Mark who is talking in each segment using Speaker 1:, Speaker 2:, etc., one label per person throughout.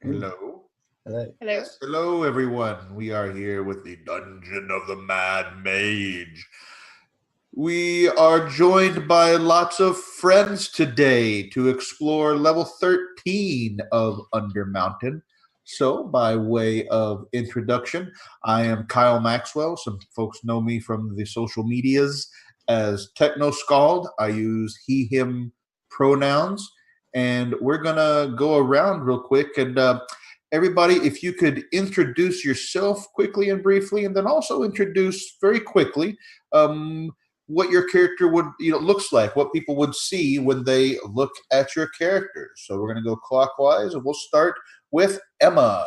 Speaker 1: Hello.
Speaker 2: Hello.
Speaker 3: Hello.
Speaker 1: Yes, hello everyone. We are here with the Dungeon of the Mad Mage. We are joined by lots of friends today to explore level 13 of Undermountain. So, by way of introduction, I am Kyle Maxwell. Some folks know me from the social medias as Techno Scald. I use he, him pronouns. And we're going to go around real quick. And everybody, if you could introduce yourself quickly and briefly, and then also introduce very quickly what your character would looks like, what people would see when they look at your character. So we're going to go clockwise, and we'll start with Emma.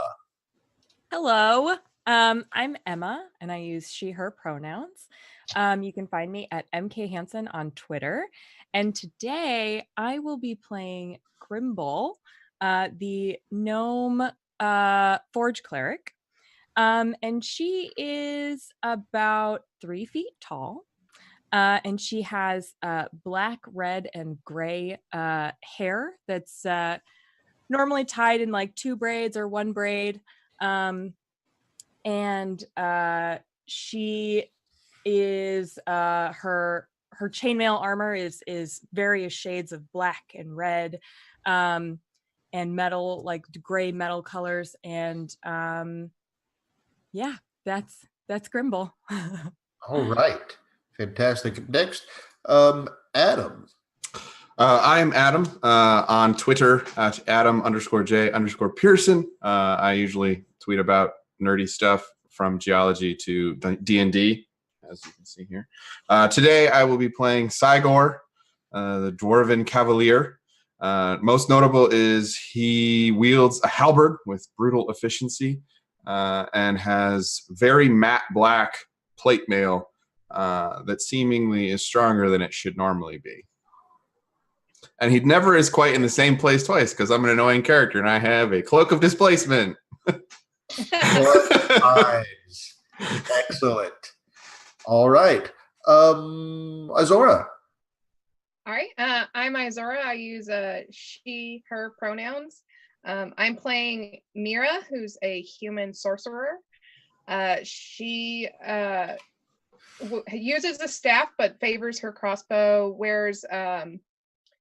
Speaker 3: Hello. I'm Emma, and I use she, her pronouns. You can find me at MK Hansen on Twitter. And today I will be playing Grimble, the gnome forge cleric. And she is about 3 feet tall. And she has black, red, and gray hair that's normally tied in like 2 braids or 1 braid. And she is her chainmail armor is various shades of black and red, and metal, like gray metal colors. And yeah, that's Grimble.
Speaker 1: All right. Fantastic. Next, Adam.
Speaker 4: I am Adam on Twitter at Adam_J_Pearson. I usually tweet about nerdy stuff from geology to D&D, as you can see here. Today I will be playing Cygor, the Dwarven Cavalier. Most notable is he wields a halberd with brutal efficiency and has very matte black plate mail that seemingly is stronger than it should normally be. And he never is quite in the same place twice because I'm an annoying character and I have a cloak of displacement.
Speaker 1: Eyes. Excellent. All right. Azora.
Speaker 5: All right. I'm Izora. I use she, her pronouns. I'm playing Mira, who's a human sorcerer. She uses a staff but favors her crossbow, wears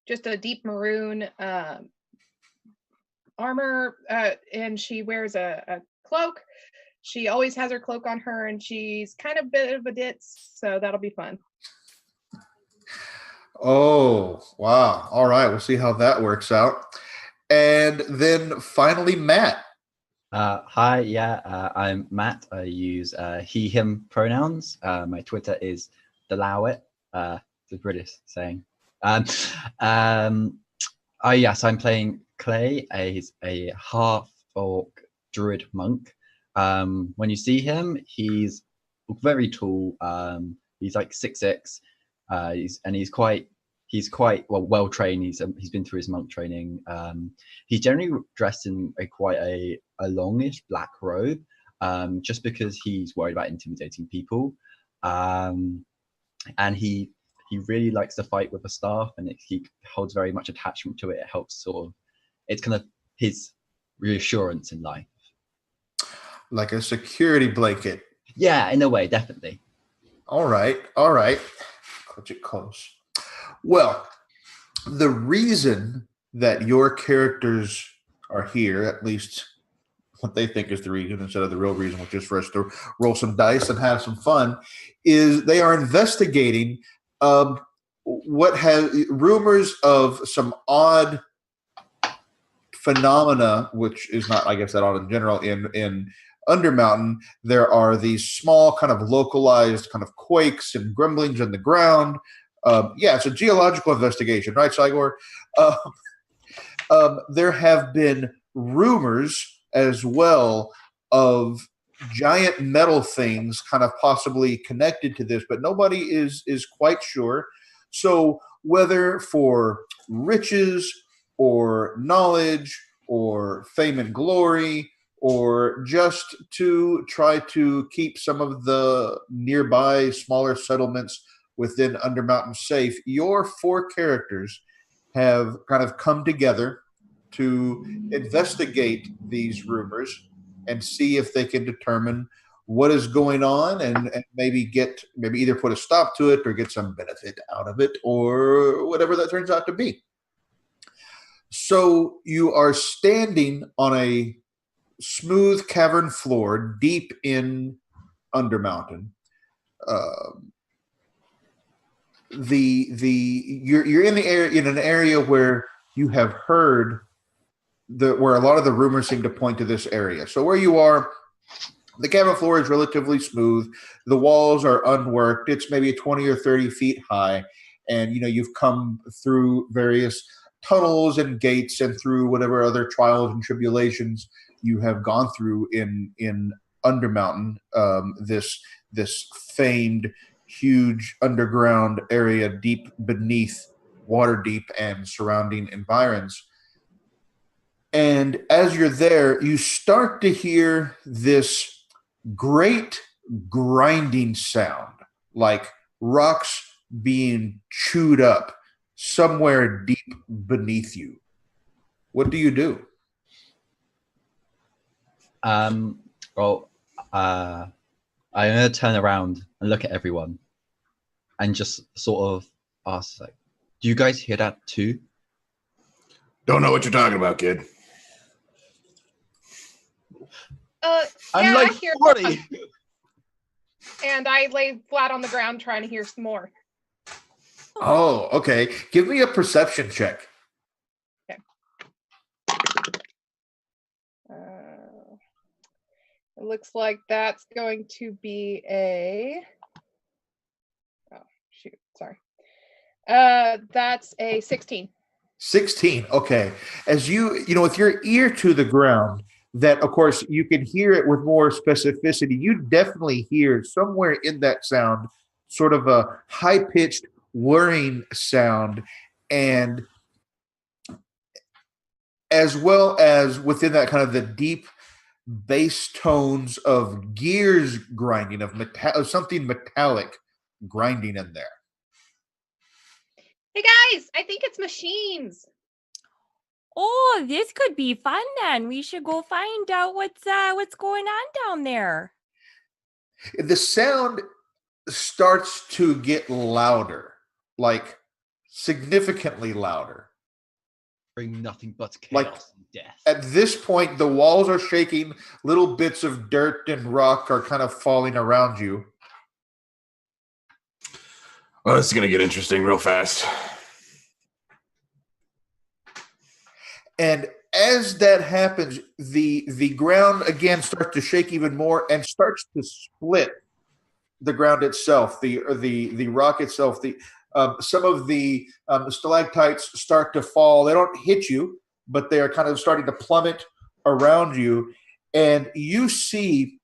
Speaker 5: just a deep maroon armor, and she wears a cloak. She always has her cloak on her, and she's kind of a bit of a ditz, so that'll be fun.
Speaker 1: Oh, wow. All right. We'll see how that works out. And then finally, Matt.
Speaker 2: Hi, I'm Matt. I use he, him pronouns. My Twitter is Delawit, the British saying. Yes, I'm playing Clay, a half-orc druid monk. When you see him, he's very tall. He's like 6'6". He's quite well trained. He's been through his monk training. He's generally dressed in quite a longish black robe, just because he's worried about intimidating people. And he really likes to fight with a staff, and he holds very much attachment to it. It helps it's kind of his reassurance in life.
Speaker 1: Like a security blanket.
Speaker 2: Yeah, in a way, definitely.
Speaker 1: All right. Clutch it close. Well, the reason that your characters are here, at least what they think is the reason instead of the real reason, which is for us to roll some dice and have some fun, is they are investigating what has rumors of some odd phenomena, which is not, I guess, that odd in general. In Undermountain, there are these small kind of localized kind of quakes and grumblings in the ground. It's a geological investigation, right, Cygor? There have been rumors as well of giant metal things kind of possibly connected to this, but nobody is quite sure. So whether for riches or knowledge or fame and glory, or just to try to keep some of the nearby smaller settlements within Undermountain safe, your 4 characters have kind of come together to investigate these rumors and see if they can determine what is going on and maybe either put a stop to it or get some benefit out of it or whatever that turns out to be. So you are standing on a smooth cavern floor deep in Undermountain. You're in the area, in an area where you have heard where a lot of the rumors seem to point to this area. So where you are, the cavern floor is relatively smooth. The walls are unworked. It's maybe 20 or 30 feet high. And, you've come through various tunnels and gates and through whatever other trials and tribulations you have gone through in Undermountain, this famed, huge underground area deep beneath Waterdeep and surrounding environs. And as you're there, you start to hear this great grinding sound, like rocks being chewed up somewhere deep beneath you. What do you do?
Speaker 2: I'm going to turn around and look at everyone and just sort of ask, like, do you guys hear that too?
Speaker 4: Don't know what you're talking about, kid.
Speaker 5: I'm
Speaker 2: like
Speaker 5: I hear
Speaker 2: 40.
Speaker 5: And I lay flat on the ground trying to hear some more.
Speaker 1: Oh, okay. Give me a perception check.
Speaker 5: Okay. It looks like that's going to be a... Oh, shoot. Sorry. That's a 16.
Speaker 1: 16. Okay. As you with your ear to the ground, that, of course, you can hear it with more specificity. You definitely hear somewhere in that sound sort of a high-pitched whirring sound, and as well as within that kind of the deep bass tones of gears grinding, of something metallic grinding in there.
Speaker 5: Hey guys, I think it's machines.
Speaker 3: Oh, this could be fun then. We should go find out what's going on down there.
Speaker 1: The sound starts to get louder, like significantly louder.
Speaker 2: Bring nothing but chaos
Speaker 1: Like,
Speaker 2: and death.
Speaker 1: At this point, the walls are shaking. Little bits of dirt and rock are kind of falling around you.
Speaker 4: Well, this is going to get interesting real fast.
Speaker 1: And as that happens, the ground again starts to shake even more and starts to split the ground itself, the rock itself. Some of the stalactites start to fall. They don't hit you, but they are kind of starting to plummet around you. And you see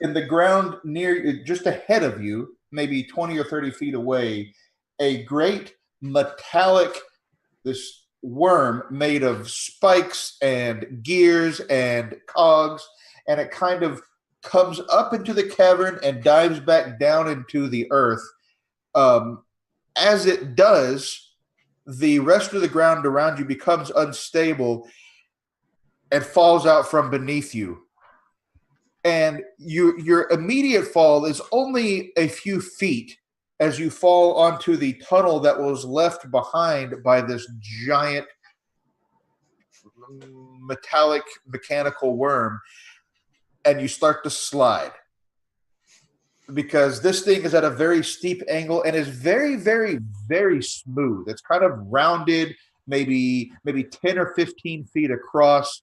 Speaker 1: in the ground near, just ahead of you, maybe 20 or 30 feet away, a great metallic, this worm made of spikes and gears and cogs, and it kind of comes up into the cavern and dives back down into the earth. As it does, the rest of the ground around you becomes unstable and falls out from beneath you. And your immediate fall is only a few feet as you fall onto the tunnel that was left behind by this giant metallic mechanical worm, and you start to slide because this thing is at a very steep angle and is very, very, very smooth. It's kind of rounded, maybe 10 or 15 feet across,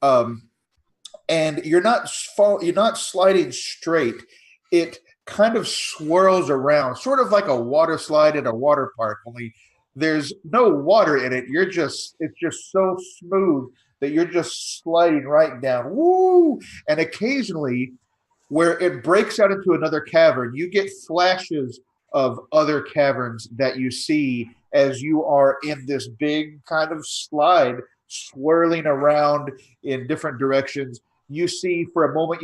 Speaker 1: and you're not sliding straight. It kind of swirls around, sort of like a water slide at a water park, only there's no water in it. It's just so smooth that you're just sliding right down. Woo! And occasionally, where it breaks out into another cavern, you get flashes of other caverns that you see as you are in this big kind of slide, swirling around in different directions. You see, for a moment,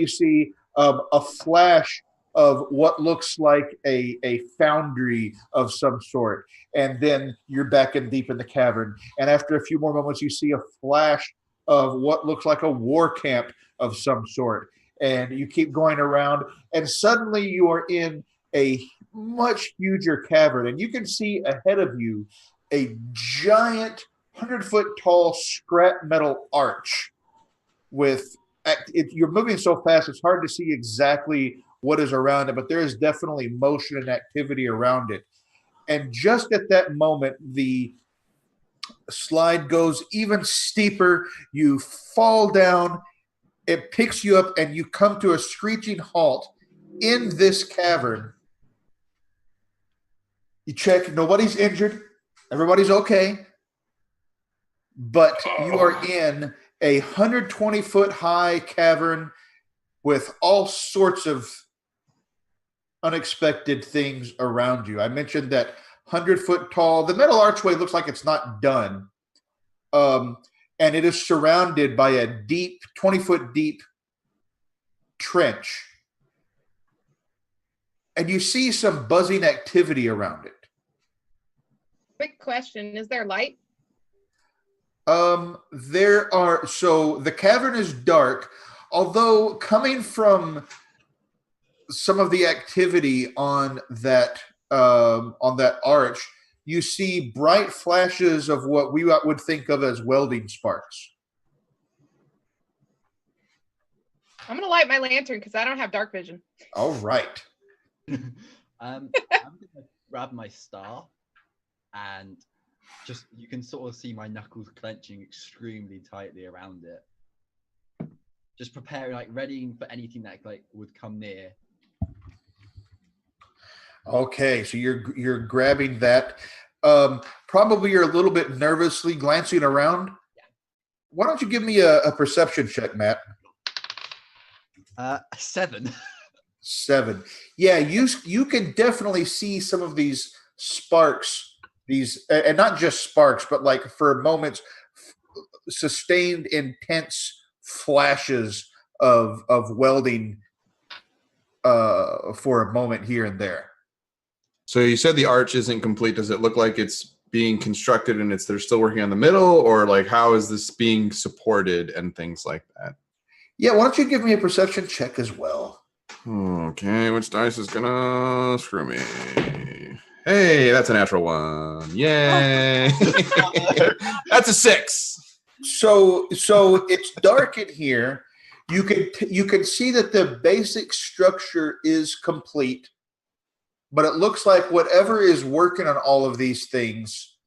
Speaker 1: a flash of what looks like a foundry of some sort. And then you're back in deep in the cavern. And after a few more moments, you see a flash of what looks like a war camp of some sort. And you keep going around, and suddenly you are in a much huger cavern. And you can see ahead of you a giant 100-foot tall scrap metal arch with you're moving so fast it's hard to see exactly what is around it, but there is definitely motion and activity around it. And just at that moment, the slide goes even steeper. You fall down, it picks you up, and you come to a screeching halt in this cavern. You check, nobody's injured, everybody's okay, but you are in a 120-foot high cavern with all sorts of unexpected things around you. I mentioned that 100-foot tall. The metal archway looks like it's not done. And it is surrounded by a deep, 20-foot deep trench. And you see some buzzing activity around it.
Speaker 5: Quick question. Is there light?
Speaker 1: So the cavern is dark, although coming from some of the activity on that arch, you see bright flashes of what we would think of as welding sparks.
Speaker 5: I'm gonna light my lantern because I don't have dark vision.
Speaker 1: All right.
Speaker 2: I'm gonna grab my staff, and just you can sort of see my knuckles clenching extremely tightly around it. Just preparing, like readying for anything that like would come near.
Speaker 1: Okay, so you're grabbing that. Probably you're a little bit nervously glancing around.
Speaker 2: Yeah.
Speaker 1: Why don't you give me a perception check, Matt?
Speaker 2: 7.
Speaker 1: 7. Yeah, you can definitely see some of these sparks, and not just sparks, but like for moments, sustained intense flashes of welding for a moment here and there.
Speaker 4: So you said the arch isn't complete. Does it look like it's being constructed and they're still working on the middle, or like how is this being supported and things like that?
Speaker 1: Yeah, why don't you give me a perception check as well?
Speaker 4: Okay, which dice is gonna screw me? Hey, that's a natural 1. Yay! That's a 6.
Speaker 1: So it's dark in here. You can see that the basic structure is complete, but it looks like whatever is working on all of these things,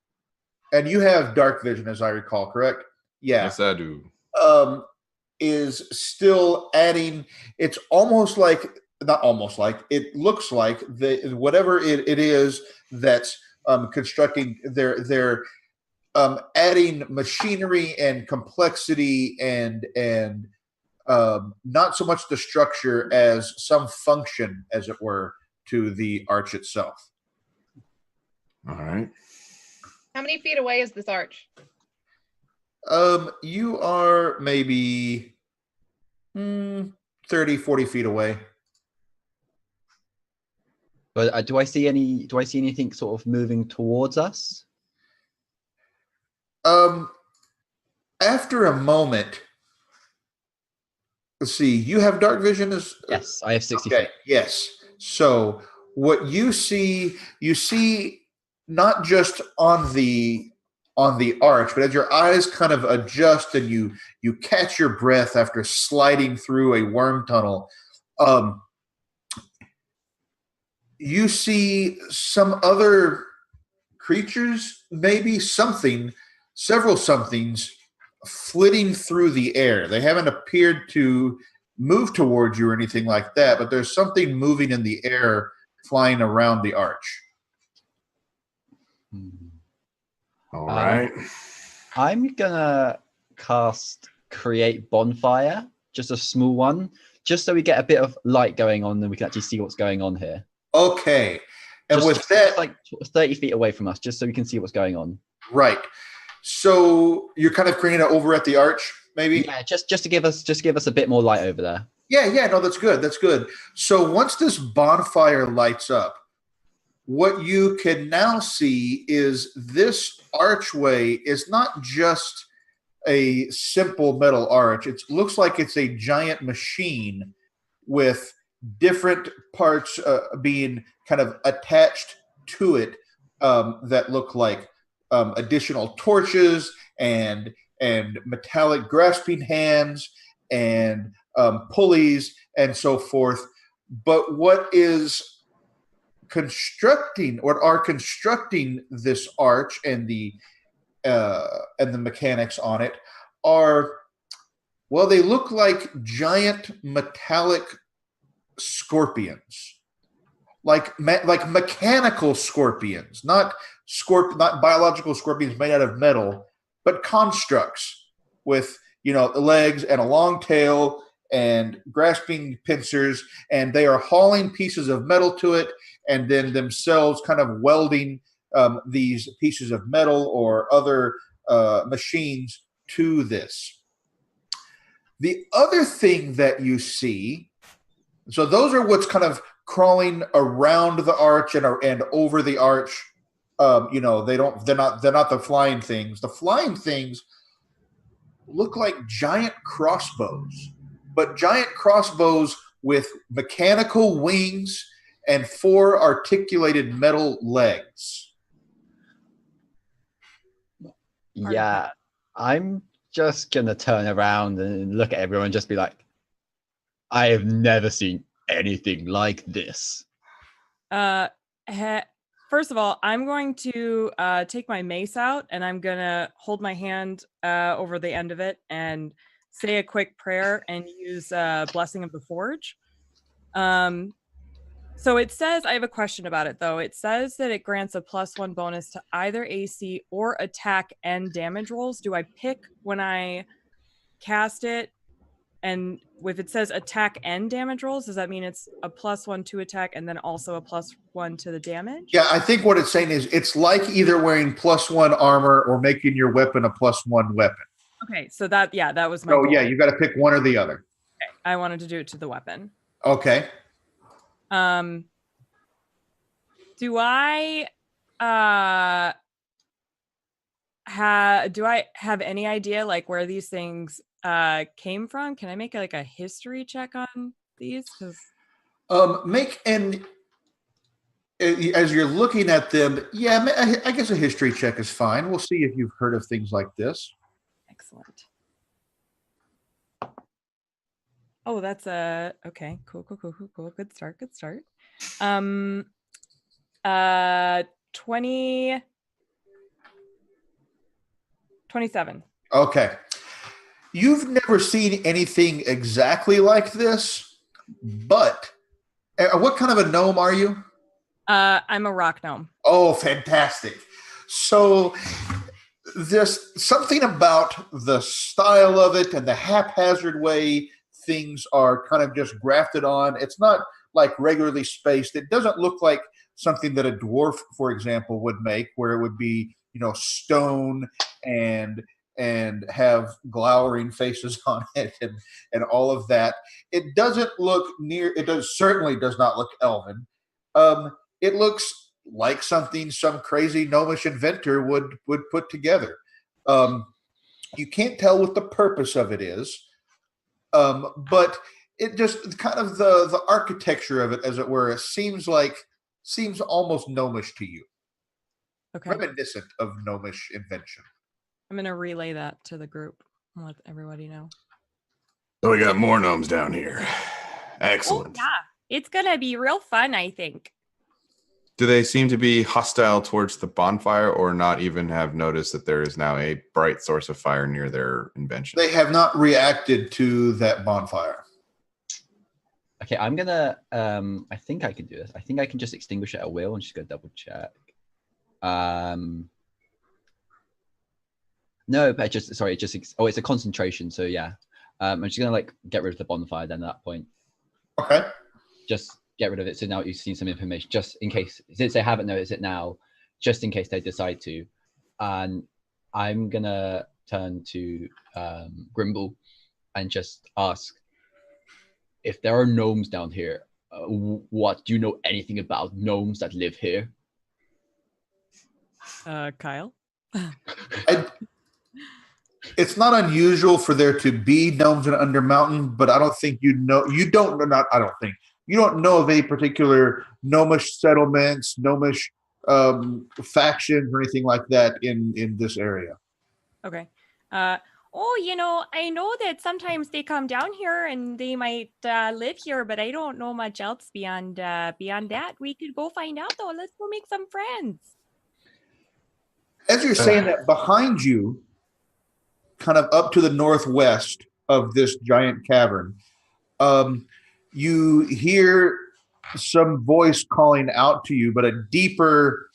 Speaker 1: and you have dark vision, as I recall, correct? Yeah.
Speaker 4: Yes, I do.
Speaker 1: Is still adding. It's almost like, not almost like, it looks like whatever it is that's constructing, they're adding machinery and complexity and not so much the structure as some function, as it were, to the arch itself.
Speaker 4: All right.
Speaker 5: How many feet away is this arch?
Speaker 1: You are maybe 30, 40 feet away.
Speaker 2: But do I see anything sort of moving towards us?
Speaker 1: After a moment, let's see, you have dark vision as
Speaker 2: Yes, I have 60
Speaker 1: okay,
Speaker 2: feet.
Speaker 1: yes. So what you see not just on the arch, but as your eyes kind of adjust and you catch your breath after sliding through a worm tunnel, you see some other creatures, maybe several somethings flitting through the air. They haven't appeared to move towards you or anything like that, but there's something moving in the air flying around the arch.
Speaker 4: All right.
Speaker 2: I'm gonna cast Create Bonfire, just a small one, just so we get a bit of light going on and we can actually see what's going on here.
Speaker 1: Okay. And
Speaker 2: Just like 30 feet away from us, just so we can see what's going on.
Speaker 1: Right. So you're kind of creating it over at the arch, maybe?
Speaker 2: Yeah, just to give us a bit more light over there.
Speaker 1: Yeah, no, that's good. That's good. So once this bonfire lights up, what you can now see is this archway is not just a simple metal arch. It looks like it's a giant machine with different parts being kind of attached to it that look like additional torches and metallic grasping hands and pulleys and so forth. But what are constructing this arch and the mechanics on it are, well, they look like giant metallic scorpions, like mechanical scorpions, not biological scorpions made out of metal, but constructs with legs and a long tail and grasping pincers, and they are hauling pieces of metal to it, and then themselves kind of welding these pieces of metal or other machines to this. The other thing that you see, so those are what's kind of crawling around the arch and over the arch. They're not the flying things. The flying things look like giant crossbows, but giant crossbows with mechanical wings and 4 articulated metal legs.
Speaker 2: Yeah, I'm just gonna turn around and look at everyone and just be like, I have never seen anything like this.
Speaker 3: First of all, I'm going to take my mace out, and I'm gonna hold my hand over the end of it and say a quick prayer and use Blessing of the Forge. So it says, I have a question about it though. It says that it grants a +1 bonus to either AC or attack and damage rolls. Do I pick when I cast it? And if it says attack and damage rolls, does that mean it's a +1 to attack and then also a +1 to the damage?
Speaker 1: Yeah, I think what it's saying is it's like either wearing +1 armor or making your weapon a +1 weapon.
Speaker 3: Okay, so that was my goal.
Speaker 1: Yeah, you got to pick one or the other.
Speaker 3: Okay, I wanted to do it to the weapon.
Speaker 1: Okay.
Speaker 3: Do I have any idea like where these things came from? Can I make like a history check on these?
Speaker 1: Make an as you're looking at them, yeah, I guess a history check is fine. We'll see if you've heard of things like this.
Speaker 3: Excellent. Oh, that's okay. Cool. Good start. 27.
Speaker 1: Okay. You've never seen anything exactly like this, but what kind of a gnome are you?
Speaker 3: I'm a rock gnome.
Speaker 1: Oh, fantastic. So there's something about the style of it and the haphazard way things are kind of just grafted on. It's not like regularly spaced. It doesn't look like something that a dwarf, for example, would make, where it would be, stone and have glowering faces on it and all of that. It doesn't look certainly does not look elven. It looks like something some crazy gnomish inventor would put together. You can't tell what the purpose of it is, but it just kind of the architecture of it, as it were, seems almost gnomish to you.
Speaker 3: Okay.
Speaker 1: Reminiscent of gnomish invention.
Speaker 3: I'm going to relay that to the group and let everybody know.
Speaker 4: So we got more gnomes down here. Excellent.
Speaker 3: Oh, yeah. It's going to be real fun, I think.
Speaker 4: Do they seem to be hostile towards the bonfire or not even have noticed that there is now a bright source of fire near their invention?
Speaker 1: They have not reacted to that bonfire.
Speaker 2: Okay, I'm gonna I think I can do this. I think I can just extinguish it at will and just go double check. No, but it's a concentration, so yeah. I'm just gonna get rid of the bonfire then at that point.
Speaker 1: Okay.
Speaker 2: Just get rid of it. So now you've seen some information, just in case, since they haven't noticed it now, just in case they decide to. And I'm gonna turn to Grimble and just ask, if there are gnomes down here, what do you know anything about gnomes that live here?
Speaker 3: Kyle.
Speaker 1: It's not unusual for there to be gnomes in Undermountain, but I don't think you know. You don't know. Not I don't think you don't know of any particular gnomish settlements, gnomish factions, or anything like that in this area.
Speaker 3: Okay. I know that sometimes they come down here and they might live here, but I don't know much else beyond that. We could go find out though. Let's go make some friends.
Speaker 1: As you're saying that, behind you, kind of up to the northwest of this giant cavern, you hear some voice calling out to you, but a deeper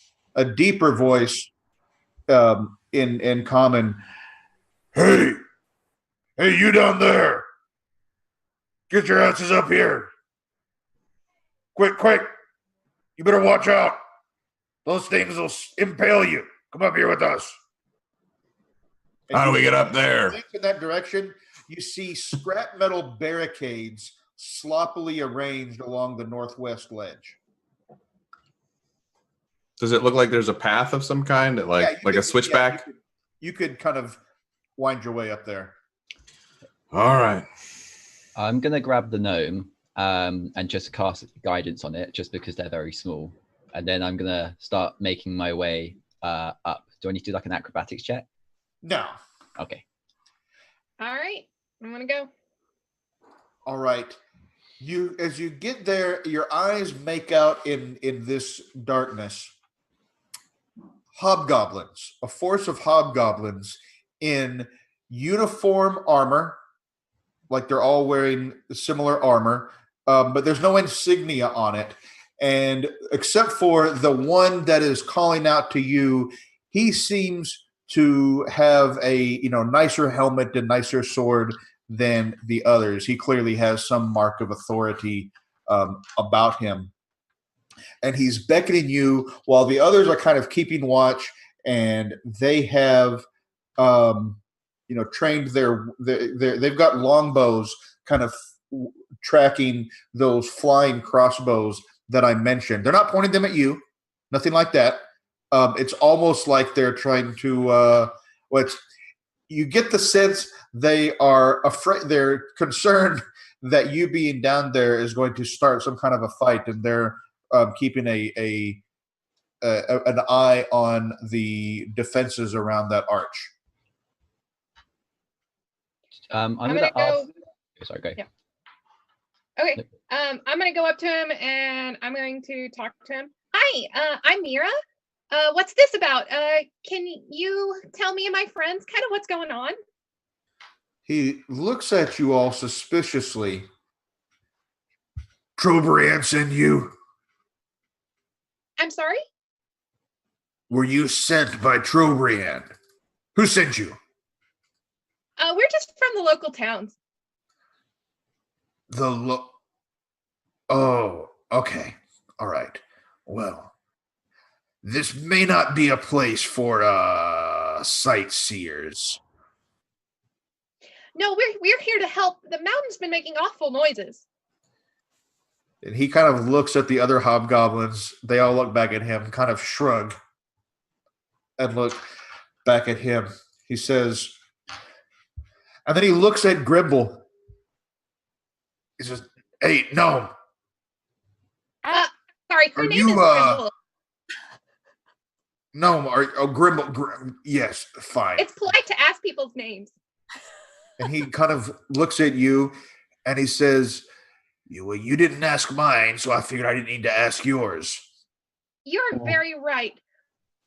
Speaker 1: voice in common. Hey, you down there! Get your asses up here! Quick! You better watch out. Those things will impale you. Come up here with us.
Speaker 4: How do we get up there?
Speaker 1: In that direction, you see scrap metal barricades sloppily arranged along the northwest ledge.
Speaker 4: Does it look like there's a path of some kind, a switchback?
Speaker 1: Yeah, you could kind of wind your way up there.
Speaker 4: All right.
Speaker 2: I'm gonna grab the gnome and just cast guidance on it, just because they're very small, and then I'm gonna start making my way up. Do I need to do like an acrobatics check?
Speaker 1: No.
Speaker 2: Okay.
Speaker 5: All right, I'm gonna go.
Speaker 1: All right. As you get there, your eyes make out in this darkness hobgoblins, a force of hobgoblins in uniform armor, like they're all wearing similar armor, but there's no insignia on it. And except for the one that is calling out to you, he seems to have a nicer helmet and nicer sword than the others. He clearly has some mark of authority about him. And he's beckoning you while the others are kind of keeping watch, and they have trained they've got longbows kind of tracking those flying crossbows that I mentioned. They're not pointing them at you, nothing like that. It's almost like they're trying to you get the sense they are afraid, they're concerned that you being down there is going to start some kind of a fight, and they're keeping an eye on the defenses around that arch.
Speaker 2: I'm gonna ask. Sorry, go.
Speaker 5: Yeah. Okay. I'm gonna go up to him and I'm going to talk to him. Hi, I'm Mira. What's this about? Can you tell me and my friends kind of what's going on?
Speaker 1: He looks at you all suspiciously. Trobriand sent you?
Speaker 5: I'm sorry?
Speaker 1: Were you sent by Trobriand? Who sent you?
Speaker 5: We're just from the local towns.
Speaker 1: Oh, okay. All right. Well, this may not be a place for sightseers.
Speaker 5: No, we're here to help. The mountain's been making awful noises.
Speaker 1: And he kind of looks at the other hobgoblins. They all look back at him, kind of shrug, and look back at him. He says, and then he looks at Grimble. He says, "Hey, gnome.
Speaker 5: Sorry, her name is Grimble.
Speaker 1: Gnome, Grimble. Yes, fine.
Speaker 5: It's polite to ask people's names."
Speaker 1: And he kind of looks at you, and he says, you didn't ask mine, so I figured I didn't need to ask yours.
Speaker 5: You're very right.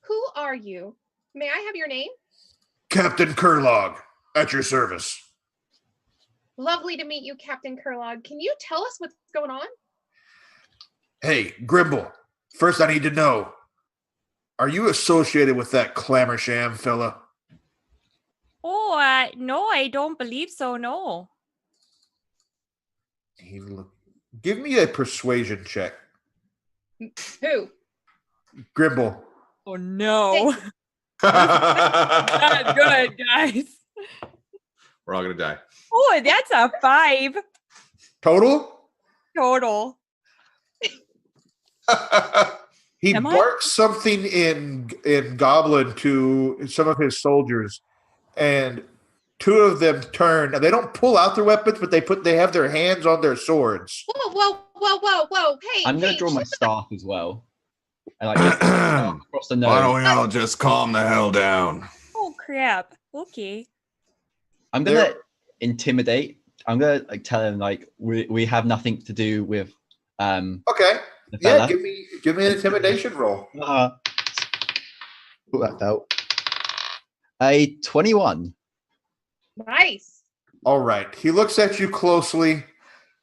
Speaker 5: Who are you? May I have your name?
Speaker 1: Captain Kurlog, at your service.
Speaker 5: Lovely to meet you, Captain Kurlog. Can you tell us what's going on?
Speaker 1: Hey, Grimble, first I need to know, are you associated with that Clamorsham fella?
Speaker 3: Oh, no, I don't believe so, no.
Speaker 1: Give me a persuasion check.
Speaker 5: Who?
Speaker 3: Grimble. Oh, no.
Speaker 4: Not
Speaker 3: good, guys.
Speaker 4: We're all going to die.
Speaker 3: Oh, that's a 5.
Speaker 1: Total?
Speaker 3: Total.
Speaker 1: He
Speaker 3: Am I?
Speaker 1: barks something in Goblin to some of his soldiers, and two of them turn. And they don't pull out their weapons, but they have their hands on their swords.
Speaker 5: Whoa. Hey,
Speaker 2: I'm gonna
Speaker 5: hey,
Speaker 2: draw my staff as well. And like just across the nose.
Speaker 4: Why don't we all just calm the hell down?
Speaker 3: Oh crap. Okay.
Speaker 2: I'm gonna intimidate. I'm gonna like tell him like we have nothing to do with
Speaker 1: Okay.
Speaker 2: the
Speaker 1: Yeah,
Speaker 2: fella.
Speaker 1: give me an intimidation roll.
Speaker 2: Oh, that felt a 21.
Speaker 5: nice.
Speaker 1: All right. He looks at you closely.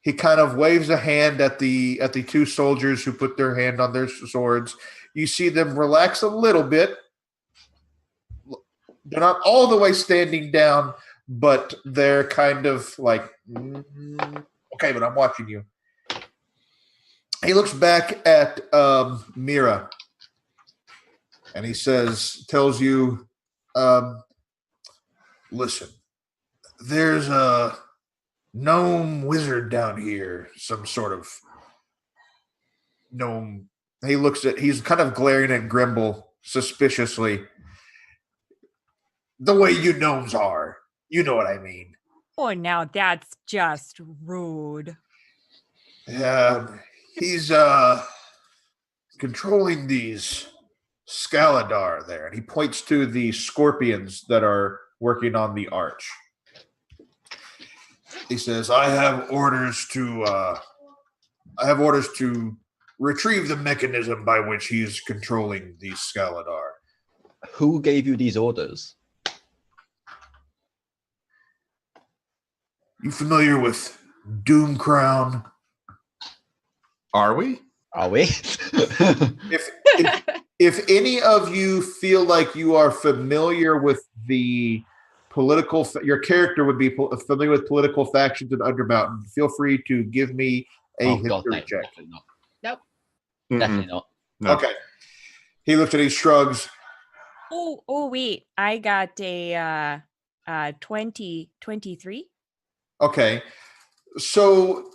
Speaker 1: He kind of waves a hand at the two soldiers who put their hand on their swords. You see them relax a little bit. They're not all the way standing down, but they're kind of like, okay, but I'm watching you. He looks back at Mira, and he tells you, listen, there's a gnome wizard down here, some sort of gnome. He's kind of glaring at Grimble suspiciously. The way you gnomes are. You know what I mean.
Speaker 3: Oh, now that's just rude.
Speaker 1: He's controlling these Scaladar there, and he points to the scorpions that are working on the arch. He says, I have orders to retrieve the mechanism by which he's controlling these Scaladar.
Speaker 2: Who gave you these orders?
Speaker 1: You familiar with Doom Crown?
Speaker 4: Are we?
Speaker 2: Are we?
Speaker 1: If any of you feel like you are familiar with the political, your character would be familiar with political factions in Undermountain, feel free to give me a history check.
Speaker 2: Definitely not.
Speaker 5: Nope.
Speaker 2: Definitely not.
Speaker 4: No.
Speaker 1: Okay. He looks at he shrugs.
Speaker 3: Oh, wait. I got a 23.
Speaker 1: Okay. So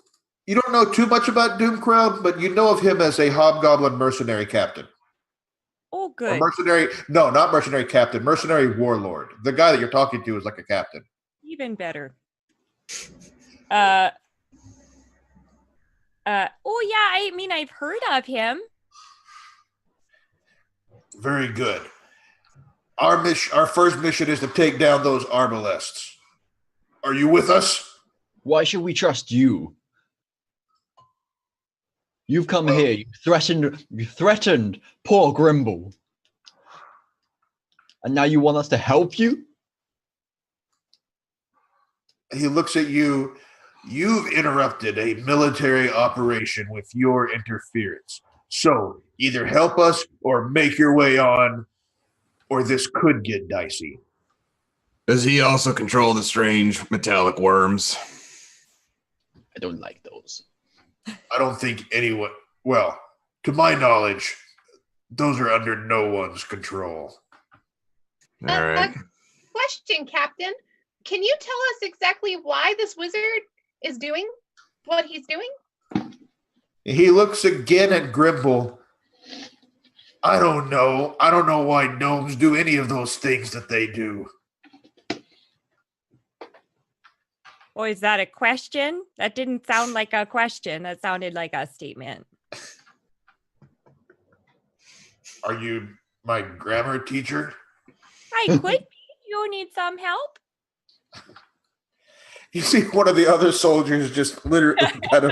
Speaker 1: you don't know too much about Doom Crown, but you know of him as a hobgoblin mercenary captain.
Speaker 3: Oh,
Speaker 1: Or
Speaker 3: good.
Speaker 1: not mercenary captain, mercenary warlord. The guy that you're talking to is like a captain.
Speaker 3: Even better. Oh, yeah. I mean, I've heard of him.
Speaker 1: Very good. Our first mission is to take down those arbalists. Are you with us?
Speaker 2: Why should we trust you? You've come here. You threatened poor Grimble. And now you want us to help you?
Speaker 1: He looks at you. You've interrupted a military operation with your interference. So either help us or make your way on, or this could get dicey.
Speaker 4: Does he also control the strange metallic worms?
Speaker 2: I don't like those.
Speaker 1: I don't think anyone, well, to my knowledge, those are under no one's control.
Speaker 4: All right.
Speaker 5: Question, Captain. Can you tell us exactly why this wizard is doing what he's doing?
Speaker 1: He looks again at Grimble. I don't know. I don't know why gnomes do any of those things that they do.
Speaker 3: Oh, is that a question? That didn't sound like a question. That sounded like a statement.
Speaker 1: Are you my grammar teacher?
Speaker 3: I could be. You need some help?
Speaker 1: You see one of the other soldiers just literally kind of...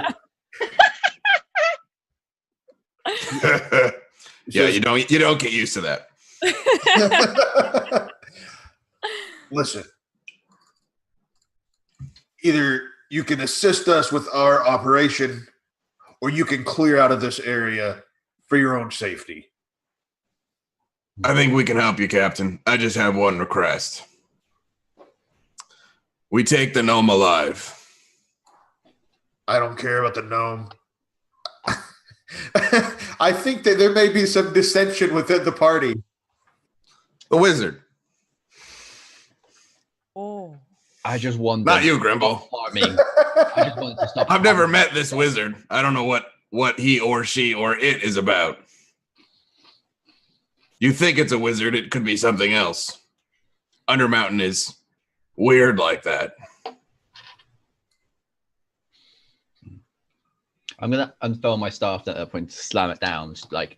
Speaker 4: Yeah, you don't get used to that.
Speaker 1: Listen, either you can assist us with our operation, or you can clear out of this area for your own safety.
Speaker 4: I think we can help you, Captain. I just have one request. We take the gnome alive.
Speaker 1: I don't care about the gnome. I think that there may be some dissension within the party.
Speaker 4: The wizard.
Speaker 3: Oh.
Speaker 2: I just wonder.
Speaker 4: Not you,
Speaker 2: how
Speaker 4: Grimble.
Speaker 2: far I mean, I just wanted to stop.
Speaker 4: I've never met this wizard. I don't know what he or she or it is about. You think it's a wizard, it could be something else. Undermountain is weird like that.
Speaker 2: I'm gonna unfurl my staff at that point to slam it down. Just like,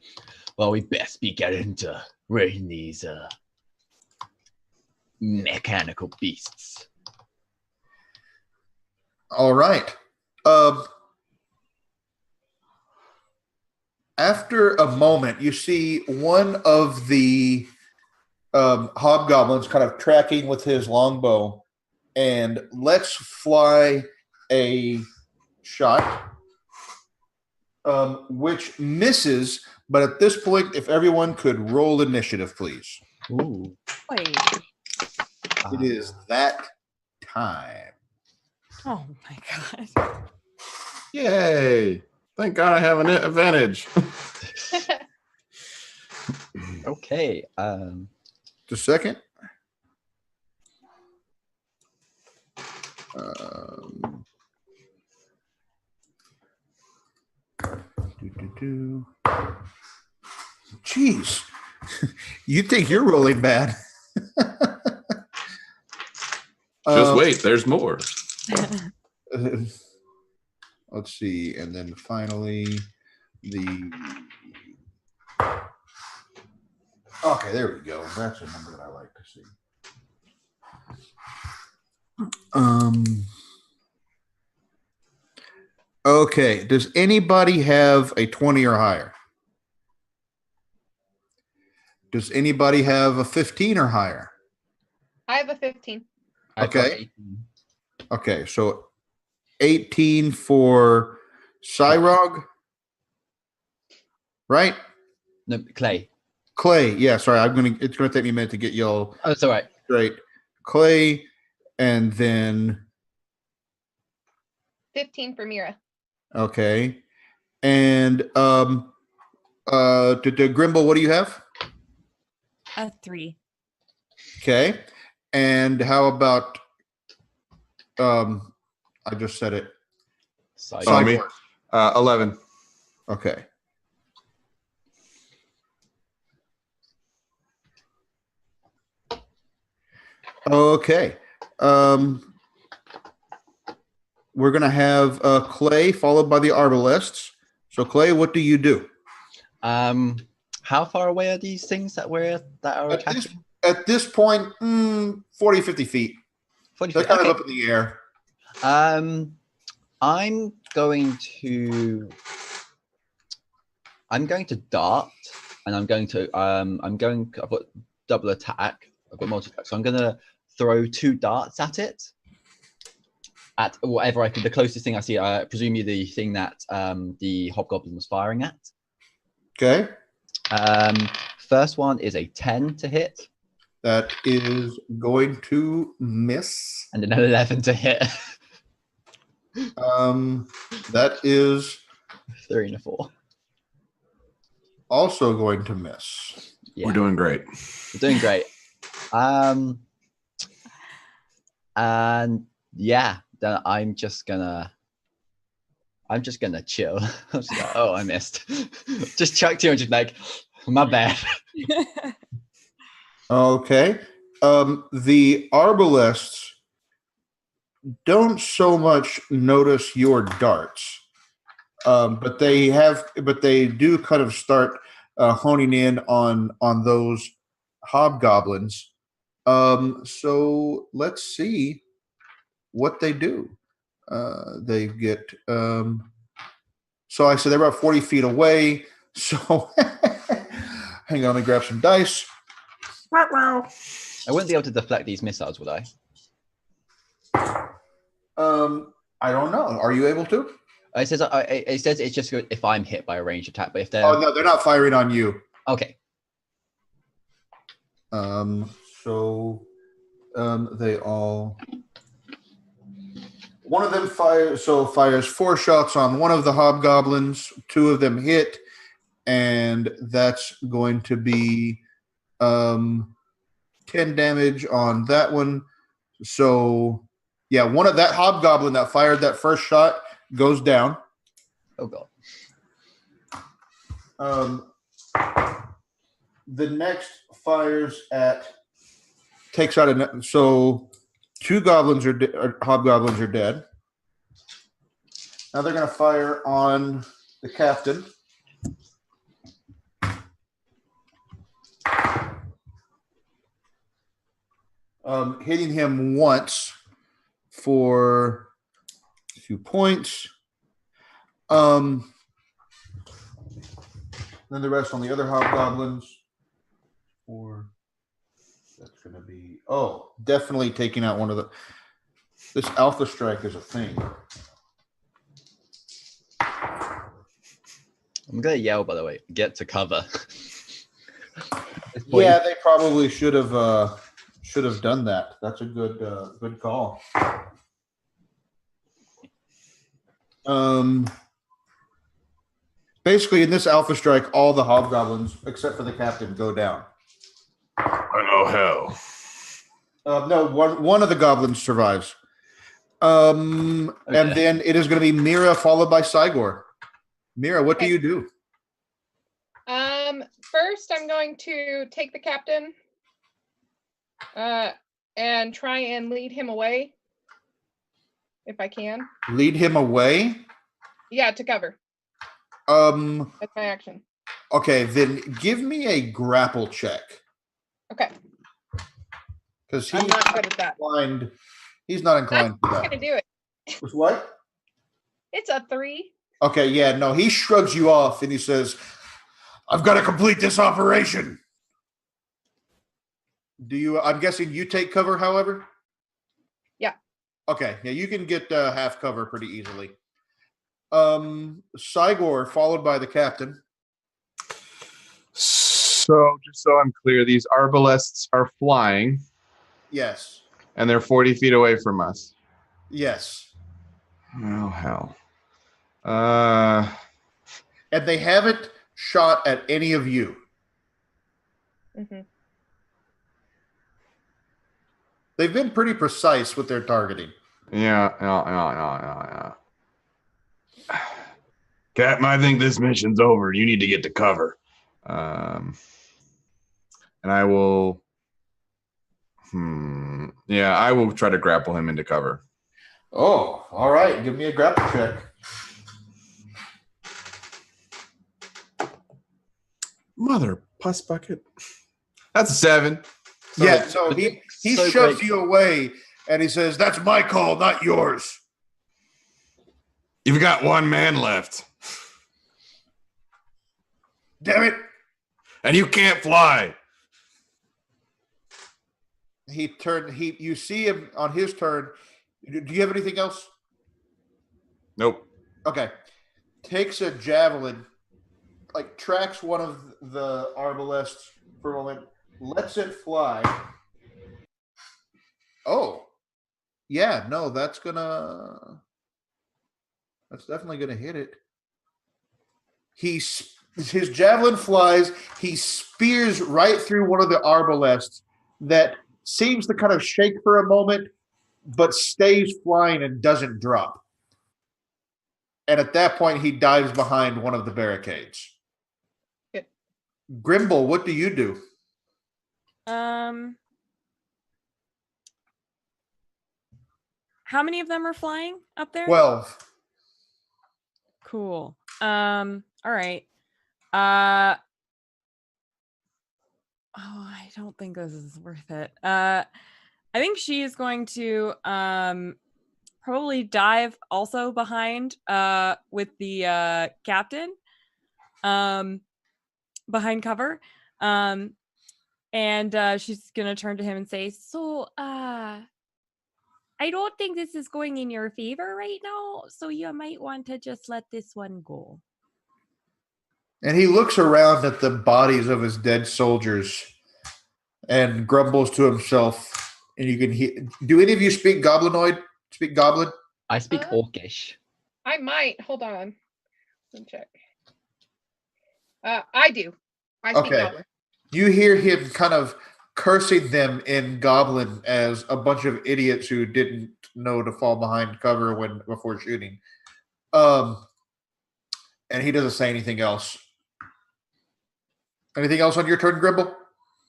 Speaker 2: well, we best be getting to raiding these mechanical beasts.
Speaker 1: All right. After a moment, you see one of the hobgoblins kind of tracking with his longbow and lets fly a shot, which misses. But at this point, if everyone could roll initiative, please.
Speaker 2: Ooh.
Speaker 3: Wait.
Speaker 1: It is that time.
Speaker 3: Oh my god.
Speaker 4: Yay. Thank God I have an advantage.
Speaker 2: Okay.
Speaker 1: Just a second. Jeez. You think you're rolling bad.
Speaker 4: Just wait, there's more.
Speaker 1: Let's see. And then finally, okay, there we go. That's a number that I like to see. Okay. Does anybody have a 20 or higher? Does anybody have a 15 or higher?
Speaker 5: I have a 15.
Speaker 1: Okay. Okay, so 18 for Cyrog, right?
Speaker 2: No, Clay.
Speaker 1: Clay, yeah. Sorry, it's gonna take me a minute to get y'all.
Speaker 2: Oh, it's all right.
Speaker 1: Straight. Clay, and then
Speaker 5: 15 for Mira.
Speaker 1: okay, and Grimble, what do you have?
Speaker 3: A 3.
Speaker 1: Okay, and how about I just said it.
Speaker 4: Oh, me? 11.
Speaker 1: Okay. Okay. We're going to have Clay followed by the Arbalists. So, Clay, what do you do?
Speaker 2: How far away are these things that are attacking?
Speaker 1: At this point, 40, 50 feet.
Speaker 2: 40
Speaker 1: They're
Speaker 2: feet.
Speaker 1: kind
Speaker 2: Okay.
Speaker 1: of up in the air.
Speaker 2: I'm going to dart, and I've got double attack. I've got multi attack, so I'm gonna throw 2 darts at it. At whatever I can, the closest thing I see. Presumably the thing that the hobgoblin was firing at.
Speaker 1: Okay.
Speaker 2: First one is a 10 to hit.
Speaker 1: That is going to miss.
Speaker 2: And an 11 to hit.
Speaker 1: That is
Speaker 2: 3 and a 4.
Speaker 1: also going to miss.
Speaker 2: Yeah.
Speaker 4: We're doing great.
Speaker 2: We're doing great. And yeah, then I'm just gonna chill. I'm just like, oh, I missed. Just chucked you and just like, my bad.
Speaker 1: Okay. The Arbalists don't so much notice your darts, but they do kind of start honing in on those hobgoblins. So let's see what they do. They get so I said they're about 40 feet away. So hang on, let me grab some dice.
Speaker 2: I wouldn't be able to deflect these missiles, would I?
Speaker 1: I don't know. Are you able to?
Speaker 2: It says it's just if I'm hit by a ranged attack, but if they're
Speaker 1: Oh no, they're not firing on you.
Speaker 2: okay.
Speaker 1: So they all. One of them fires 4 shots on one of the hobgoblins. 2 of them hit, and that's going to be 10 damage on that one. So Yeah, one of that hobgoblin that fired that first shot goes down.
Speaker 2: Oh god.
Speaker 1: The next fires takes out so 2 goblins or hobgoblins are dead. Now they're going to fire on the captain. Hitting him once for 2 points. Then the rest on the other hobgoblins. That's going to be definitely taking out one of the. This alpha strike is a thing.
Speaker 2: I'm gonna yell, by the way. Get to cover.
Speaker 1: Yeah, they probably should have done that. That's a good call. Basically, in this alpha strike, all the hobgoblins except for the captain go down.
Speaker 4: Oh hell!
Speaker 1: No, one of the goblins survives. And then it is going to be Mira followed by Cygor. Mira, what do you do?
Speaker 5: First, I'm going to take the captain and try and lead him away if I can.
Speaker 1: Lead him away?
Speaker 5: Yeah, to cover. That's my action.
Speaker 1: Okay, then give me a grapple check.
Speaker 5: Okay.
Speaker 1: Because
Speaker 5: I'm not good at that.
Speaker 1: He's not inclined to that.
Speaker 5: I'm going to do it.
Speaker 1: With what?
Speaker 5: It's a 3.
Speaker 1: Okay, yeah, no, he shrugs you off and he says, I've got to complete this operation. I'm guessing you take cover, however?
Speaker 5: Yeah.
Speaker 1: Okay, yeah, you can get half cover pretty easily. Cygor followed by the captain.
Speaker 4: So, just so I'm clear, these arbalests are flying.
Speaker 1: Yes.
Speaker 4: And they're 40 feet away from us.
Speaker 1: Yes.
Speaker 4: Oh, hell.
Speaker 1: And they haven't shot at any of you.
Speaker 5: Mm-hmm.
Speaker 1: They've been pretty precise with their targeting.
Speaker 4: Yeah. Captain, I think this mission's over. You need to get to cover. And I will... I will try to grapple him into cover.
Speaker 1: Oh, all right. Give me a grapple check.
Speaker 4: Mother puss bucket. That's a 7.
Speaker 1: So he shoves you away and he says, that's my call, not yours.
Speaker 4: You've got 1 man left.
Speaker 1: Damn it.
Speaker 4: And you can't fly.
Speaker 1: You see him on his turn. Do you have anything else?
Speaker 4: Nope.
Speaker 1: Okay. Takes a javelin, tracks one of the arbalests for a moment, lets it fly. Oh. Yeah, no, that's definitely gonna hit it. His javelin flies, he spears right through one of the arbalests that seems to kind of shake for a moment, but stays flying and doesn't drop. And at that point, he dives behind one of the barricades.
Speaker 5: Good.
Speaker 1: Grimble, what do you do?
Speaker 3: How many of them are flying up there?
Speaker 1: 12.
Speaker 3: Cool. All right. I don't think this is worth it. I think she is going to probably dive also behind with the captain behind cover. And she's gonna turn to him and say, so I don't think this is going in your favor right now, so you might want to just let this one go.
Speaker 1: And he looks around at the bodies of his dead soldiers and grumbles to himself. And you can hear. Do any of you speak Goblinoid? Speak Goblin?
Speaker 2: I speak Orcish.
Speaker 5: I might. Hold on. Let me check. I do. I speak Goblin.
Speaker 1: You hear him kind of cursing them in Goblin as a bunch of idiots who didn't know to fall behind cover before shooting. And he doesn't say anything else. Anything else on your turn, Grimble?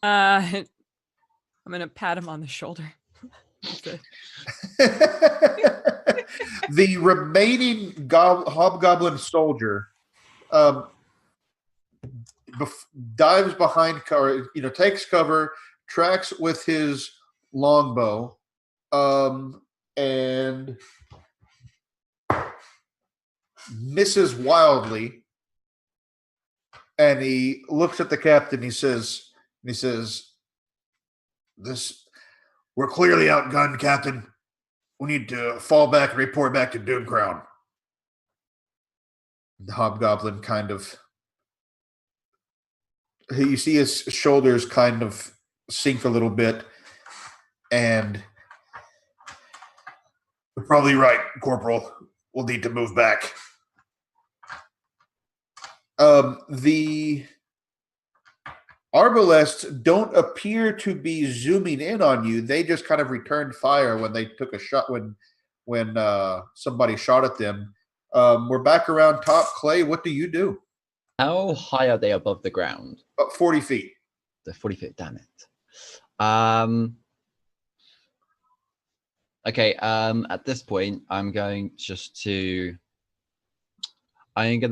Speaker 3: I'm gonna pat him on the shoulder.
Speaker 1: The remaining hobgoblin soldier dives behind cover, takes cover, tracks with his longbow, and misses wildly. And he looks at the captain. He says, "This, we're clearly outgunned, Captain. We need to fall back and report back to Doomcrown." The hobgoblin kind of, you see his shoulders kind of sink a little bit, and you're probably right, Corporal. We'll need to move back. The Arbalests don't appear to be zooming in on you. They just kind of returned fire when they took a shot when somebody shot at them. We're back around top. Clay, what do you do?
Speaker 2: How high are they above the ground?
Speaker 1: About 40 feet.
Speaker 2: The 40 feet, damn it. Okay, at this point, I'm going to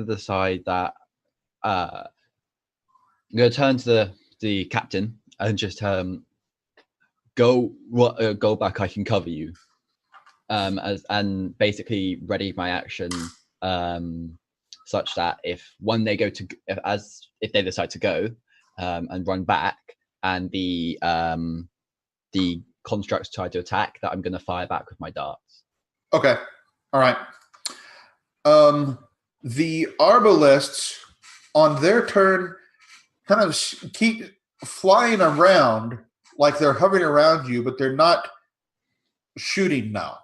Speaker 2: decide that I'm going to turn to the captain and just go back. I can cover you, and basically ready my action such that if they decide to go and run back, and the constructs try to attack, that I'm going to fire back with my darts.
Speaker 1: Okay, all right. The Arbalests, on their turn, kind of keep flying around like they're hovering around you, but they're not shooting now.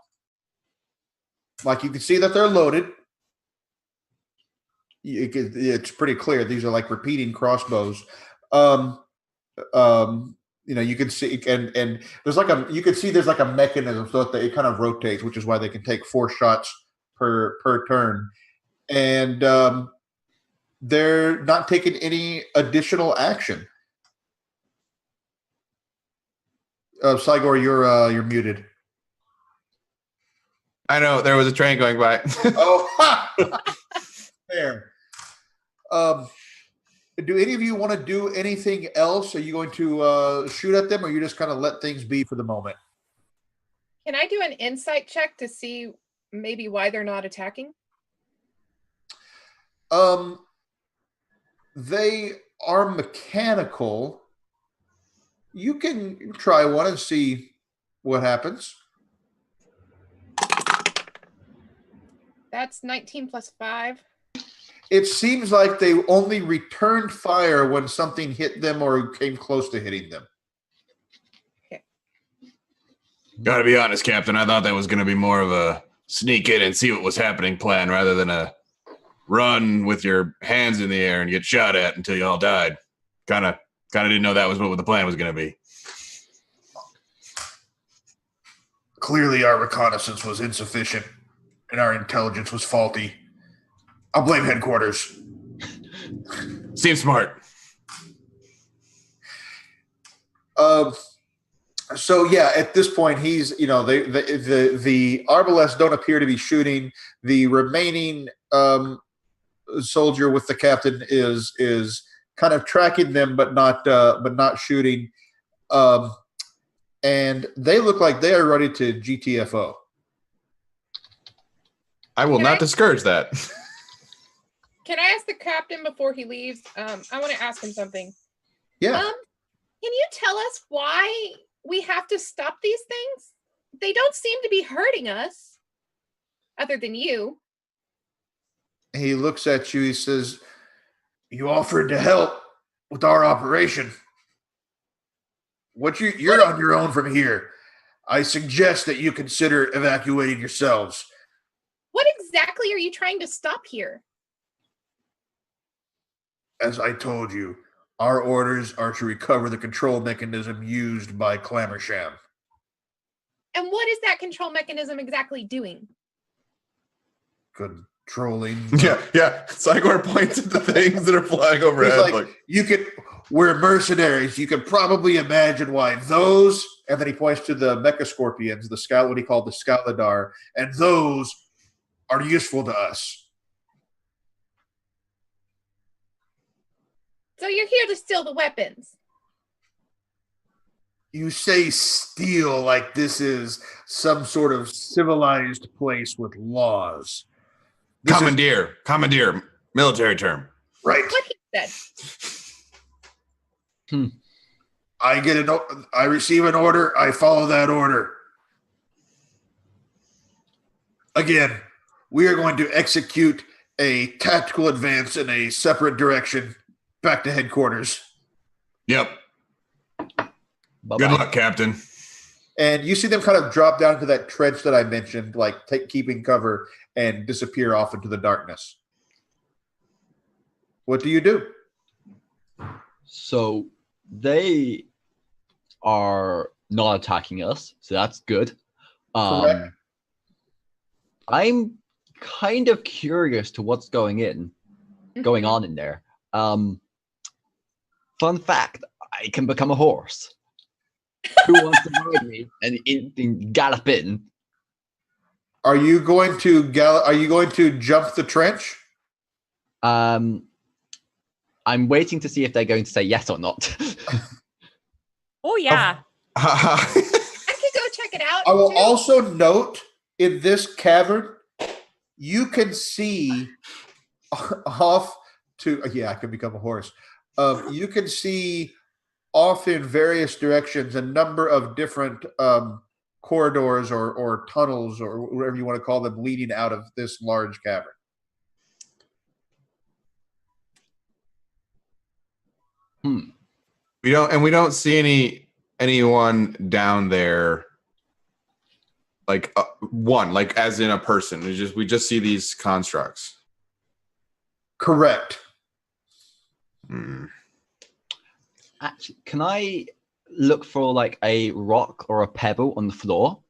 Speaker 1: Like, you can see that they're loaded. It's pretty clear. These are like repeating crossbows. You can see, and there's there's like a mechanism so that it kind of rotates, which is why they can take 4 shots per turn. And they're not taking any additional action. Cygor, you're muted.
Speaker 4: I know, there was a train going by.
Speaker 1: Oh, there. Do any of you want to do anything else? Are you going to shoot at them, or you just kind of let things be for the moment?
Speaker 5: Can I do an insight check to see maybe why they're not attacking?
Speaker 1: They are mechanical. You can try one and see what happens.
Speaker 5: That's 19 plus 5.
Speaker 1: It seems like they only returned fire when something hit them or came close to hitting them.
Speaker 5: Okay.
Speaker 4: Gotta be honest, Captain. I thought that was going to be more of a sneak in and see what was happening plan rather than a run with your hands in the air and get shot at until you all died. Kind of didn't know that was what the plan was going to be.
Speaker 1: Clearly, our reconnaissance was insufficient and our intelligence was faulty. I'll blame headquarters.
Speaker 4: Seems smart.
Speaker 1: So yeah, at this point, he's the Arbalests don't appear to be shooting. The remaining soldier with the captain is kind of tracking them, but not shooting. And they look like they are ready to GTFO.
Speaker 4: I will not discourage that.
Speaker 5: Can I ask the captain before he leaves? I want to ask him something.
Speaker 1: Yeah.
Speaker 5: Can you tell us why we have to stop these things? They don't seem to be hurting us, other than you.
Speaker 1: He looks at you. He says, "You offered to help with our operation. You're on your own from here. I suggest that you consider evacuating yourselves."
Speaker 5: What exactly are you trying to stop here?
Speaker 1: As I told you, Our orders are to recover the control mechanism used by Clamorsham.
Speaker 5: And what is that control mechanism exactly doing?
Speaker 1: Controlling.
Speaker 4: Yeah. Cygor points at the things that are flying overhead.
Speaker 1: We're mercenaries. You can probably imagine why those, and then he points to the mecha scorpions, what he called the Scaladar, and those are useful to us.
Speaker 5: So you're here to steal the weapons.
Speaker 1: You say steal like this is some sort of civilized place with laws.
Speaker 4: Commandeer, military term.
Speaker 1: Right.
Speaker 5: What he said.
Speaker 1: I receive an order, I follow that order. Again, we are going to execute a tactical advance in a separate direction back to headquarters.
Speaker 4: Yep.
Speaker 2: Bye-bye.
Speaker 4: Good luck, Captain.
Speaker 1: And you see them kind of drop down to that trench that I mentioned, like keeping cover and disappear off into the darkness. What do you do?
Speaker 2: So they are not attacking us, so that's good.
Speaker 1: Correct.
Speaker 2: I'm kind of curious to what's going on in there. Fun fact, I can become a horse. Who wants to ride me and gallop in?
Speaker 1: Are you going to jump the trench?
Speaker 2: I'm waiting to see if they're going to say yes or not.
Speaker 3: Oh yeah.
Speaker 5: I could go check it out.
Speaker 1: I will
Speaker 5: too.
Speaker 1: also note in this cavern, you can see off to I can become a horse. You can see off in various directions a number of different corridors or tunnels or whatever you want to call them leading out of this large cavern.
Speaker 4: We don't see anyone down there. Like as in a person. We just see these constructs.
Speaker 1: Correct.
Speaker 2: Actually, can I look for like a rock or a pebble on the floor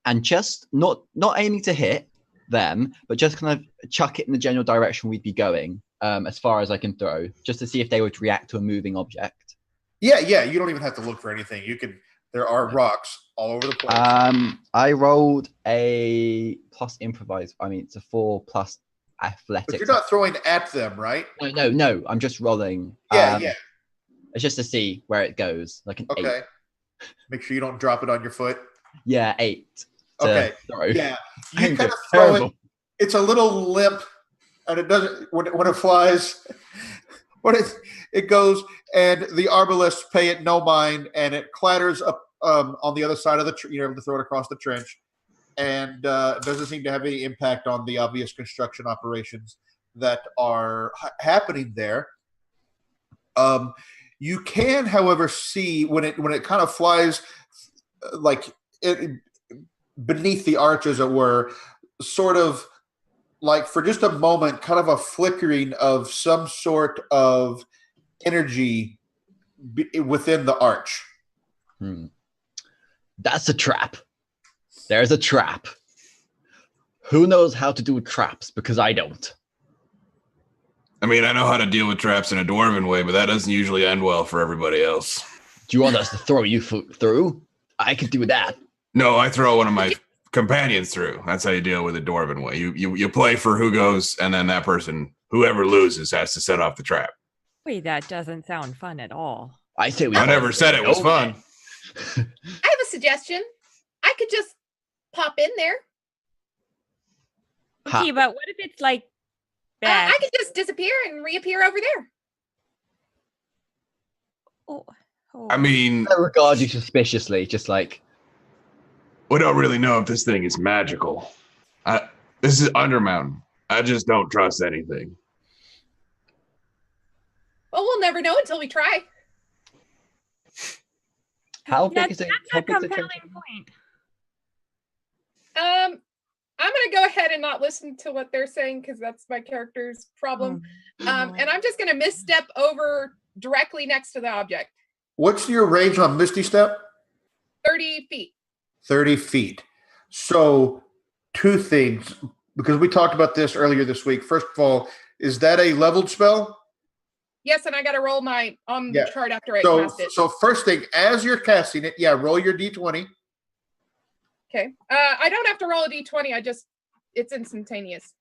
Speaker 2: and just not aiming to hit them, but just kind of chuck it in the general direction we'd be going, as far as I can throw, just to see if they would react to a moving object?
Speaker 1: Yeah. You don't even have to look for anything. There are rocks all over the place.
Speaker 2: I rolled a plus improvise. I mean, it's a 4 plus athletics.
Speaker 1: But you're not throwing at them, right?
Speaker 2: No. I'm just rolling.
Speaker 1: Yeah.
Speaker 2: It's just to see where it goes, like an 8.
Speaker 1: Okay. Make sure you don't drop it on your foot.
Speaker 2: Yeah, 8.
Speaker 1: Okay.
Speaker 2: Throw.
Speaker 1: Yeah. You kind of throw it. It's a little limp, and it doesn't when it flies. It goes, and the arbalists pay it no mind, and it clatters up on the other side of the you're able to throw it across the trench, and doesn't seem to have any impact on the obvious construction operations that are happening there. You can, however, see when it kind of flies like it beneath the arch, as it were, sort of like for just a moment, kind of a flickering of some sort of energy within the arch.
Speaker 2: That's a trap. There's a trap. Who knows how to do traps? Because I don't.
Speaker 4: I mean, I know how to deal with traps in a dwarven way, but that doesn't usually end well for everybody else.
Speaker 2: Do you want us to throw you through? I could do that.
Speaker 4: No, I throw one of my companions through. That's how you deal with a dwarven way. You play for who goes, and then that person, whoever loses, has to set off the trap.
Speaker 3: Wait, that doesn't sound fun at all.
Speaker 2: I say we.
Speaker 4: I never said it was fun.
Speaker 5: I have a suggestion. I could just pop in there.
Speaker 3: Okay, but what if it's like bad?
Speaker 5: I could just disappear and reappear over there.
Speaker 3: Oh.
Speaker 4: I mean,
Speaker 2: I regard you suspiciously, just like.
Speaker 4: We don't really know if this thing is magical. This is Undermountain. I just don't trust anything.
Speaker 5: Well, we'll never know until we try.
Speaker 2: How big is it?
Speaker 3: That's a compelling point.
Speaker 5: I'm gonna go ahead and not listen to what they're saying because that's my character's problem. And I'm just gonna misstep over directly next to the object.
Speaker 1: What's your range on Misty Step?
Speaker 5: 30 feet.
Speaker 1: 30 feet. So, two things, because we talked about this earlier this week. First of all, is that a leveled spell?
Speaker 5: Yes, and I got to roll my the chart after I cast it.
Speaker 1: So first thing, as you're casting it, roll your d20.
Speaker 5: Okay. I don't have to roll a d20. It's instantaneous.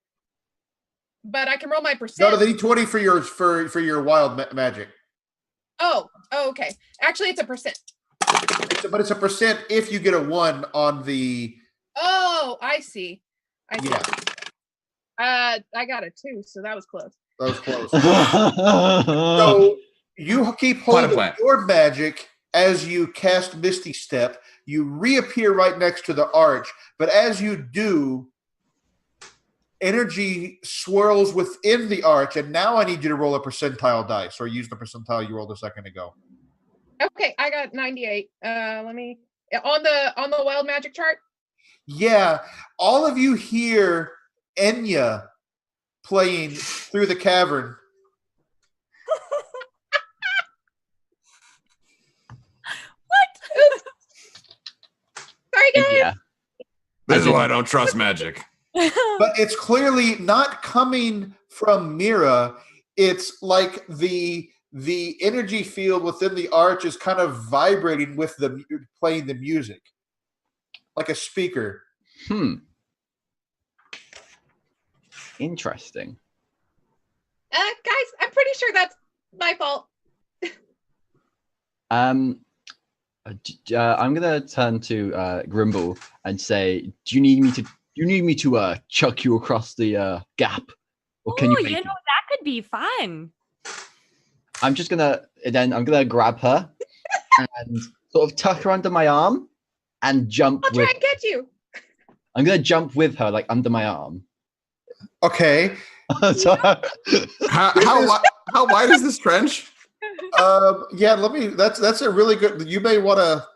Speaker 5: But I can roll my percent.
Speaker 1: No, the d20 for your wild magic.
Speaker 5: Oh, okay. Actually, it's a percent.
Speaker 1: But it's a percent if you get a 1 on the.
Speaker 5: Oh, I see.
Speaker 1: Yeah.
Speaker 5: I got a 2, so that was close.
Speaker 1: That was close. So you keep holding your magic as you cast Misty Step. You reappear right next to the arch, but as you do, energy swirls within the arch, and now I need you to roll a percentile dice, or use the percentile you rolled a second ago.
Speaker 5: Okay, I got 98. Let me on the wild magic chart.
Speaker 1: Yeah, all of you hear Enya playing through the cavern.
Speaker 5: What? Sorry, guys.
Speaker 2: Yeah.
Speaker 4: This is why I don't trust magic.
Speaker 1: But it's clearly not coming from Mira. It's like the energy field within the arch is kind of vibrating with playing the music, like a speaker.
Speaker 2: Interesting.
Speaker 5: Guys, I'm pretty sure that's my fault.
Speaker 2: I'm gonna turn to Grimble and say, "Do you need me to chuck you across the gap, or can you?"
Speaker 3: That could be fun.
Speaker 2: I'm gonna grab her and sort of tuck her under my arm and jump.
Speaker 5: I'll try and get you.
Speaker 2: I'm gonna jump with her, like under my arm.
Speaker 1: Okay.
Speaker 2: So,
Speaker 4: how wide is this trench?
Speaker 1: Let me. That's a really good. You may want to.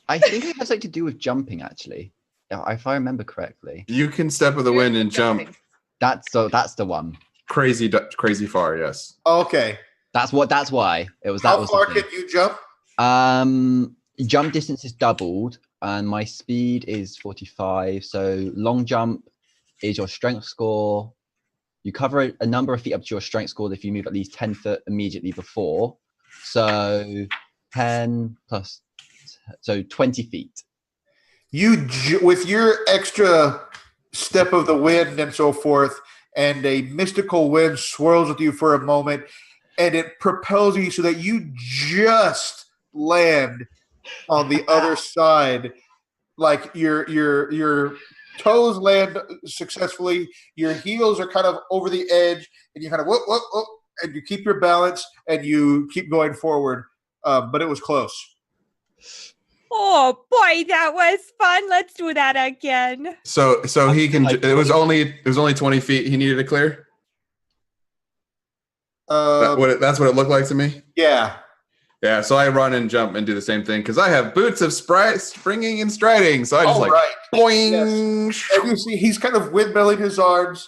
Speaker 2: I think it has something to do with jumping, actually, if I remember correctly.
Speaker 4: You can step with the wind and jump.
Speaker 2: That's the one.
Speaker 4: Crazy far, yes.
Speaker 1: Okay.
Speaker 2: That's why it was.
Speaker 1: How far can you jump?
Speaker 2: Jump distance is doubled, and my speed is 45. So long jump is your strength score. You cover a number of feet up to your strength score if you move at least 10 foot immediately before. So 10 plus, so 20 feet.
Speaker 1: You, with your extra step of the wind and so forth, and a mystical wind swirls with you for a moment, and it propels you so that you just land on the other side. Like your toes land successfully, your heels are kind of over the edge, and you kind of whoop, whoop, whoop, and you keep your balance and you keep going forward. But it was close.
Speaker 3: Oh boy, that was fun. Let's do that again.
Speaker 4: So he can. It was only 20 feet he needed to clear. That's what it looked like to me.
Speaker 1: Yeah.
Speaker 4: Yeah, so I run and jump and do the same thing because I have boots of springing and striding. So I just boing.
Speaker 1: Yes. And you see he's kind of windmilling his arms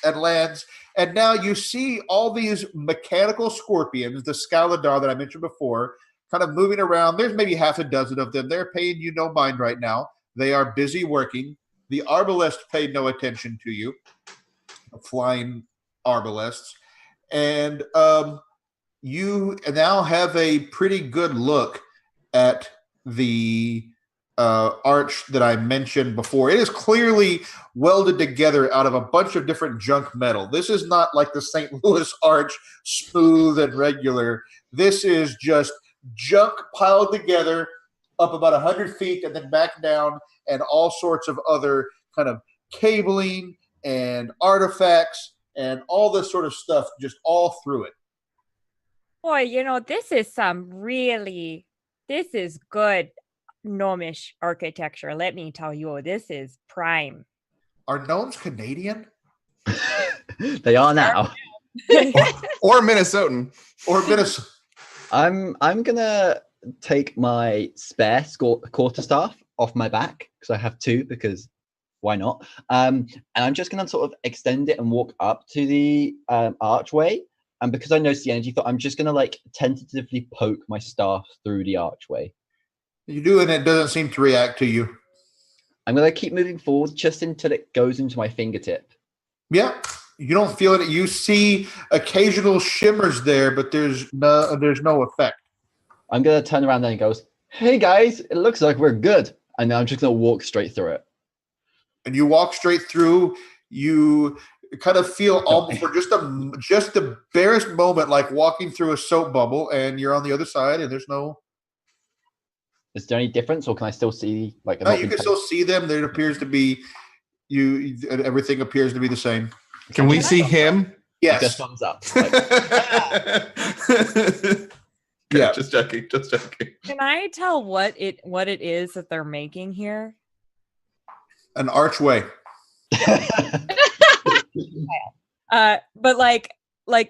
Speaker 1: and lands. And now you see all these mechanical scorpions, the Scaladar that I mentioned before, kind of moving around. There's maybe half a dozen of them. They're paying you no mind right now. They are busy working. The Arbalest paid no attention to you, flying Arbalests. And you now have a pretty good look at the arch that I mentioned before. It is clearly welded together out of a bunch of different junk metal. This is not like the St. Louis arch, smooth and regular. This is just junk piled together up about 100 feet and then back down, and all sorts of other kind of cabling and artifacts and all this sort of stuff just all through it.
Speaker 3: Boy, this is good gnomish architecture. Let me tell you, this is prime.
Speaker 1: Are gnomes Canadian?
Speaker 2: They are now.
Speaker 4: or Minnesotan.
Speaker 1: Or Minnesota.
Speaker 2: I'm gonna take my spare quarterstaff off my back because I have two, because why not? And I'm just gonna sort of extend it and walk up to the archway And because I noticed the energy, thought I'm just gonna like tentatively poke my staff through the archway.
Speaker 1: You do, and it doesn't seem to react to you.
Speaker 2: I'm gonna keep moving forward just until it goes into my fingertip.
Speaker 1: Yeah, you don't feel it. You see occasional shimmers there, but there's no effect.
Speaker 2: I'm gonna turn around then and goes, "Hey guys, it looks like we're good." And then I'm just gonna walk straight through it.
Speaker 1: And you walk straight through. You kind of feel almost for just the barest moment like walking through a soap bubble, and you're on the other side, and there's no.
Speaker 2: Is there any difference, or can I still see like?
Speaker 1: No, you can still see them. There appears to be everything appears to be the same.
Speaker 4: Can we see him?
Speaker 1: Yes.
Speaker 2: Just thumbs up. Like,
Speaker 1: Yeah.
Speaker 4: Just checking.
Speaker 3: Can I tell what it is that they're making here?
Speaker 1: An archway.
Speaker 3: But like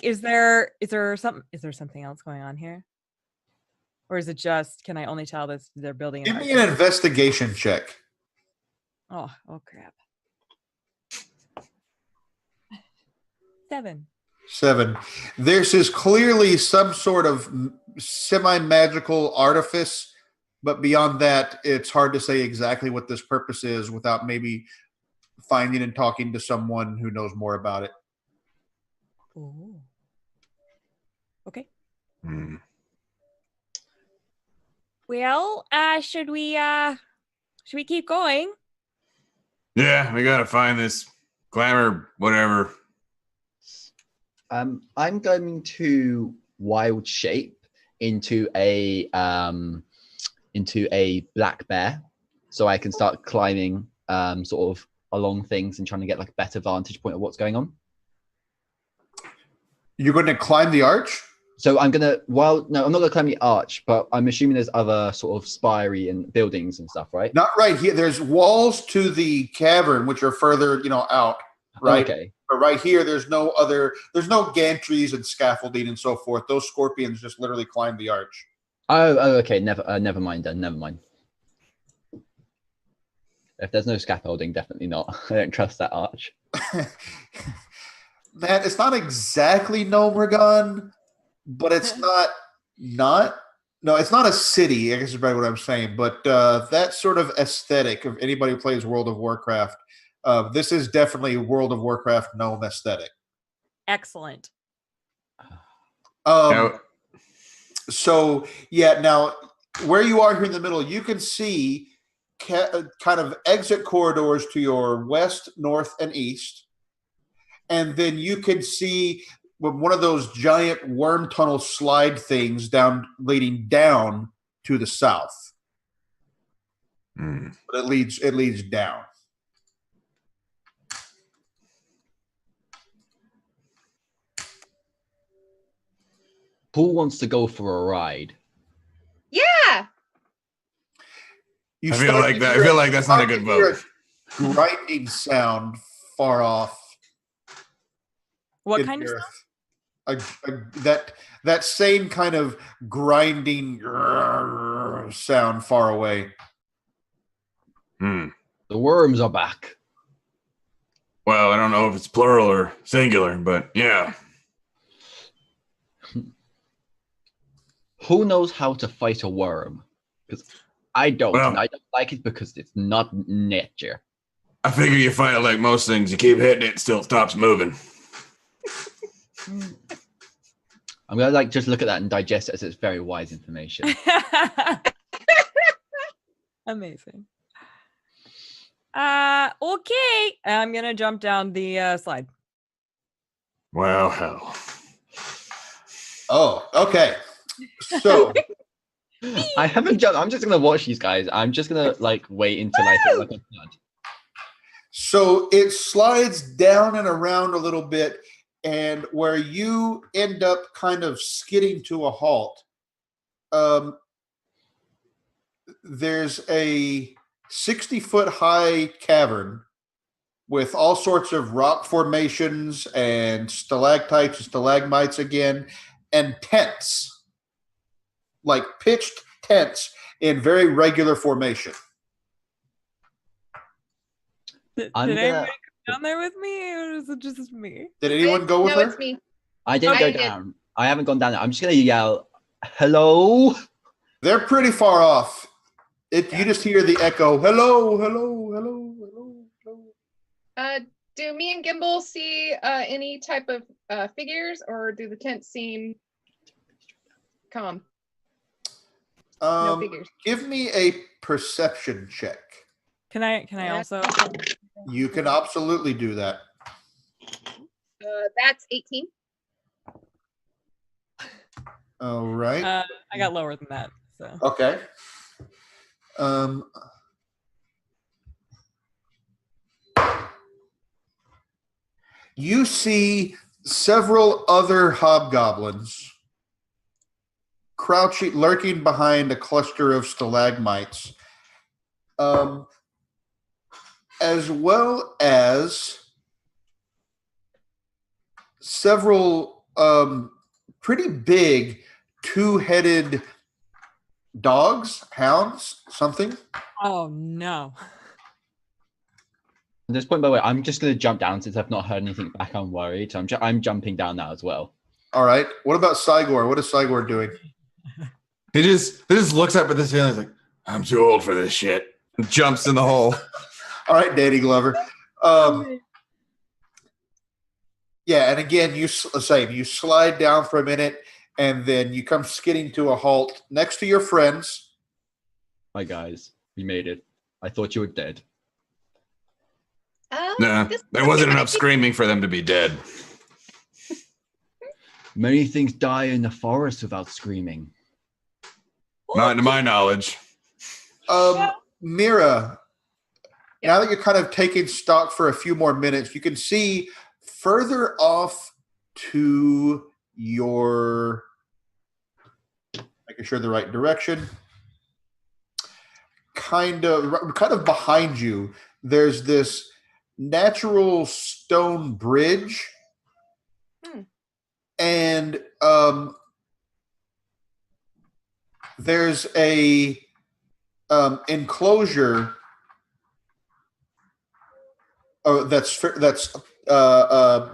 Speaker 3: is there something else going on here? Or is it just, can I only tell this they're building
Speaker 1: Give me an investigation check.
Speaker 3: Oh crap. 7.
Speaker 1: This is clearly some sort of semi-magical artifice, but beyond that, it's hard to say exactly what this purpose is without maybe finding and talking to someone who knows more about it.
Speaker 3: Ooh. Okay. Well, should we keep going?
Speaker 4: Yeah, we gotta find this glamour, whatever.
Speaker 2: I'm going to wild shape into a black bear, so I can start climbing sort of along things and trying to get like a better vantage point of what's going on.
Speaker 1: You're going to climb the arch?
Speaker 2: So I'm gonna no, I'm not gonna climb the arch, but I'm assuming there's other sort of spirey and buildings and stuff, right?
Speaker 1: Not right here. There's walls to the cavern which are further, out, right?
Speaker 2: Okay.
Speaker 1: But right here, there's no gantries and scaffolding and so forth. Those scorpions just literally climb the arch.
Speaker 2: Oh, okay. Never mind then. Never mind. If there's no scaffolding, definitely not. I don't trust that arch.
Speaker 1: Man, it's not exactly Nomergon, but it's not. No, it's not a city. I guess is probably what I'm saying. But that sort of aesthetic of anybody who plays World of Warcraft. This is definitely World of Warcraft gnome aesthetic.
Speaker 3: Excellent.
Speaker 1: So yeah, now where you are here in the middle, you can see kind of exit corridors to your west, north, and east, and then you can see one of those giant worm tunnel slide things leading down to the south. But it leads down.
Speaker 2: Who wants to go for a ride?
Speaker 5: Yeah.
Speaker 1: I
Speaker 4: feel like that's not a good vote.
Speaker 1: Grinding sound far off.
Speaker 3: What kind of
Speaker 1: sound? That same kind of grinding sound far away.
Speaker 2: The worms are back.
Speaker 4: Well, I don't know if it's plural or singular, but yeah.
Speaker 2: Who knows how to fight a worm? Because I don't.
Speaker 4: Well,
Speaker 2: and I don't like it because it's not nature.
Speaker 4: I figure you fight it like most things. You keep hitting it, it still stops moving.
Speaker 2: I'm gonna just look at that and digest it as it's very wise information.
Speaker 3: Amazing. Okay. I'm gonna jump down the slide.
Speaker 4: Well, hell.
Speaker 1: Oh, okay. So
Speaker 2: I haven't jumped. I'm just gonna watch these guys. I'm just gonna wait until I feel like I'm done.
Speaker 1: So it slides down and around a little bit, and where you end up kind of skidding to a halt, there's a 60-foot high cavern with all sorts of rock formations and stalactites and stalagmites again, and tents, like pitched tents in very regular formation.
Speaker 3: Did anybody come down there with me, or is it just me?
Speaker 1: Did anyone go with
Speaker 5: no,
Speaker 1: her?
Speaker 5: it's me.
Speaker 2: I didn't
Speaker 5: I
Speaker 2: go
Speaker 5: did.
Speaker 2: down. I haven't gone down. I'm just gonna yell, "Hello!"
Speaker 1: They're pretty far off. You just hear the echo. Hello, hello, hello, hello, hello.
Speaker 5: Do me and Gimbal see any type of figures, or do the tents seem calm? No figures.
Speaker 1: Give me a perception check.
Speaker 3: Can I also?
Speaker 1: You can absolutely do that.
Speaker 5: That's 18.
Speaker 1: All right.
Speaker 3: I got lower than that. So
Speaker 1: Okay. You see several other hobgoblins crouching, lurking behind a cluster of stalagmites, as well as several pretty big two-headed dogs, hounds, something.
Speaker 3: oh no.
Speaker 2: At this point, by the way, I'm just gonna jump down since I've not heard anything back. I'm worried, so I'm jumping down now as well.
Speaker 1: All right. What about Sigor? What is Sigor doing?
Speaker 4: He just looks up at this feeling. He's like, I'm too old for this shit. And jumps in the hole.
Speaker 1: All right, Danny Glover. Yeah, and again, you slide down for a minute, and then you come skidding to a halt next to your friends.
Speaker 2: Hi guys, we made it. I thought you were dead.
Speaker 4: Nah, there wasn't enough screaming for them to be dead.
Speaker 2: Many things die in the forest without screaming.
Speaker 4: Not to my knowledge.
Speaker 1: Mira, now that you're kind of taking stock for a few more minutes, you can see further off to your, making sure the right direction, kind of behind you, there's this natural stone bridge, and there's a enclosure that's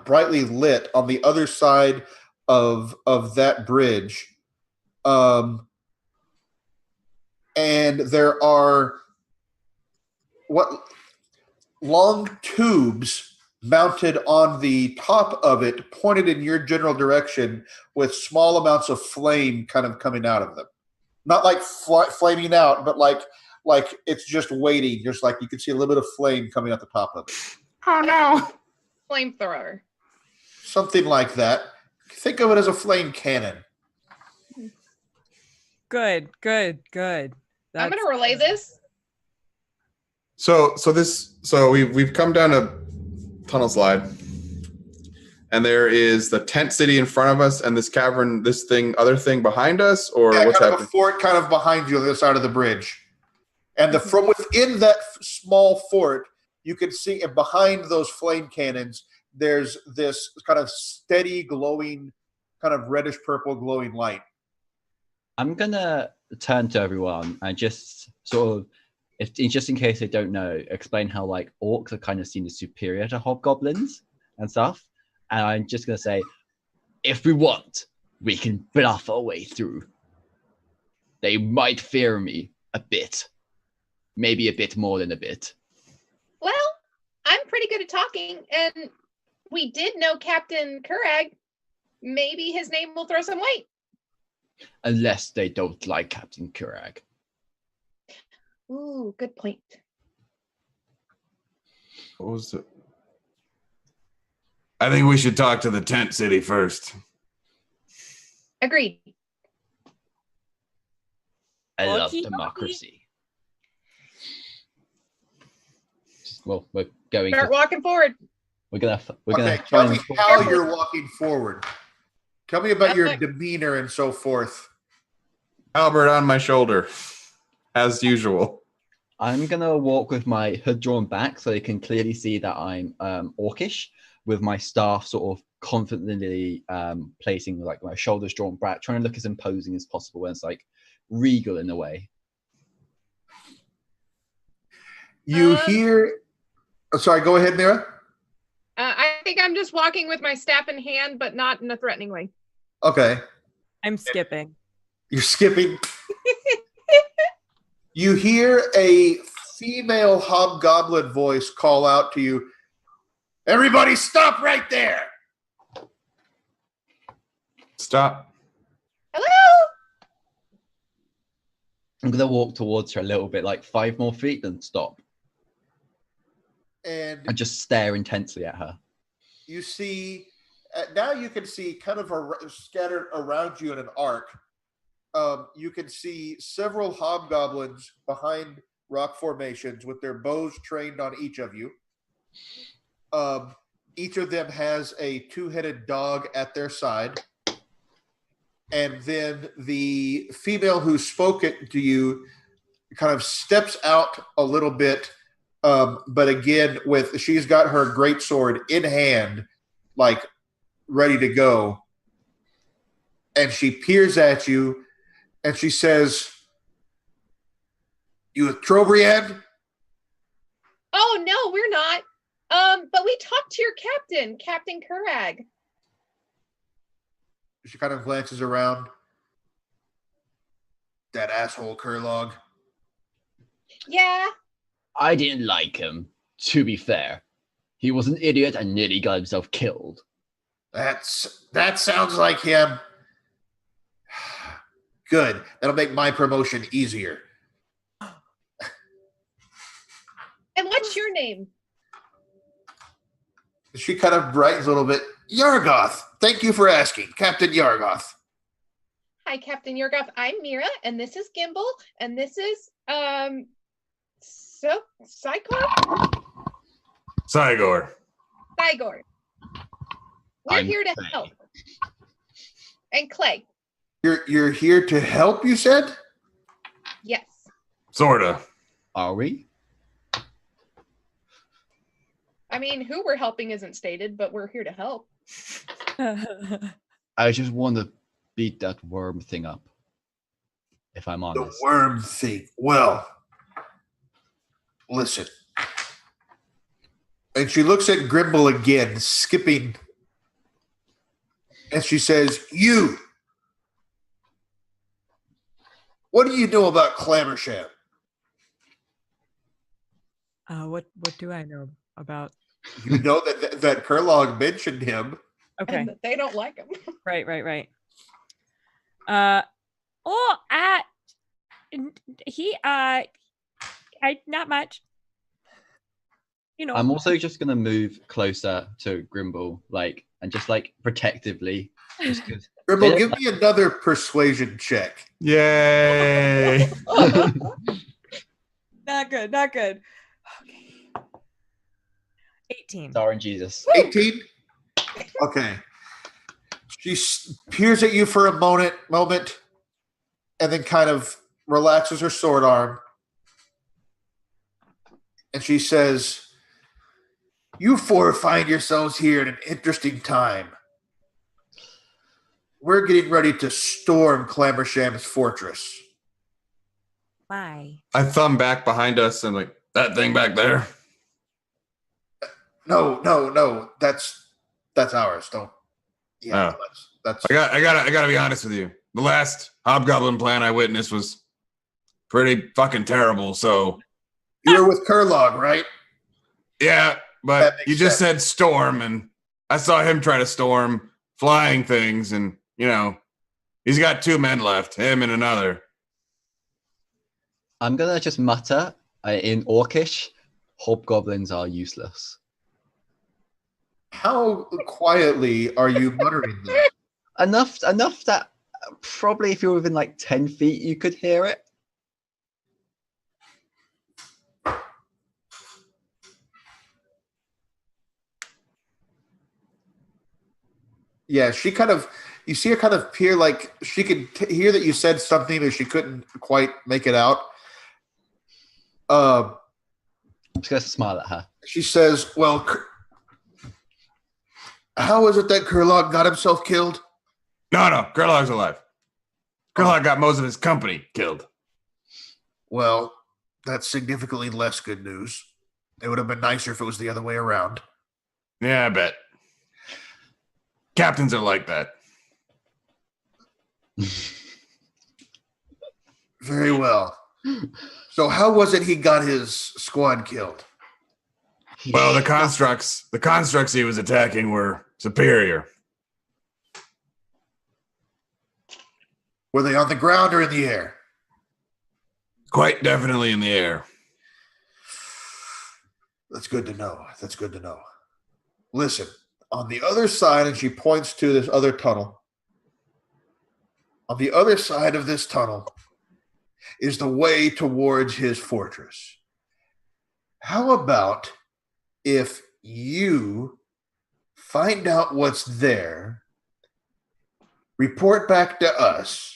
Speaker 1: brightly lit on the other side of that bridge, and there are long tubes mounted on the top of it, pointed in your general direction, with small amounts of flame kind of coming out of them. Not like flaming out, but like it's just waiting. Just like you can see a little bit of flame coming out the top of it.
Speaker 5: Oh no! Flamethrower.
Speaker 1: Something like that. Think of it as a flame cannon.
Speaker 3: Good.
Speaker 5: I'm gonna relay this.
Speaker 4: So we've come down a tunnel slide, and there is the tent city in front of us, and this cavern, other thing behind us, or what's
Speaker 1: kind
Speaker 4: happening?
Speaker 1: of a fort kind of behind you on the other side of the bridge, and from within that small fort, you can see, and behind those flame cannons, there's this kind of steady glowing, kind of reddish purple glowing light.
Speaker 2: I'm gonna turn to everyone and just sort of, just in case they don't know, explain how like orcs are kind of seen as superior to hobgoblins and stuff. And I'm just gonna say, if we want, we can bluff our way through. They might fear me a bit, maybe a bit more than a bit.
Speaker 5: Well, I'm pretty good at talking, and we did know Captain Kurag. Maybe his name will throw some weight.
Speaker 2: Unless they don't like Captain Kurag.
Speaker 5: Ooh, good point.
Speaker 4: What was it? I think we should talk to the tent city first.
Speaker 5: Agreed.
Speaker 2: I love
Speaker 3: Okey-dokey.
Speaker 2: democracy. Well, we're going.
Speaker 5: Start walking forward.
Speaker 2: We're gonna.
Speaker 1: Okay, tell me how you're walking forward. Tell me about your demeanor and so forth.
Speaker 4: Albert on my shoulder, as usual.
Speaker 2: I'm gonna walk with my hood drawn back so they can clearly see that I'm orcish, with my staff sort of confidently placing like my shoulders drawn back, trying to look as imposing as possible, and it's like regal in a way.
Speaker 1: You hear? Oh, sorry, go ahead, Mira.
Speaker 5: I think I'm just walking with my staff in hand, but not in a threatening way.
Speaker 1: Okay.
Speaker 3: I'm skipping.
Speaker 1: You're skipping. You hear a female hobgoblin voice call out to you, "Everybody stop right there!"
Speaker 4: Stop.
Speaker 5: Hello?
Speaker 2: I'm gonna walk towards her a little bit, like 5 more feet, then stop
Speaker 1: And
Speaker 2: and just stare intensely at her.
Speaker 1: you see, now you can see kind of scattered around you in an arc. You can see several hobgoblins behind rock formations with their bows trained on each of you. Each of them has a 2-headed dog at their side. And then the female who spoke it to you kind of steps out a little bit, but again, she's got her greatsword in hand, like ready to go. And she peers at you, and she says, "You with Trobriand?"
Speaker 5: Oh, no, we're not. But we talked to your captain, Captain Kurag.
Speaker 1: She kind of glances around. "That asshole Kurlog."
Speaker 5: Yeah.
Speaker 2: I didn't like him, to be fair. He was an idiot and nearly got himself killed.
Speaker 1: That sounds like him. Good. That'll make my promotion easier.
Speaker 5: And what's your name?
Speaker 1: She kind of brightens a little bit. "Yargoth. Thank you for asking. Captain Yargoth."
Speaker 5: Hi, Captain Yorgoth. I'm Mira, and this is Gimbal, and this is Psychor?
Speaker 4: Cygor.
Speaker 5: Thygor. We're
Speaker 2: I'm
Speaker 5: here to
Speaker 2: Clay.
Speaker 5: help. And Clay.
Speaker 1: You're here to help, you said?
Speaker 5: Yes.
Speaker 4: Sorta.
Speaker 2: Are we?
Speaker 5: I mean, who we're helping isn't stated, but we're here to help.
Speaker 2: I just want to beat that worm thing up, if I'm
Speaker 1: The
Speaker 2: honest.
Speaker 1: worm thing. Well, listen. And she looks at Grimble again, skipping. And she says, "You. What do you know about Clamorsham?"
Speaker 3: What do I know about?
Speaker 1: You know that Kurlog mentioned him.
Speaker 3: Okay.
Speaker 5: And they don't like him.
Speaker 3: Right. I not much. You know.
Speaker 2: I'm also just gonna move closer to Grimble, and just protectively, just 'cause-
Speaker 1: Grimble, give me another persuasion check.
Speaker 4: Yay.
Speaker 3: Not good. Okay. 18.
Speaker 2: Star and Jesus.
Speaker 1: 18? Okay. She peers at you for a moment, and then kind of relaxes her sword arm. And she says, "You four find yourselves here at an interesting time. We're getting ready to storm Clamorsham's fortress."
Speaker 3: Why?
Speaker 4: I thumb back behind us and that thing back there.
Speaker 1: No. That's ours. Don't. Yeah,
Speaker 4: Oh.
Speaker 1: that's
Speaker 4: I gotta be honest with you. The last hobgoblin plan I witnessed was pretty fucking terrible. So
Speaker 1: you were with Kurlog, right?
Speaker 4: yeah,
Speaker 1: That
Speaker 4: but
Speaker 1: makes
Speaker 4: you just
Speaker 1: sense.
Speaker 4: said storm, and I saw him try to storm flying things, and he's got 2 men left, him and another.
Speaker 2: I'm gonna just mutter in Orcish, hobgoblins are useless.
Speaker 1: How quietly are you muttering that?
Speaker 2: Enough that probably if you're within 10 feet, you could hear it.
Speaker 1: Yeah, she kind of, you see her kind of peer, she could hear that you said something, but she couldn't quite make it out.
Speaker 2: I'm just gonna smile at her.
Speaker 1: She says, "Well, how is it that Kurlog got himself killed?"
Speaker 4: No, Gerlog's alive. Gerlog got most of his company killed.
Speaker 1: "Well, that's significantly less good news. It would have been nicer if it was the other way around."
Speaker 4: Yeah, I bet. Captains are like that.
Speaker 1: Very well. So how was it he got his squad killed?
Speaker 4: Well, the constructs he was attacking were superior.
Speaker 1: Were they on the ground or in the air?
Speaker 4: Quite definitely in the air.
Speaker 1: That's good to know. That's good to know. Listen, on the other side, and she points to this other tunnel. On the other side of this tunnel is the way towards his fortress. How about if you find out what's there, report back to us,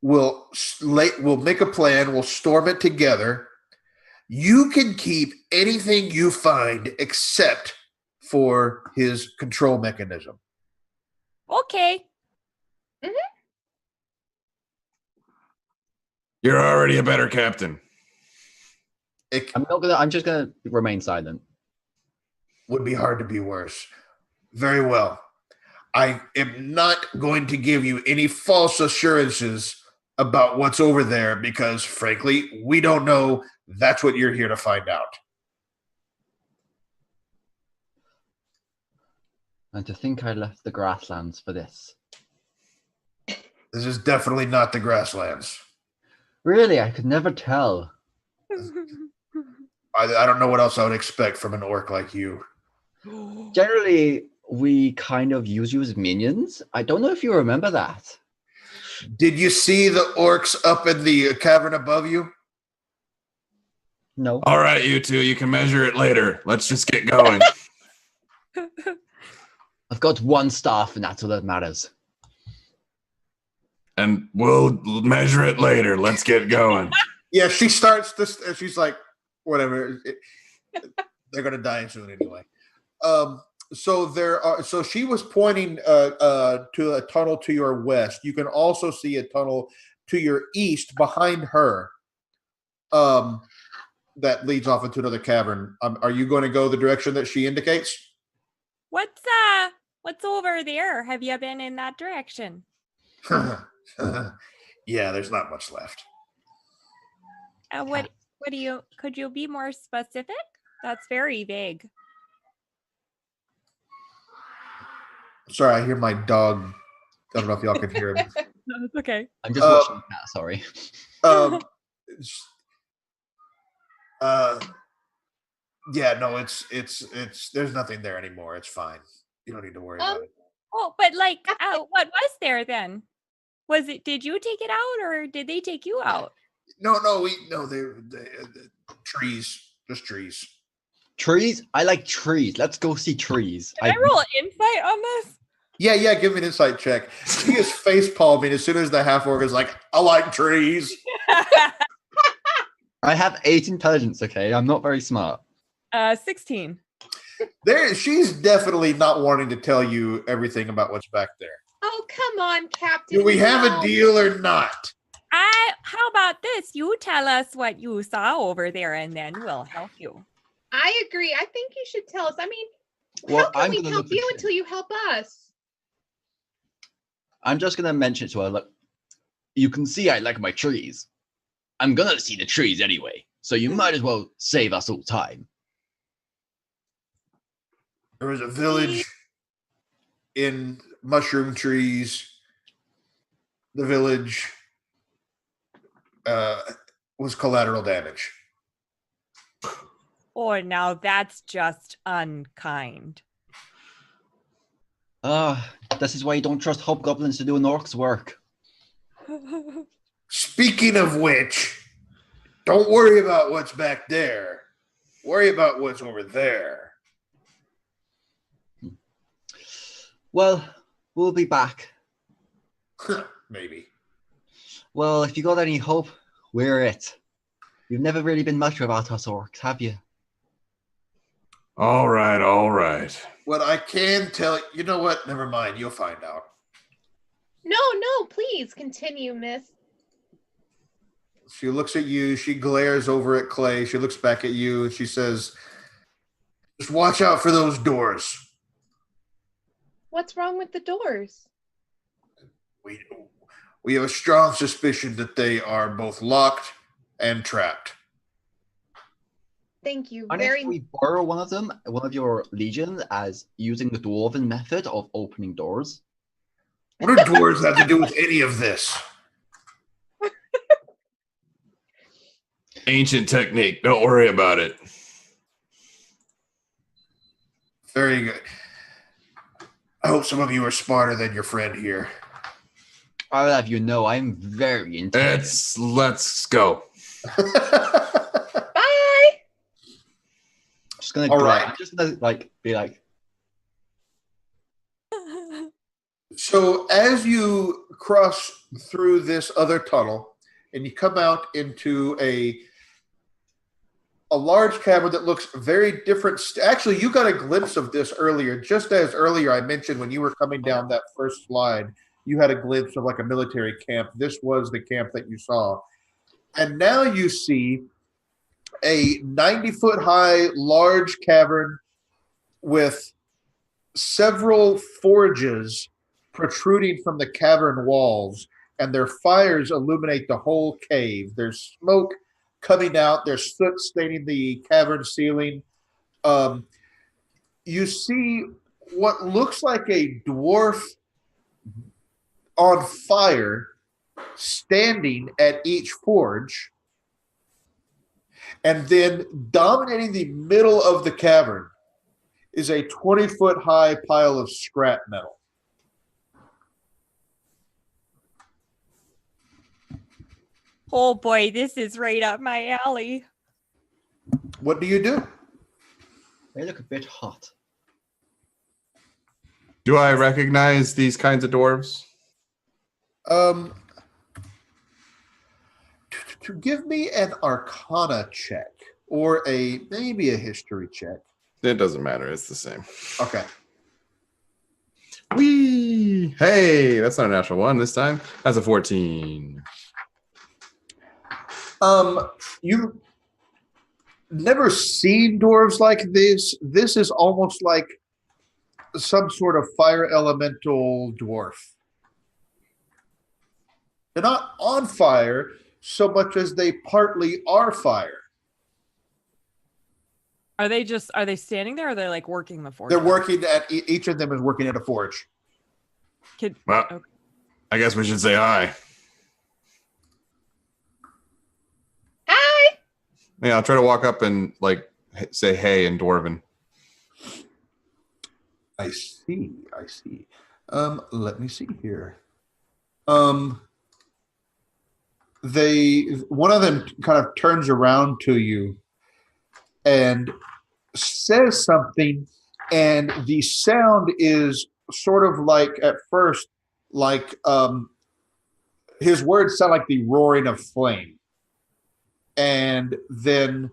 Speaker 1: we'll make a plan, we'll storm it together. You can keep anything you find except for his control mechanism.
Speaker 3: Okay.
Speaker 4: You're already a better captain.
Speaker 2: I'm just gonna remain silent.
Speaker 1: Would be hard to be worse. Very well. I am not going to give you any false assurances about what's over there because, frankly, we don't know. That's what you're here to find out.
Speaker 2: And to think I left the grasslands for this.
Speaker 1: This is definitely not the grasslands.
Speaker 2: Really, I could never tell.
Speaker 1: I don't know what else I would expect from an orc like you.
Speaker 2: Generally, we kind of use you as minions. I don't know if you remember that.
Speaker 1: Did you see the orcs up in the cavern above you?
Speaker 2: No.
Speaker 4: All right, you two, you can measure it later. Let's just get going.
Speaker 2: I've got one staff, and that's all that matters.
Speaker 4: And we'll measure it later. Let's get going.
Speaker 1: Yeah, she starts this. She's like, whatever. They're gonna die soon anyway. So she was pointing to a tunnel to your west. You can also see a tunnel to your east behind her. That leads off into another cavern. Are you going to go the direction that she indicates?
Speaker 3: What's over there? Have you been in that direction?
Speaker 1: Yeah, there's not much left.
Speaker 3: What do you? Could you be more specific? That's very vague.
Speaker 1: Sorry, I hear my dog. I don't know if y'all can hear him.
Speaker 3: No, it's okay.
Speaker 2: I'm just watching the cat, sorry.
Speaker 1: Yeah, no, it's there's nothing there anymore. It's fine. You don't need to worry about it.
Speaker 3: Oh, but like, what was there then? Was it? Did you take it out, or did they take you out?
Speaker 1: No, they trees, just trees.
Speaker 2: Trees? I like trees. Let's go see trees.
Speaker 3: Can I roll insight on this?
Speaker 1: Yeah, give me an insight check. He is face palming as soon as the half orc is like, I like trees.
Speaker 2: I have 8 intelligence, okay? I'm not very smart.
Speaker 3: 16.
Speaker 1: She's definitely not wanting to tell you everything about what's back there.
Speaker 5: Oh, come on, Captain.
Speaker 1: Do we have a deal or not?
Speaker 3: How about this? You tell us what you saw over there, and then we'll help you.
Speaker 5: I agree. I think you should tell us. I mean,
Speaker 2: Well,
Speaker 5: how can
Speaker 2: I'm
Speaker 5: we
Speaker 2: gonna
Speaker 5: help
Speaker 2: look
Speaker 5: you
Speaker 2: at
Speaker 5: until you help us?
Speaker 2: I'm just going to mention to her, look, you can see I like my trees. I'm going to see the trees anyway, so you might as well save us all time.
Speaker 1: There was a village in mushroom trees. The village was collateral damage.
Speaker 3: Oh, now that's just unkind.
Speaker 2: This is why you don't trust hobgoblins to do an orc's work.
Speaker 1: Speaking of which, don't worry about what's back there. Worry about what's over there.
Speaker 2: Well, we'll be back.
Speaker 1: Maybe.
Speaker 2: Well, if you got any hope, we're it. You've never really been much about us orcs, have you?
Speaker 4: All right.
Speaker 1: What I can tell you know what? Never mind. You'll find out.
Speaker 5: No, please continue, miss.
Speaker 1: She looks at you. She glares over at Clay. She looks back at you and she says, just watch out for those doors.
Speaker 5: What's wrong with the doors?
Speaker 1: We have a strong suspicion that they are both locked and trapped.
Speaker 5: Thank you
Speaker 2: And
Speaker 5: very
Speaker 2: if we borrow one of them, one of your legions, as using the dwarven method of opening doors?
Speaker 1: What do dwarves have to do with any of this?
Speaker 4: Ancient technique. Don't worry about it.
Speaker 1: Very good. I hope some of you are smarter than your friend here.
Speaker 2: I'll have you know I'm very intelligent.
Speaker 4: Let's go.
Speaker 5: Bye.
Speaker 2: Just gonna
Speaker 1: All
Speaker 2: go.
Speaker 1: right.
Speaker 2: I'm just gonna be like,
Speaker 1: So as you cross through this other tunnel and you come out into a large cavern that looks very different. Actually, you got a glimpse of this earlier, just as earlier I mentioned when you were coming down that first slide, you had a glimpse of like a military camp. This was the camp that you saw. And now you see a 90-foot high large cavern with several forges protruding from the cavern walls, and their fires illuminate the whole cave. There's smoke coming out. There's soot staining the cavern ceiling. You see what looks like a dwarf on fire standing at each forge, and then dominating the middle of the cavern is a 20-foot high pile of scrap metal.
Speaker 3: Oh boy, this is right up my alley.
Speaker 1: What do you do?
Speaker 2: they look a bit hot.
Speaker 4: Do I recognize these kinds of dwarves?
Speaker 1: To give me an Arcana check or maybe a history check.
Speaker 4: It doesn't matter. It's the same.
Speaker 1: Okay.
Speaker 4: Whee! Hey, that's not a natural one this time. That's a 14.
Speaker 1: You've never seen dwarves like this. This is almost like some sort of fire elemental dwarf. They're not on fire so much as they partly are fire.
Speaker 3: Are they standing there, or are they like working the forge?
Speaker 1: They're working at each of them is working at a forge.
Speaker 4: Well,
Speaker 3: Okay.
Speaker 4: I guess we should say hi.
Speaker 5: Hi.
Speaker 4: Yeah, I'll try to walk up and say hey in Dwarven.
Speaker 1: I see. Let me see here. One of them kind of turns around to you and says something, and the sound is sort of like at first, like his words sound like the roaring of flame, and then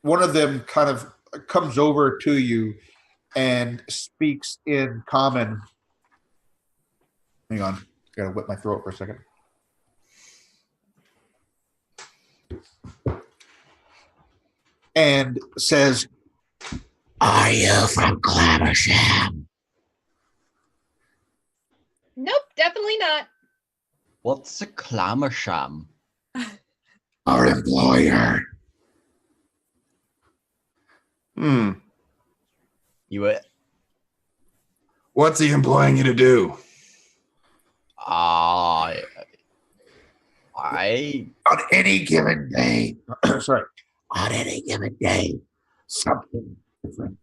Speaker 1: one of them kind of comes over to you and speaks in common. Hang on, gotta whip my throat for a second. And says, "Are you from Claversham?"
Speaker 5: Nope, definitely not.
Speaker 2: What's a Clamersham?
Speaker 1: Our employer.
Speaker 2: You were
Speaker 4: What's he employing you to do?
Speaker 2: I
Speaker 1: On any given day, sorry, on any given day, something different.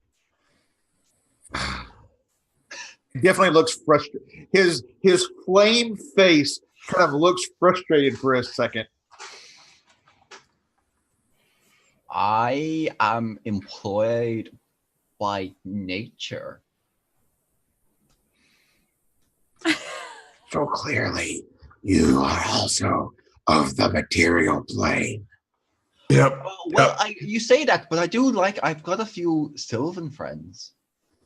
Speaker 1: He definitely looks frustrated. His flame face kind of looks frustrated for a second.
Speaker 2: I am employed by nature.
Speaker 1: So clearly, you are also of the material plane.
Speaker 4: Yep.
Speaker 2: Well, you say that, but I've got a few Sylvan friends.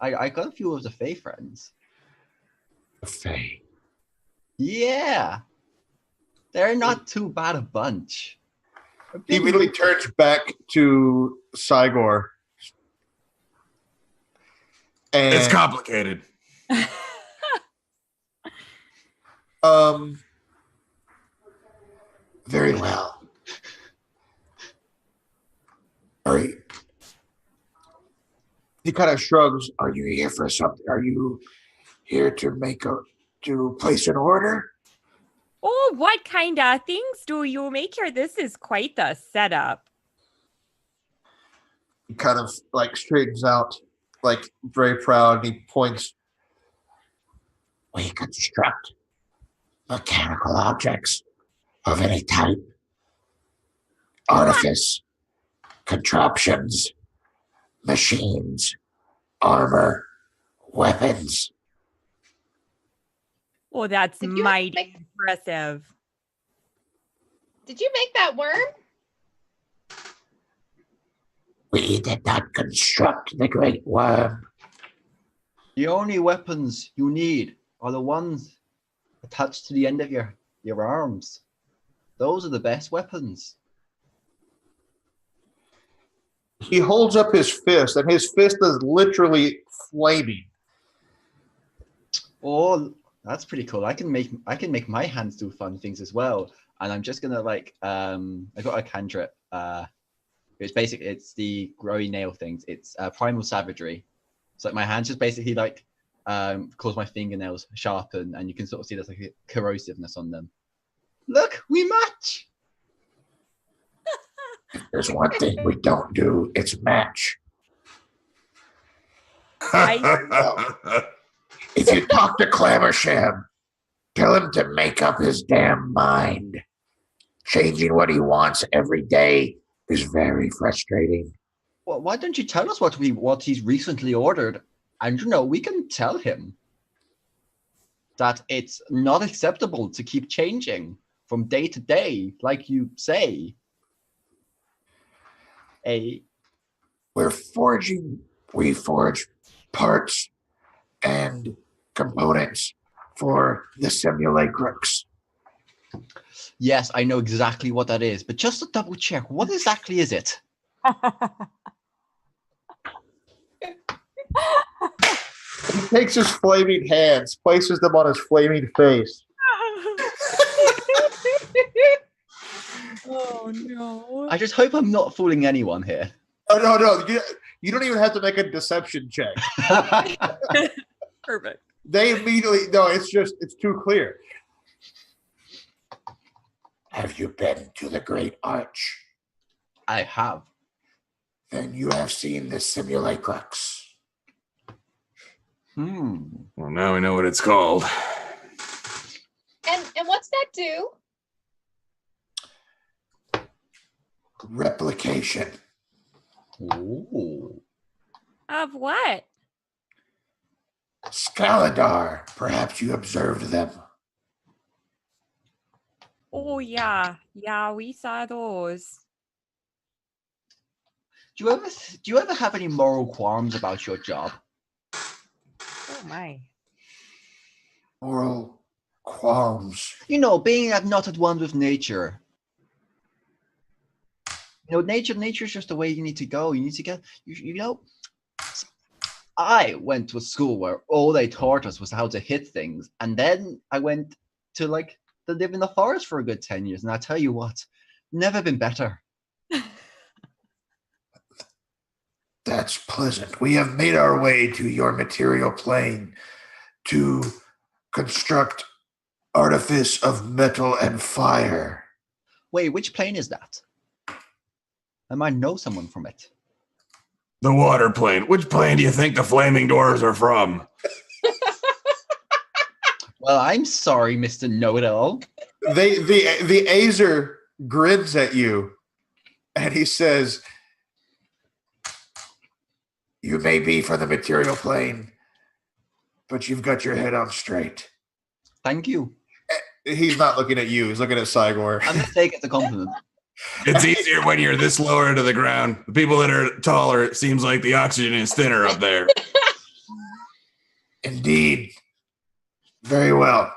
Speaker 2: I got a few of the Fae friends.
Speaker 1: The Fae.
Speaker 2: Yeah. They're not too bad a bunch.
Speaker 1: He immediately turns back to Sigor. And
Speaker 4: It's complicated.
Speaker 1: Very well. All right. He kind of shrugs. Are you here for something? Are you here to place an order?
Speaker 3: Oh, what kind of things do you make here? This is quite the setup.
Speaker 1: He kind of like straightens out, like very proud. And he points. We construct mechanical objects of any type, artifice, contraptions, machines, armor, weapons.
Speaker 3: Oh, that's
Speaker 5: Did you
Speaker 3: mighty
Speaker 5: make-
Speaker 3: impressive.
Speaker 5: Did you make that worm?
Speaker 1: We did not construct the great worm.
Speaker 2: The only weapons you need are the ones attached to the end of your arms. Those are the best weapons.
Speaker 1: He holds up his fist, and his fist is literally flaming.
Speaker 2: Oh, that's pretty cool. I can make my hands do fun things as well. And I'm just gonna like I got a cantrip. It's the growy nail things. It's primal savagery. So like my hands just basically like cause my fingernails sharpen, and you can sort of see there's like a corrosiveness on them. Look, we match.
Speaker 1: If there's one thing we don't do, it's match. If you talk to Clammersham, tell him to make up his damn mind. Changing what he wants every day is very frustrating.
Speaker 2: Well, why don't you tell us what he's recently ordered, and we can tell him that it's not acceptable to keep changing from day to day, like you say.
Speaker 1: We forge parts and components for the simulacrux.
Speaker 2: Yes, I know exactly what that is, but just to double check, what exactly is it?
Speaker 1: He takes his flaming hands, places them on his flaming face.
Speaker 3: Oh no.
Speaker 2: I just hope I'm not fooling anyone here.
Speaker 1: Oh, no. You don't even have to make a deception check.
Speaker 3: Perfect.
Speaker 1: They immediately, no, it's too clear. Have you been to the Great Arch?
Speaker 2: I have.
Speaker 1: Then you have seen the simulacrux.
Speaker 4: Well, now we know what it's called.
Speaker 5: And what's that do?
Speaker 1: Replication.
Speaker 2: Ooh.
Speaker 3: Of what?
Speaker 1: Scaladar. Perhaps you observed them.
Speaker 3: Oh yeah. Yeah, we saw those.
Speaker 2: Do you ever have any moral qualms about your job?
Speaker 3: Oh my.
Speaker 1: Moral qualms.
Speaker 2: Being not at one with nature. Nature's just the way you need to go. You need to get, I went to a school where all they taught us was how to hit things. And then I went to live in the forest for a good 10 years. And I tell you what, never been better.
Speaker 1: That's pleasant. We have made our way to your material plane to construct artifice of metal and fire.
Speaker 2: Wait, which plane is that? I might know someone from it.
Speaker 4: The water plane. Which plane do you think the flaming dwarves are from?
Speaker 2: Well, I'm sorry, Mr. Know-It-All.
Speaker 1: The Azer grins at you, and he says, "You may be from the material plane, but you've got your head on straight."
Speaker 2: Thank you.
Speaker 1: He's not looking at you. He's looking at Sigor.
Speaker 2: I'm going to take it as a compliment.
Speaker 4: It's easier when you're this lower to the ground. The people that are taller, it seems like the oxygen is thinner up there.
Speaker 1: Indeed. Very well.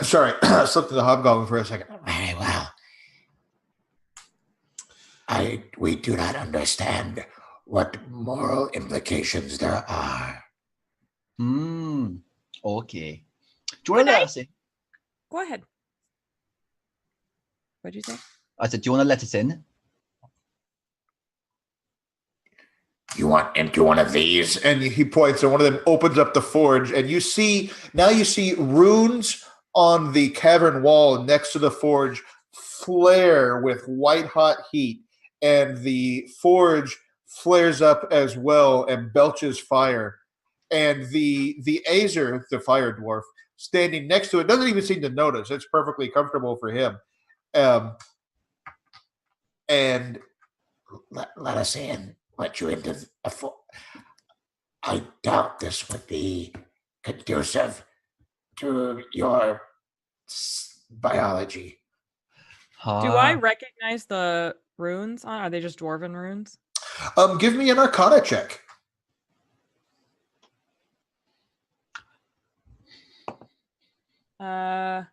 Speaker 1: Sorry, I slipped to the hobgoblin for a second. Very well. We do not understand what moral implications there are.
Speaker 2: Okay. Do you want to
Speaker 3: Good
Speaker 2: let
Speaker 3: night.
Speaker 2: us in?
Speaker 3: Go ahead. What'd you say?
Speaker 2: I said, do you want to let us in?
Speaker 1: You want into one of these? And he points, and one of them opens up the forge, and you see runes on the cavern wall next to the forge flare with white hot heat, and the forge flares up as well and belches fire. And the Azer, the fire dwarf, standing next to it, doesn't even seem to notice. It's perfectly comfortable for him. And let us in. Let you into I doubt this would be conducive to your biology.
Speaker 3: Do I recognize the runes? Are they just dwarven runes?
Speaker 1: Give me an Arcana check.
Speaker 3: Uh,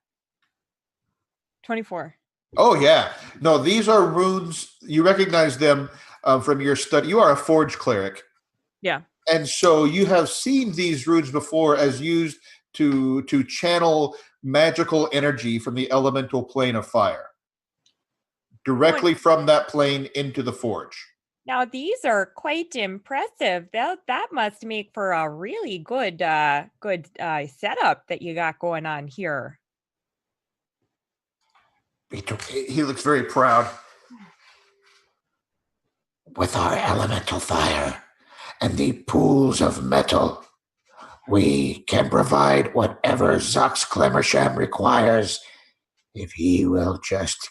Speaker 3: 24.
Speaker 1: Oh yeah, no, these are runes. You recognize them from your study. You are a forge cleric.
Speaker 3: Yeah.
Speaker 1: And so you have seen these runes before as used to channel magical energy from the elemental plane of fire directly from that plane into the forge.
Speaker 3: Now these are quite impressive. That must make for a really good setup that you got going on here.
Speaker 1: He looks very proud. With our elemental fire and the pools of metal, we can provide whatever Zox Clemmersham requires if he will just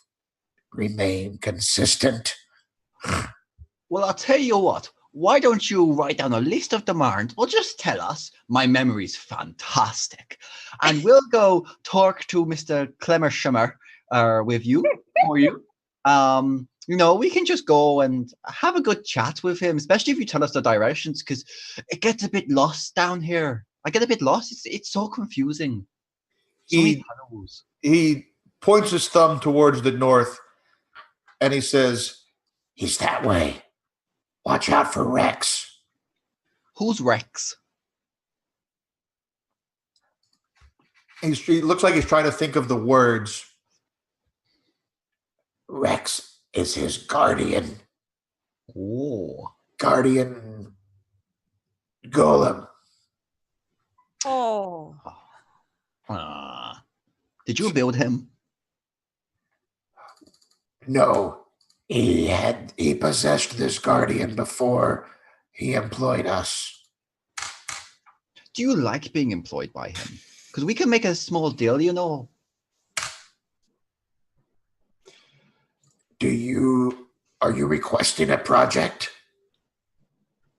Speaker 1: remain consistent.
Speaker 2: Well, I'll tell you what. Why don't you write down a list of demands, or just tell us? My memory's fantastic. And we'll go talk to Mr. Clemmershimmer with you, for you. We can just go and have a good chat with him, especially if you tell us the directions, because it gets a bit lost down here. I get a bit lost. It's so confusing. So many tunnels.
Speaker 1: He points his thumb towards the north, and he says, "He's that way. Watch out for Rex."
Speaker 2: Who's Rex?
Speaker 1: He looks like he's trying to think of the words. Rex is his guardian.
Speaker 2: Oh.
Speaker 1: Guardian golem.
Speaker 3: Oh.
Speaker 2: Did you build him?
Speaker 1: No. He possessed this guardian before he employed us.
Speaker 2: Do you like being employed by him? Because we can make a small deal, you know.
Speaker 1: Are you requesting a project?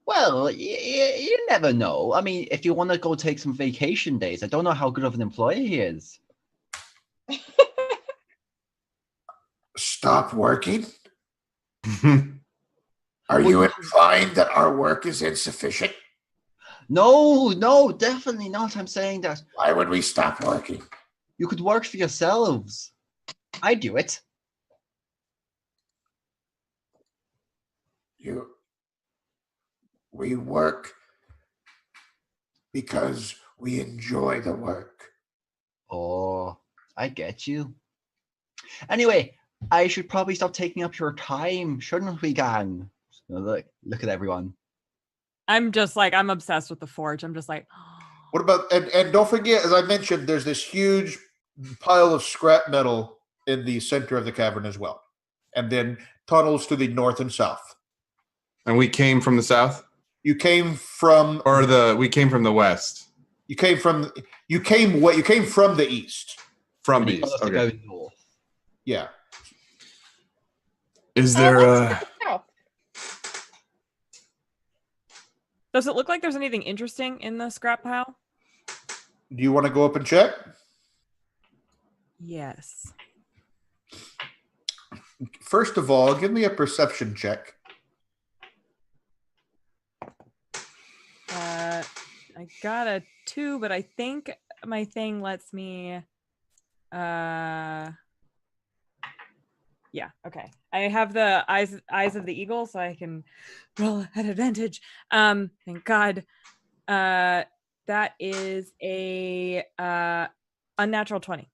Speaker 2: Well, you never know. I mean, if you want to go take some vacation days, I don't know how good of an employee he is.
Speaker 1: Stop working? Are you implying that our work is insufficient?
Speaker 2: No, definitely not. I'm saying that.
Speaker 1: Why would we stop working?
Speaker 2: You could work for yourselves. I do it.
Speaker 1: We work because we enjoy the work.
Speaker 2: Oh, I get you. Anyway, I should probably stop taking up your time, shouldn't we, gang? Look at everyone.
Speaker 3: I'm obsessed with the forge. I'm just like,
Speaker 1: what about, and don't forget, as I mentioned, there's this huge pile of scrap metal in the center of the cavern as well. And then tunnels to the north and south.
Speaker 4: And we came from the south?
Speaker 1: You came from...
Speaker 4: we came from the west.
Speaker 1: You came from the east.
Speaker 4: From the east, okay.
Speaker 1: Yeah.
Speaker 4: Is there a...
Speaker 3: Does it look like there's anything interesting in the scrap pile?
Speaker 1: Do you want to go up and check?
Speaker 3: Yes.
Speaker 1: First of all, give me a perception check.
Speaker 3: I got a 2, but I think my thing lets me. Yeah. Okay. I have the eyes of the eagle, so I can roll at advantage. Thank God. That is a Unnatural 20.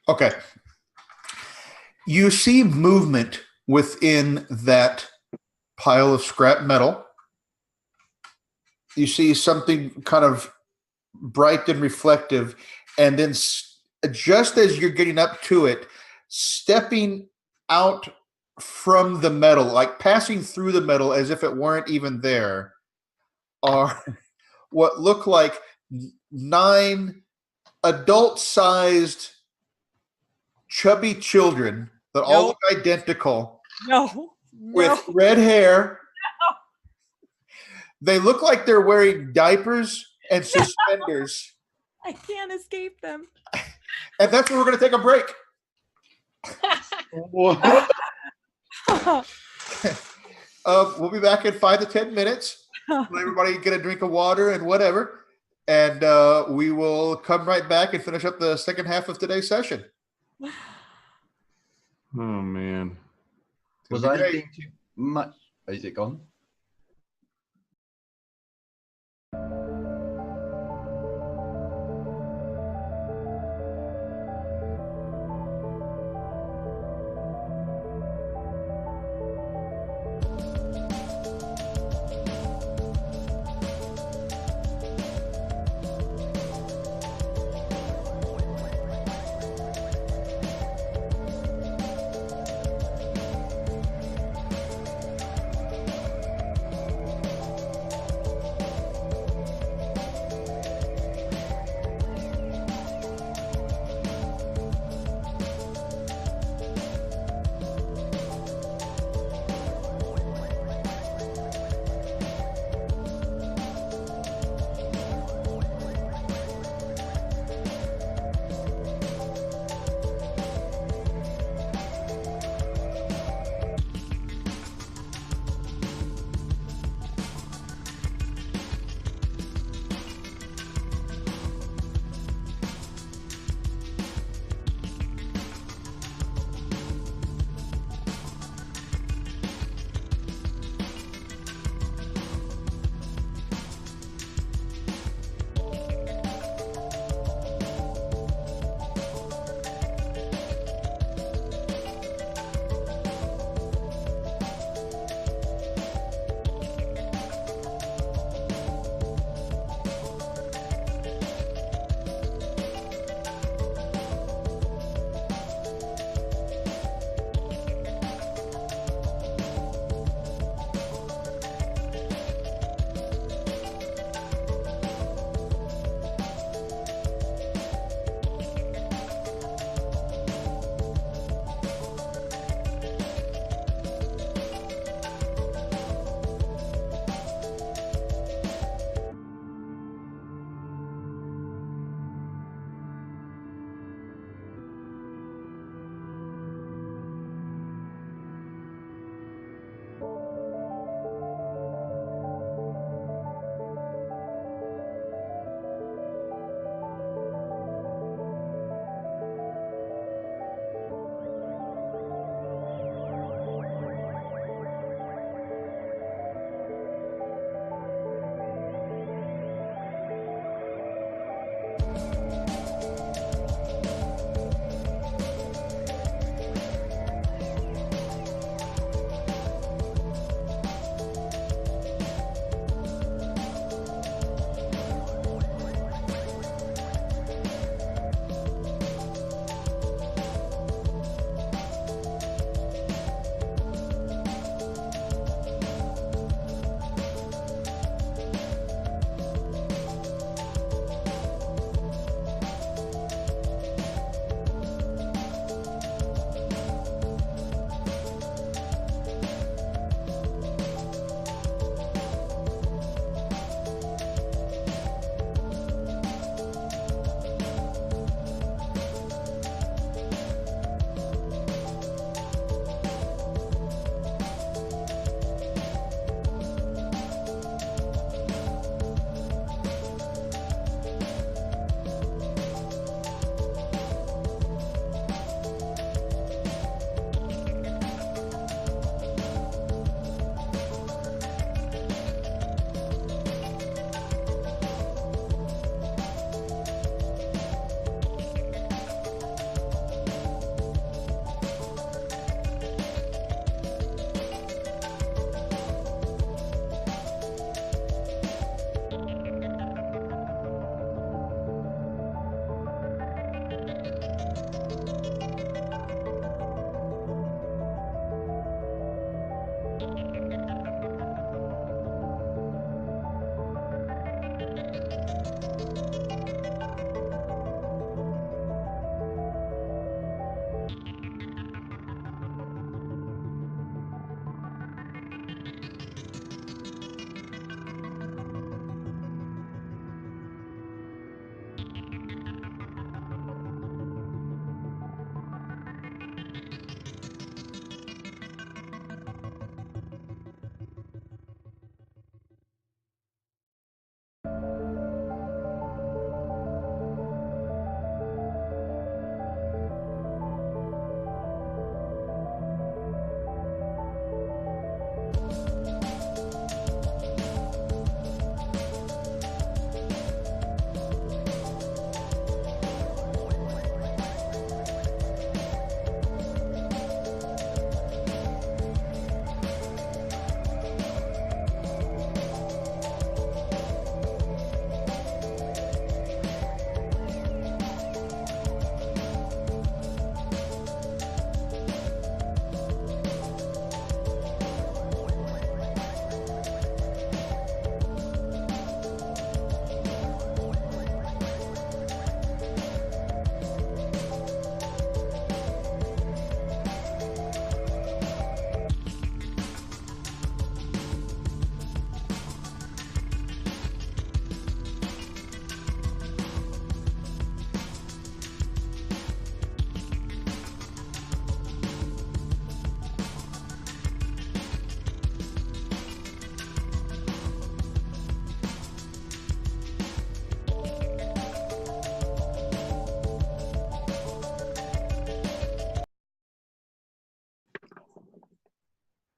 Speaker 1: Okay. You see movement within that pile of scrap metal. You see something kind of bright and reflective, and then just as you're getting up to it, stepping out from the metal, like passing through the metal as if it weren't even there, are what look like 9 adult-sized chubby children that all look identical.
Speaker 3: No.
Speaker 1: With red hair. No. They look like they're wearing diapers and suspenders.
Speaker 3: I can't escape them.
Speaker 1: And that's where we're going to take a break. We'll be back in 5 to 10 minutes. Let everybody get a drink of water and whatever. And we will come right back and finish up the second half of today's session.
Speaker 4: Oh, man.
Speaker 2: Was I being too much? Is it gone?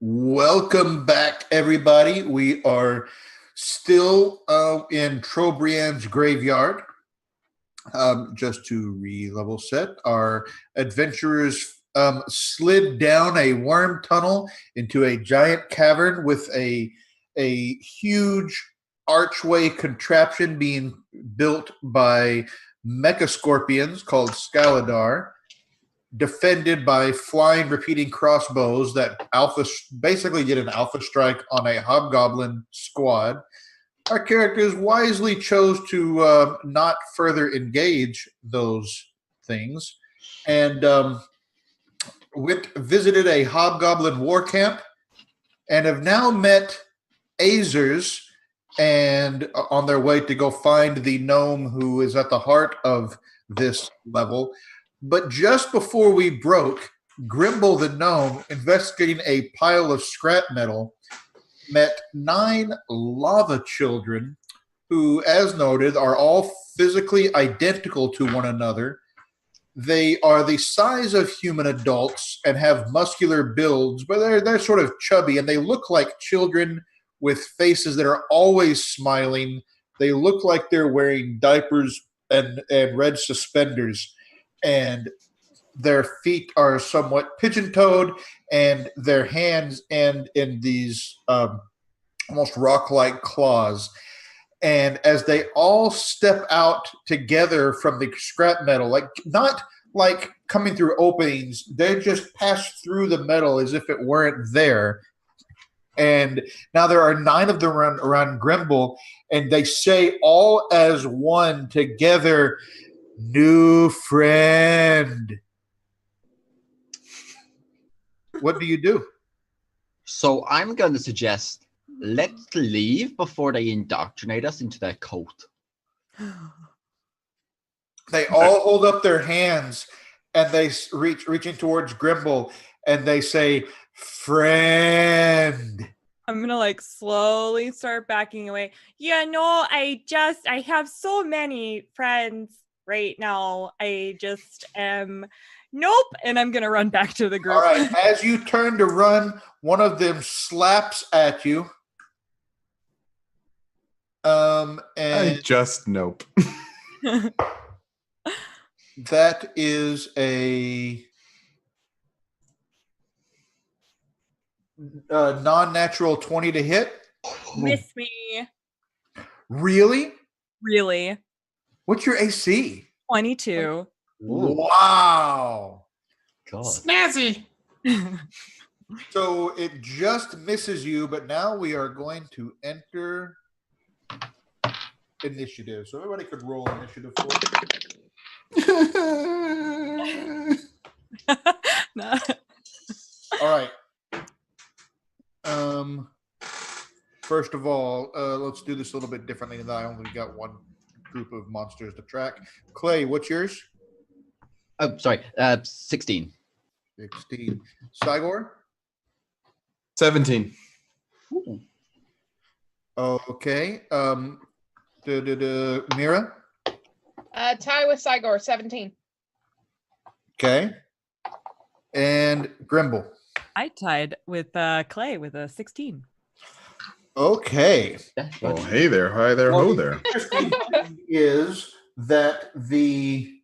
Speaker 1: Welcome back, everybody. We are still in Trobriand's graveyard. Just to re-level set, our adventurers slid down a worm tunnel into a giant cavern with a huge archway contraption being built by mecha scorpions called Scaladar, defended by flying repeating crossbows that basically did an alpha strike on a hobgoblin squad. Our characters wisely chose to not further engage those things and visited a hobgoblin war camp and have now met Azers and on their way to go find the gnome who is at the heart of this level. But just before we broke, Grimble the gnome, investigating a pile of scrap metal, met 9 lava children who, as noted, are all physically identical to one another. They are the size of human adults and have muscular builds, but they're sort of chubby, and they look like children with faces that are always smiling. They look like they're wearing diapers and red suspenders, and their feet are somewhat pigeon-toed, and their hands end in these almost rock-like claws. And as they all step out together from the scrap metal, like not like coming through openings, they just pass through the metal as if it weren't there. And now there are 9 of them around Grimble, and they say all as one together, "New friend." What do you do?
Speaker 2: So I'm going to suggest let's leave before they indoctrinate us into their cult.
Speaker 1: They all hold up their hands and they reaching towards Grimble, and they say, "Friend."
Speaker 3: I'm gonna like slowly start backing away. Yeah, no, I have so many friends right now. I just am nope. And I'm gonna run back to the group.
Speaker 1: All right. As you turn to run, one of them slaps at you.
Speaker 4: I
Speaker 1: And
Speaker 4: just nope.
Speaker 1: that is a non-natural 20 to hit.
Speaker 3: Miss me.
Speaker 1: Really?
Speaker 3: Really?
Speaker 1: What's your AC?
Speaker 3: 22.
Speaker 1: Wow.
Speaker 2: God.
Speaker 4: Snazzy.
Speaker 1: So it just misses you, but now we are going to enter initiative. So everybody could roll initiative for me.
Speaker 3: No.
Speaker 1: All right. First of all, let's do this a little bit differently. Than I only got one group of monsters to track. Clay, what's yours?
Speaker 2: Oh, sorry. 16.
Speaker 1: 16. Cygor?
Speaker 4: 17.
Speaker 2: Ooh.
Speaker 1: Okay. Mira?
Speaker 5: Tie with Cygor, 17.
Speaker 1: Okay. And Grimble?
Speaker 3: I tied with Clay with a 16.
Speaker 1: Okay.
Speaker 2: Yeah,
Speaker 4: Oh, hey there. Hi there. Ho there.
Speaker 1: The interesting thing is that the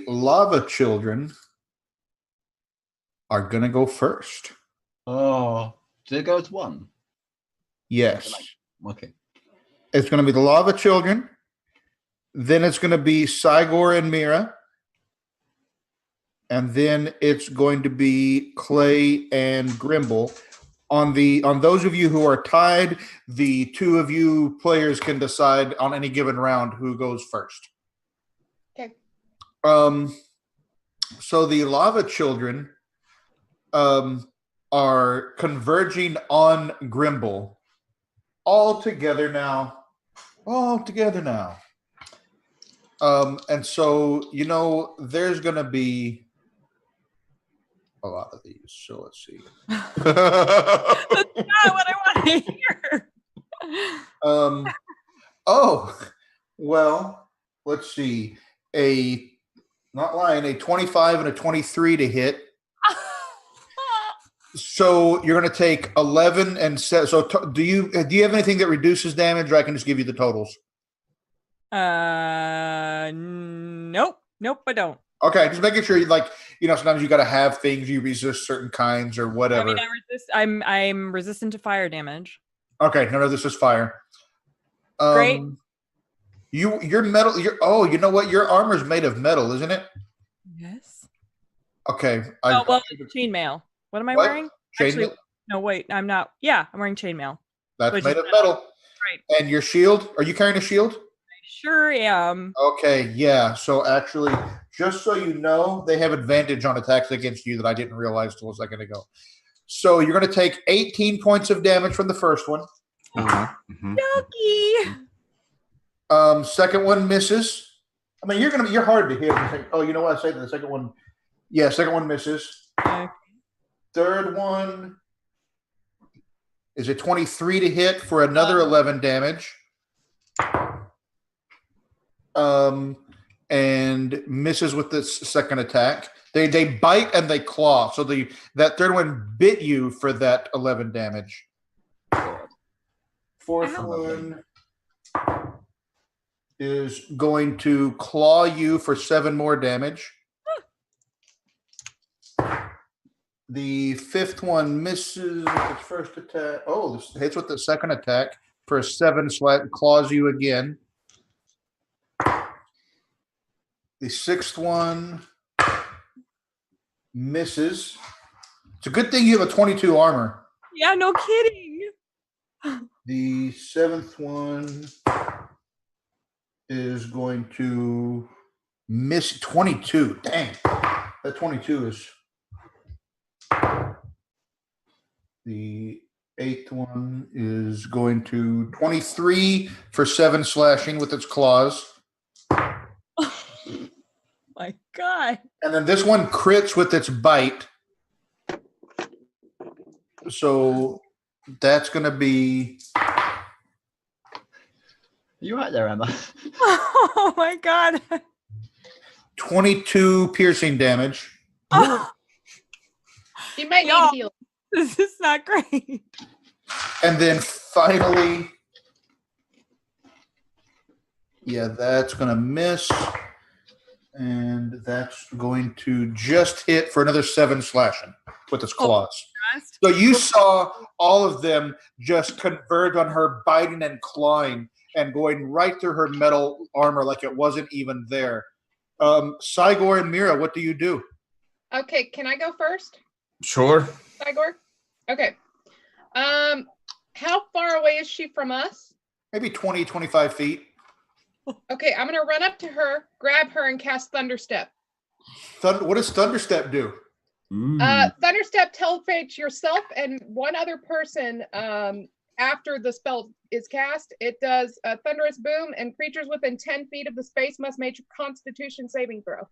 Speaker 1: lava children are going to go first.
Speaker 2: Oh, did it go as one?
Speaker 1: Yes.
Speaker 2: Okay.
Speaker 1: It's going to be the lava children. Then it's going to be Cygor and Mira. And then it's going to be Clay and Grimble. On those of you who are tied, the 2 of you players can decide on any given round who goes first.
Speaker 5: Okay.
Speaker 1: So the lava children are converging on Grimble. All together now. And so, there's going to be a lot of these. So let's see.
Speaker 3: That's not what I want to hear.
Speaker 1: Well, let's see. A 25 and a 23 to hit. So you're going to take 11 and so do you have anything that reduces damage, or I can just give you the totals?
Speaker 3: Nope, I don't.
Speaker 1: Okay, just making sure sometimes you got to have things you resist certain kinds or whatever.
Speaker 3: I mean, I'm resistant to fire damage.
Speaker 1: Okay, none of this is fire.
Speaker 3: Great.
Speaker 1: Your metal. You know what? Your armor's made of metal, isn't it?
Speaker 3: Yes.
Speaker 1: Okay.
Speaker 3: Chainmail. What am I wearing? Actually, no, wait. I'm not. Yeah, I'm wearing chainmail.
Speaker 1: That's made of metal.
Speaker 3: Right.
Speaker 1: And your shield? Are you carrying a shield?
Speaker 3: I sure am.
Speaker 1: Okay, yeah. So actually, just so you know, they have advantage on attacks against you that I didn't realize till a second ago. So you're going to take 18 points of damage from the first one.
Speaker 3: Yucky.
Speaker 1: Second one misses. I mean, you're hard to hit. Oh, you know what I say to the second one? Yeah, second one misses.
Speaker 3: Okay.
Speaker 1: Third one is a 23 to hit for another 11 damage. And misses with the second attack. They bite and they claw. So that third one bit you for that 11 damage. Fourth one is going to claw you for 7 more damage. The fifth one misses with its first attack. Oh, this hits with the second attack for a 7 claws you again. The sixth one misses. It's a good thing you have a 22 armor.
Speaker 3: Yeah, no kidding.
Speaker 1: The seventh one is going to miss 22. Dang. That 22 is. The eighth one is going to 23 for 7 slashing with its claws.
Speaker 3: My God.
Speaker 1: And then this one crits with its bite. So that's going to be.
Speaker 2: Are you right there, Emma?
Speaker 3: Oh my God.
Speaker 1: 22 piercing damage.
Speaker 5: You might need heal.
Speaker 3: This is not great.
Speaker 1: And then finally, that's going to miss. And that's going to just hit for another 7 slashing with its claws. So you saw all of them just converge on her, biting and clawing and going right through her metal armor like it wasn't even there. Cygor and Mira, what do you do?
Speaker 5: Okay, can I go first?
Speaker 4: Sure.
Speaker 5: Cygor? Okay. How far away is she from us?
Speaker 1: Maybe 20, 25 feet.
Speaker 5: Okay, I'm going to run up to her, grab her, and cast Thunderstep.
Speaker 1: What does Thunderstep do?
Speaker 5: Thunderstep teleports yourself and one other person after the spell is cast. It does a thunderous boom, and creatures within 10 feet of the space must make a Constitution saving throw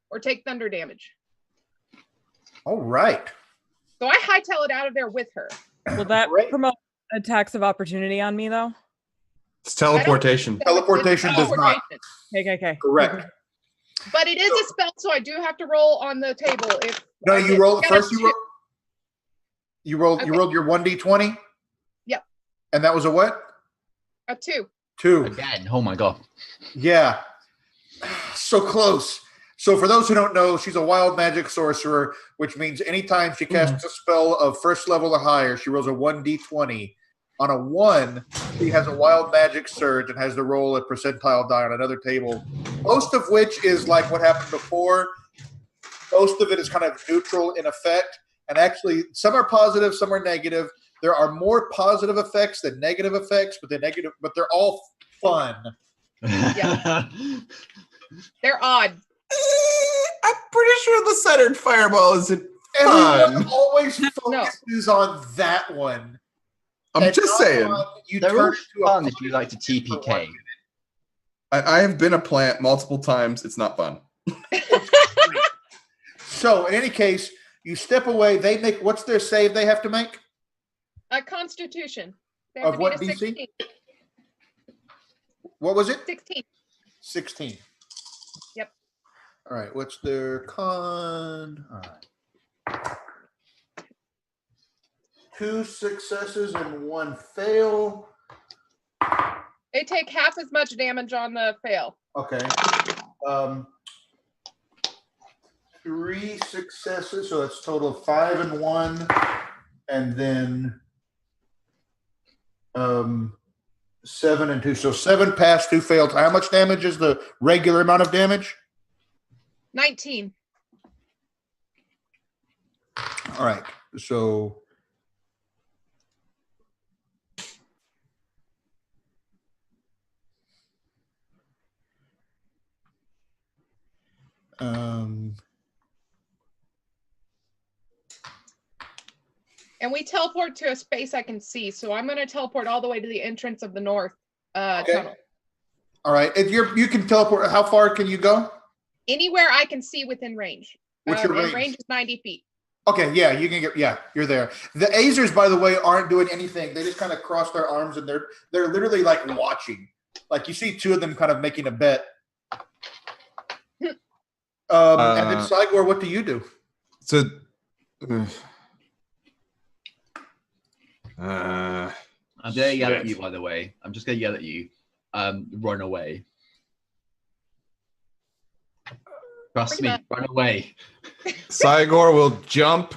Speaker 5: or take thunder damage.
Speaker 1: All right.
Speaker 5: So I hightail it out of there with her.
Speaker 3: Will that promote attacks of opportunity on me, though?
Speaker 4: It's teleportation.
Speaker 1: Teleportation does not.
Speaker 3: Okay.
Speaker 1: Correct.
Speaker 5: But it is a spell, so I do have to roll on the table.
Speaker 1: No, you roll first. You rolled your 1d20.
Speaker 5: Yep.
Speaker 1: And that was a what?
Speaker 5: A 2.
Speaker 1: 2
Speaker 2: again. Oh my God.
Speaker 1: Yeah. So close. So for those who don't know, she's a wild magic sorcerer, which means anytime she casts a spell of first level or higher, she rolls a 1d20. On a 1, she has a wild magic surge and has to roll a percentile die on another table, most of which is like what happened before. Most of it is kind of neutral in effect. And actually, some are positive, some are negative. There are more positive effects than negative effects, but they're all fun.
Speaker 5: Yeah. They're odd.
Speaker 4: I'm pretty sure the centered fireball isn't
Speaker 1: Everyone
Speaker 4: fun.
Speaker 1: always focuses on that one.
Speaker 4: I'm just saying.
Speaker 2: They're all fun if you like to TPK.
Speaker 4: I have been a plant multiple times. It's not fun.
Speaker 1: So in any case, you step away. They make, what's their save they have to make?
Speaker 5: A Constitution. They have
Speaker 1: Of
Speaker 5: to
Speaker 1: what
Speaker 5: beat a
Speaker 1: DC?
Speaker 5: 16.
Speaker 1: What was it?
Speaker 5: 16.
Speaker 1: 16.
Speaker 5: Yep.
Speaker 1: All right. What's their con? All right. 2 successes and 1 fail.
Speaker 5: They take half as much damage on the fail.
Speaker 1: Okay. 3 successes, so that's total of 5 and 1, and then 7 and 2. So 7 passed, 2 failed. How much damage is the regular amount of damage?
Speaker 5: 19.
Speaker 1: All right. So
Speaker 5: And we teleport to a space I can see. So I'm going to teleport all the way to the entrance of the north tunnel.
Speaker 1: All right. If you can teleport, how far can you go?
Speaker 5: Anywhere I can see within range.
Speaker 1: What's your range?
Speaker 5: And range is 90 feet.
Speaker 1: Okay, yeah, you can get. Yeah, you're there. The Azers, by the way, aren't doing anything. They just kind of cross their arms and they're literally like watching. Like you see 2 of them kind of making a bet. And then Cygor, what do you do?
Speaker 4: So,
Speaker 2: I'm gonna yell at you, by the way. I'm just gonna yell at you. Run away. Trust me, run away.
Speaker 4: Cygor will jump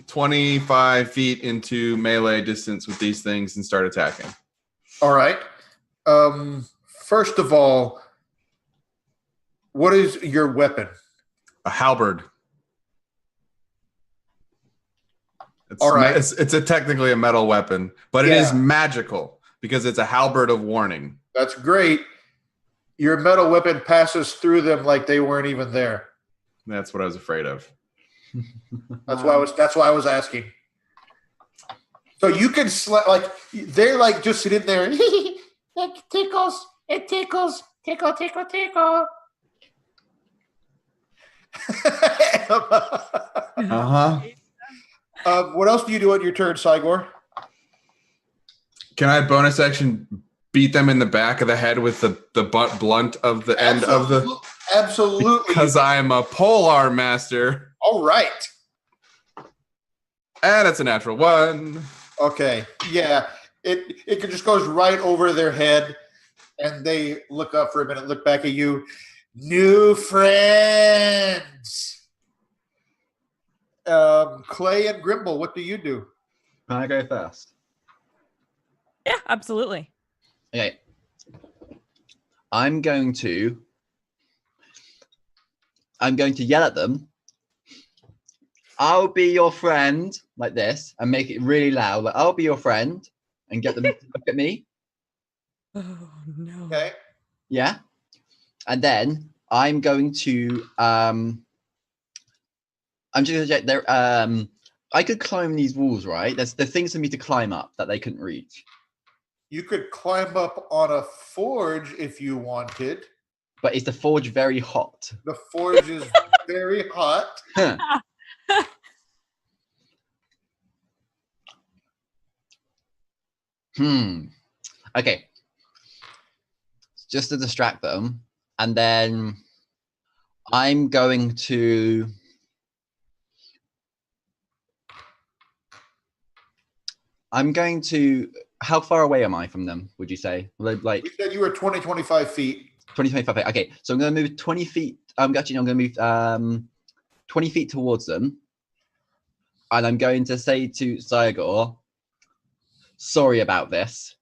Speaker 4: 25 feet into melee distance with these things and start attacking.
Speaker 1: All right. First of all, what is your weapon?
Speaker 4: A halberd.
Speaker 1: All right.
Speaker 4: It's technically a metal weapon, but it is magical because it's a halberd of warning.
Speaker 1: That's great. Your metal weapon passes through them like they weren't even there.
Speaker 4: That's what I was afraid of.
Speaker 1: That's why I was asking. So you can like they're like just sitting there. It tickles. It tickles. Tickle, tickle, tickle. What else do you do on your turn, Cygor?
Speaker 4: Can I bonus action beat them in the back of the head with the blunt of the end of the?
Speaker 1: Absolutely.
Speaker 4: Because I'm a polearm master.
Speaker 1: All right.
Speaker 4: And it's a natural 1.
Speaker 1: Okay. Yeah. It just goes right over their head, and they look up for a minute, look back at you. New friends. Clay and Grimble, what do you do?
Speaker 2: Can I go first?
Speaker 3: Yeah, absolutely.
Speaker 2: Okay. I'm going to yell at them. I'll be your friend, like this, and make it really loud. Like, I'll be your friend, and get them to look at me.
Speaker 3: Oh no.
Speaker 1: Okay.
Speaker 2: Yeah. And then I'm going to I'm just gonna check there. I could climb these walls, right? There's things for me to climb up that they couldn't reach.
Speaker 1: You could climb up on a forge if you wanted.
Speaker 2: But is the forge very hot?
Speaker 1: The forge is very hot.
Speaker 2: Okay. Just to distract them. And then I'm going to how far away am I from them, would you say? Like
Speaker 1: You said you were 20, 25 feet.
Speaker 2: 20, 25 feet. Okay, so I'm going to move 20 feet. I'm going to move 20 feet towards them. And I'm going to say to Cygor, sorry about this.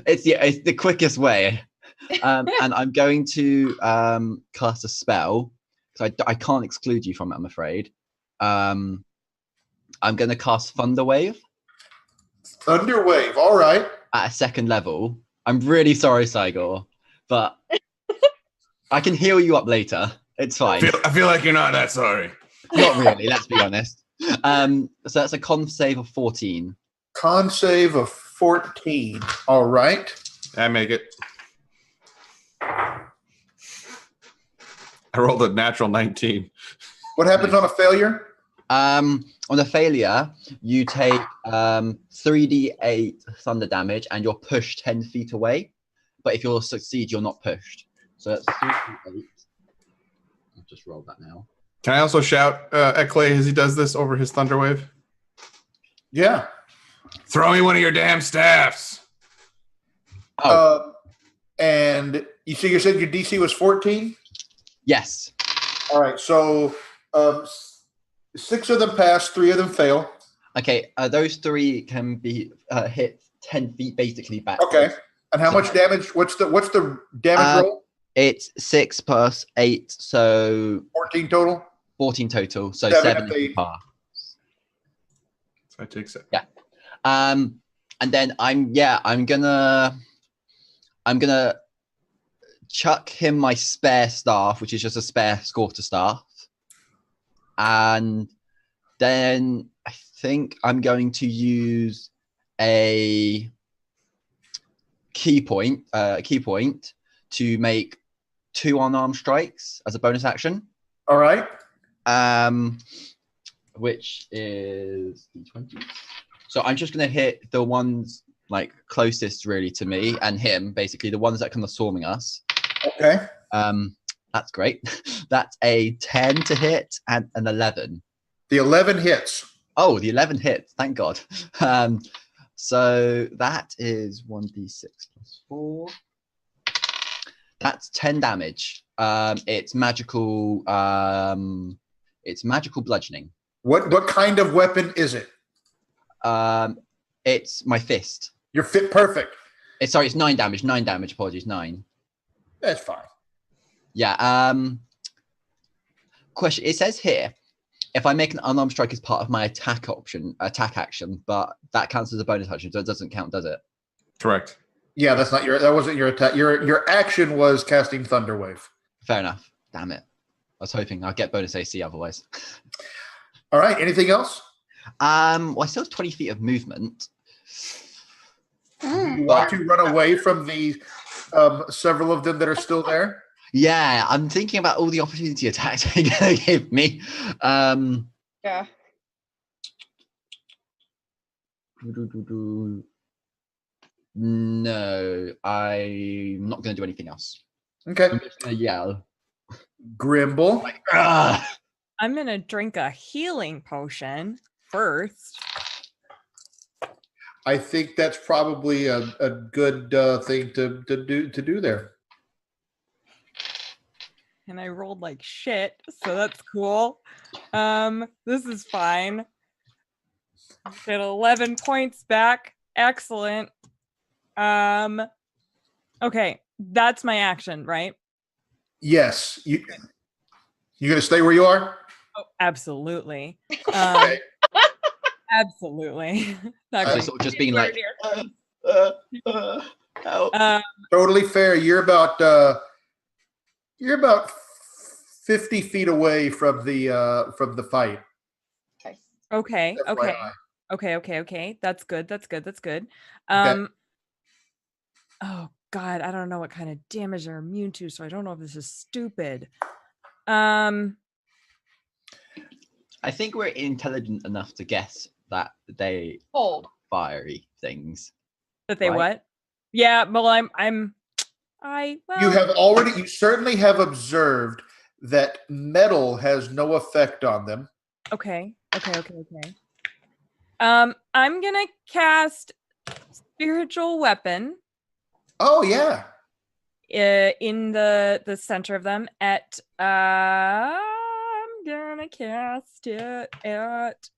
Speaker 2: It's the quickest way. And I'm going to cast a spell, because I can't exclude you from it, I'm afraid. I'm going to cast Thunder Wave.
Speaker 1: Thunder Wave, all right.
Speaker 2: At a 2nd level. I'm really sorry, Cygor, but I can heal you up later. It's fine.
Speaker 4: I feel like you're not that sorry.
Speaker 2: Not really, let's be honest. So that's a con save of 14.
Speaker 1: Con save of 14. All right.
Speaker 4: I make it. I rolled a natural 19.
Speaker 1: What happens on a failure?
Speaker 2: On a failure, you take 3d8 thunder damage and you're pushed 10 feet away. But if you succeed, you're not pushed. So that's 3d8. I've just rolled that now.
Speaker 4: Can I also shout at Clay as he does this over his Thunderwave?
Speaker 1: Yeah.
Speaker 4: Throw me one of your damn staffs.
Speaker 1: And you said your DC was 14?
Speaker 2: Yes.
Speaker 1: All right. So 6 of them pass, 3 of them fail.
Speaker 2: Okay. Those 3 can be hit 10 feet basically back.
Speaker 1: Okay. And how much damage? What's the damage roll?
Speaker 2: It's 6 plus 8, so
Speaker 1: 14 total.
Speaker 2: 14 total. So
Speaker 1: 7
Speaker 2: 7 if you pass.
Speaker 4: So I take 7.
Speaker 2: Yeah. And then I'm gonna chuck him my spare staff, which is just a spare scorter staff. And then I think I'm going to use a key point to make 2 unarmed strikes as a bonus action.
Speaker 1: All right.
Speaker 2: Which is D20. So I'm just going to hit the ones like closest really to me and him, basically the ones that come swarming us.
Speaker 1: Okay.
Speaker 2: That's great. That's a 10 to hit and an 11.
Speaker 1: The 11 hits.
Speaker 2: Oh, the 11 hits. Thank God. So that is 1d6 plus 4. That's 10 damage. It's magical. It's magical bludgeoning.
Speaker 1: What kind of weapon is it?
Speaker 2: It's my fist.
Speaker 1: You're fit perfect.
Speaker 2: It's 9 damage. 9 damage. Apologies. 9.
Speaker 1: That's fine.
Speaker 2: Yeah. Question. It says here, if I make an unarmed strike as part of my attack action, but that counts as a bonus action, so it doesn't count, does it?
Speaker 4: Correct.
Speaker 1: Yeah, that wasn't your attack. Your action was casting Thunderwave.
Speaker 2: Fair enough. Damn it. I was hoping I'd get bonus AC otherwise.
Speaker 1: All right. Anything else?
Speaker 2: Well, I still have 20 feet of movement.
Speaker 1: You want to run away from the several of them that are still there?
Speaker 2: Yeah, I'm thinking about all the opportunity attacks they're going to give me.
Speaker 5: Yeah.
Speaker 2: No, I'm not going to do anything else.
Speaker 1: Okay.
Speaker 2: I'm just going to yell.
Speaker 1: Grimble.
Speaker 3: I'm going to drink a healing potion first.
Speaker 1: I think that's probably a good thing to do there.
Speaker 3: And I rolled like shit, so that's cool. This is fine. Get 11 points back. Excellent. Okay, that's my action, right?
Speaker 1: Yes. You gonna stay where you are?
Speaker 3: Oh, absolutely.
Speaker 1: Okay.
Speaker 3: Absolutely.
Speaker 2: So sort of just being like, help.
Speaker 1: Totally fair. You're about 50 feet away from the fight.
Speaker 3: Okay.
Speaker 1: FYI.
Speaker 3: Okay. That's good.
Speaker 1: Okay.
Speaker 3: Oh God, I don't know what kind of damage they're immune to, so I don't know if this is stupid.
Speaker 2: I think we're intelligent enough to guess that they
Speaker 5: Hold.
Speaker 2: fiery things.
Speaker 3: That they
Speaker 2: Right.
Speaker 3: what? Yeah, well,
Speaker 1: You certainly have observed that metal has no effect on them.
Speaker 3: Okay. I'm gonna cast spiritual weapon
Speaker 1: Oh yeah.
Speaker 3: in the center of them at I'm gonna cast it at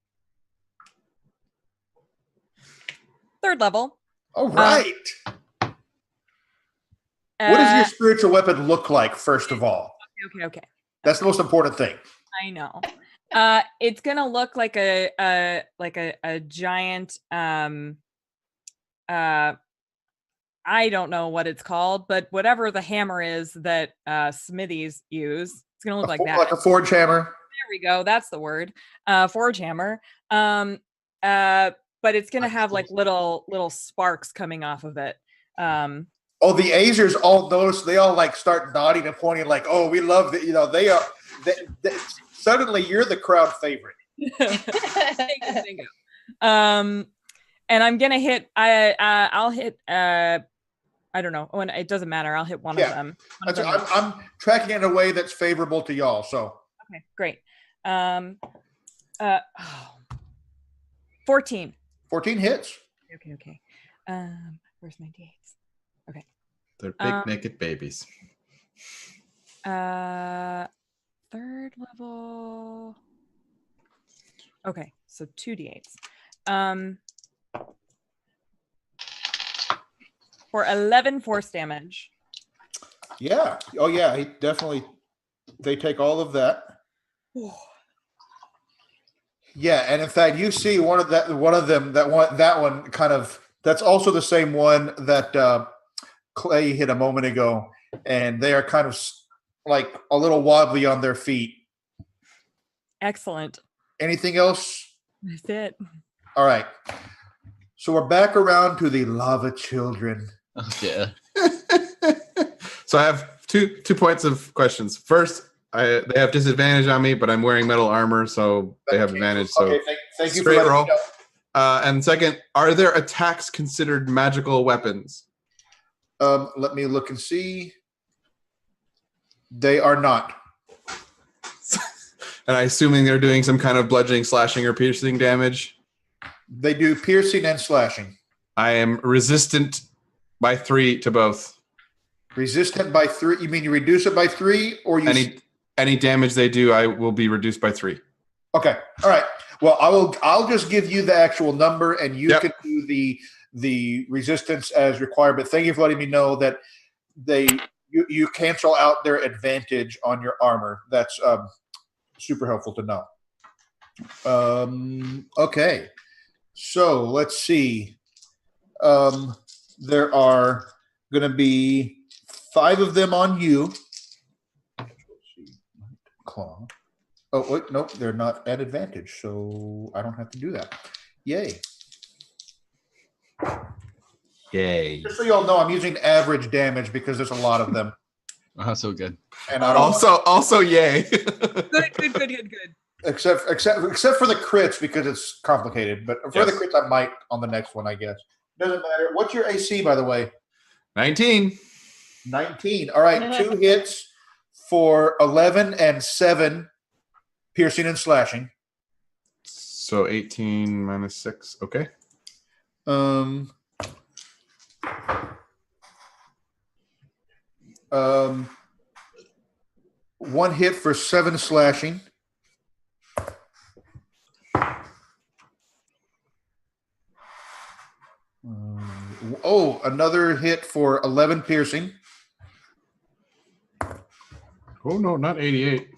Speaker 3: 3rd level.
Speaker 1: All right. What does your spiritual weapon look like, first of all?
Speaker 3: Okay.
Speaker 1: That's the most important thing.
Speaker 3: I know. It's gonna look like a giant I don't know what it's called, but whatever the hammer is that smithies use, it's gonna look like that.
Speaker 1: Like a forge hammer.
Speaker 3: There we go. That's the word. Forge hammer. But it's gonna have like little sparks coming off of it.
Speaker 1: Oh, the Azers all notice. They all like start nodding and pointing, like, "Oh, we love that." You know, they are. Suddenly, you're the crowd favorite.
Speaker 3: Bingo. And I'm gonna hit. I'll hit. I don't know. When it doesn't matter. I'll hit one of them.
Speaker 1: I'm tracking it in a way that's favorable to y'all. So
Speaker 3: okay, great. Um, 14.
Speaker 1: 14 hits.
Speaker 3: Okay. Where's my d8s? Okay.
Speaker 4: They're big naked babies.
Speaker 3: Third level. Okay, so 2d8s. For 11 force damage.
Speaker 1: Yeah. Oh, yeah. He definitely. They take all of that. Yeah, and in fact, you see one of them that one kind of. That's also the same one that Clay hit a moment ago, and they are kind of like a little wobbly on their feet.
Speaker 3: Excellent.
Speaker 1: Anything else?
Speaker 3: That's it.
Speaker 1: All right. So we're back around to the lava children.
Speaker 2: Oh dear.
Speaker 4: So I have two points of questions. First, they have disadvantage on me, but I'm wearing metal armor, so they have advantage. So
Speaker 1: okay, thank you for
Speaker 4: straight
Speaker 1: letting
Speaker 4: roll.
Speaker 1: me know.
Speaker 4: And second, are their attacks considered magical weapons?
Speaker 1: Let me look and see. They are not.
Speaker 4: And I assuming they're doing some kind of bludgeoning, slashing, or piercing damage.
Speaker 1: They do piercing and slashing.
Speaker 4: I am resistant by 3 to both.
Speaker 1: Resistant by 3. You mean you reduce it by 3, or you
Speaker 4: any damage they do, I will be reduced by 3.
Speaker 1: Okay. All right. Well, I'll just give you the actual number, and you can do the resistance as required. But thank you for letting me know that you cancel out their advantage on your armor. That's super helpful to know. Okay. So let's see. There are going to be 5 of them on you. Let's see. Claw. Oh, wait, nope, they're not at advantage, so I don't have to do that. Yay.
Speaker 4: Yay.
Speaker 1: Just so you all know, I'm using average damage because there's a lot of them.
Speaker 2: Oh, that's all good.
Speaker 1: And I don't
Speaker 4: also yay.
Speaker 3: Good.
Speaker 1: except for the crits because it's complicated. But for the crits, I might on the next one, I guess. Doesn't matter. What's your AC, by the way?
Speaker 4: 19.
Speaker 1: 19. All right, 2 hits for 11 and 7 piercing and slashing.
Speaker 4: So 18 minus 6. Okay.
Speaker 1: 1 hit for 7 slashing. Another hit for 11 piercing.
Speaker 4: Oh, no, not 88.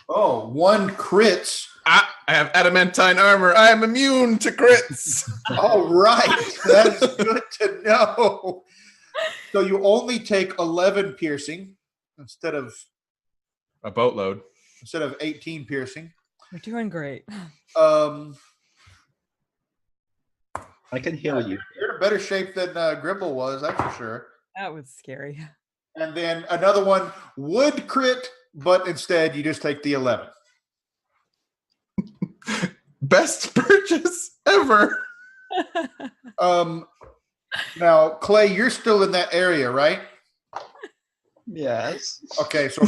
Speaker 1: 1 crits.
Speaker 4: I have adamantine armor. I am immune to crits.
Speaker 1: All right. That's good to know. So you only take 11 piercing instead of
Speaker 4: a boatload.
Speaker 1: Instead of 18 piercing.
Speaker 3: We're doing great.
Speaker 2: I can heal you.
Speaker 1: You're in better shape than Gribble was, that's for sure.
Speaker 3: That was scary.
Speaker 1: And then another one would crit, but instead you just take the 11.
Speaker 4: Best purchase ever.
Speaker 1: Now, Clay, you're still in that area, right?
Speaker 2: Yes.
Speaker 1: Okay, so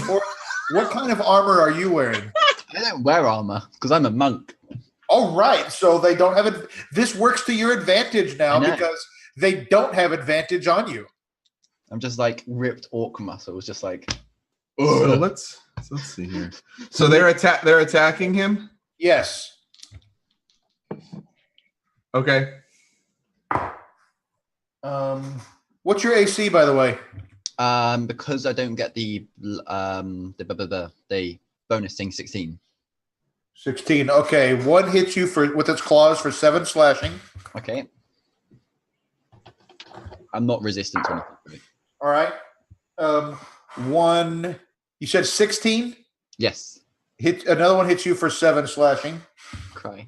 Speaker 1: what kind of armor are you wearing?
Speaker 2: I don't wear armor because I'm a monk.
Speaker 1: All right, so they don't have it. This works to your advantage now because they don't have advantage on you.
Speaker 2: I'm just like ripped orc muscles, just like.
Speaker 4: So let's see here. So they're attacking him?
Speaker 1: Yes.
Speaker 4: Okay.
Speaker 1: What's your AC, by the way?
Speaker 2: Because I don't get the bonus thing, 16.
Speaker 1: 16. Okay, 1 hits you with its claws for 7 slashing.
Speaker 2: Okay. I'm not resistant to anything.
Speaker 1: All right. 1. You said 16?
Speaker 2: Yes.
Speaker 1: Another one hits you for 7 slashing.
Speaker 2: Cry.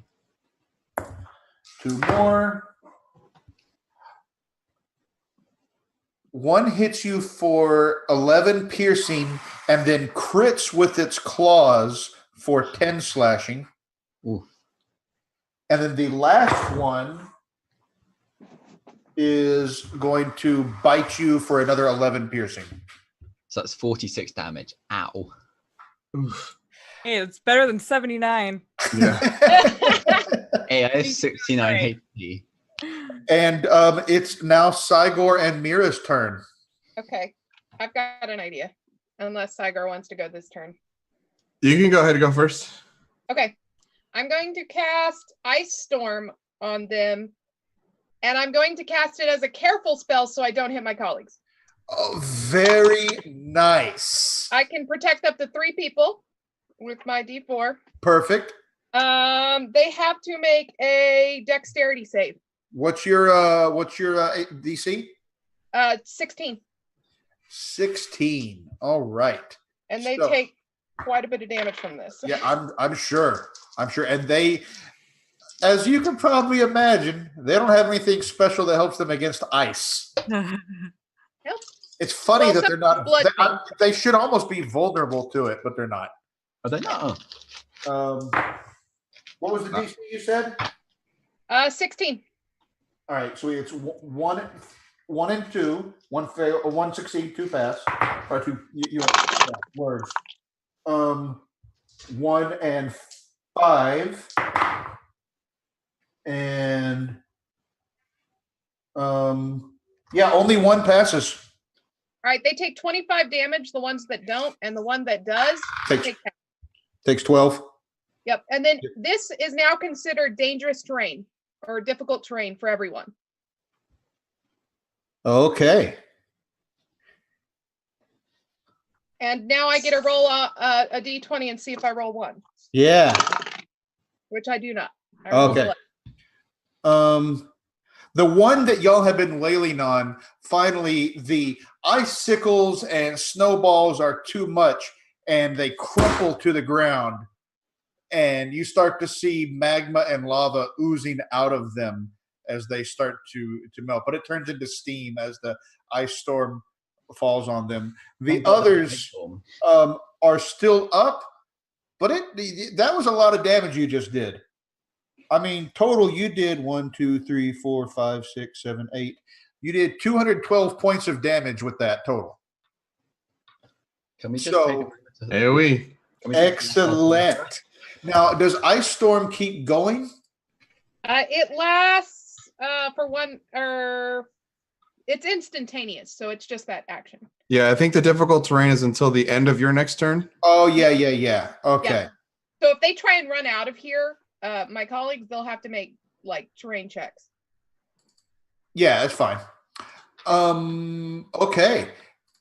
Speaker 1: 2 more. 1 hits you for 11 piercing and then crits with its claws for 10 slashing.
Speaker 2: Ooh.
Speaker 1: And then the last one is going to bite you for another 11 piercing.
Speaker 2: So that's 46 damage. Ow.
Speaker 4: Oof.
Speaker 3: Hey, it's better than 79.
Speaker 4: Yeah.
Speaker 2: Hey, I have 69
Speaker 3: Right.
Speaker 2: HP.
Speaker 1: And it's now Cygor and Mira's turn.
Speaker 5: Okay, I've got an idea. Unless Sigar wants to go this turn.
Speaker 4: You can go ahead and go first.
Speaker 5: Okay, I'm going to cast Ice Storm on them, and I'm going to cast it as a careful spell so I don't hit my colleagues.
Speaker 1: Oh, very nice.
Speaker 5: I can protect up to 3 people with my D4.
Speaker 1: Perfect.
Speaker 5: They have to make a dexterity save.
Speaker 1: What's your DC?
Speaker 5: 16,
Speaker 1: 16. All right.
Speaker 5: and they
Speaker 1: So-
Speaker 5: take quite a bit of damage from this.
Speaker 1: Yeah, I'm sure. And they, as you can probably imagine, they don't have anything special that helps them against ice. It's funny
Speaker 5: Well,
Speaker 1: that they're not.
Speaker 5: blood
Speaker 1: They should almost be vulnerable to it, but they're not.
Speaker 2: Are they not?
Speaker 1: What was the DC you said?
Speaker 5: 16.
Speaker 1: All right, so it's one and two, one fail, or one succeed, 2 pass, or 2 words. 1 and 5, and only 1 passes.
Speaker 5: All right, they take 25 damage, the ones that don't, and the one that does take
Speaker 1: Takes 12.
Speaker 5: Yep. And then this is now considered dangerous terrain or difficult terrain for everyone.
Speaker 1: Okay.
Speaker 5: And now I get to roll a d20 and see if I roll 1,
Speaker 1: Yeah.
Speaker 5: which I do not. I roll
Speaker 1: Okay.
Speaker 5: 11.
Speaker 1: The one that y'all have been wailing on, finally, the icicles and snowballs are too much, and they crumple to the ground, and you start to see magma and lava oozing out of them as they start to melt. But it turns into steam as the ice storm falls on them. The others are still up, but that was a lot of damage you just did. I mean, total you did 1, 2, 3, 4, 5, 6, 7, 8. You did 212 points of damage with that total.
Speaker 2: Can we just
Speaker 1: So-
Speaker 2: take a moment to-
Speaker 4: AoE.
Speaker 2: can we just-
Speaker 1: Excellent. Now, does Ice Storm keep going?
Speaker 5: It lasts for one, or it's instantaneous, so it's just that action.
Speaker 4: Yeah, I think the difficult terrain is until the end of your next turn.
Speaker 1: Oh, yeah. Okay.
Speaker 5: So if they try and run out of here, my colleagues, they'll have to make like terrain checks.
Speaker 1: Yeah, that's fine. Okay.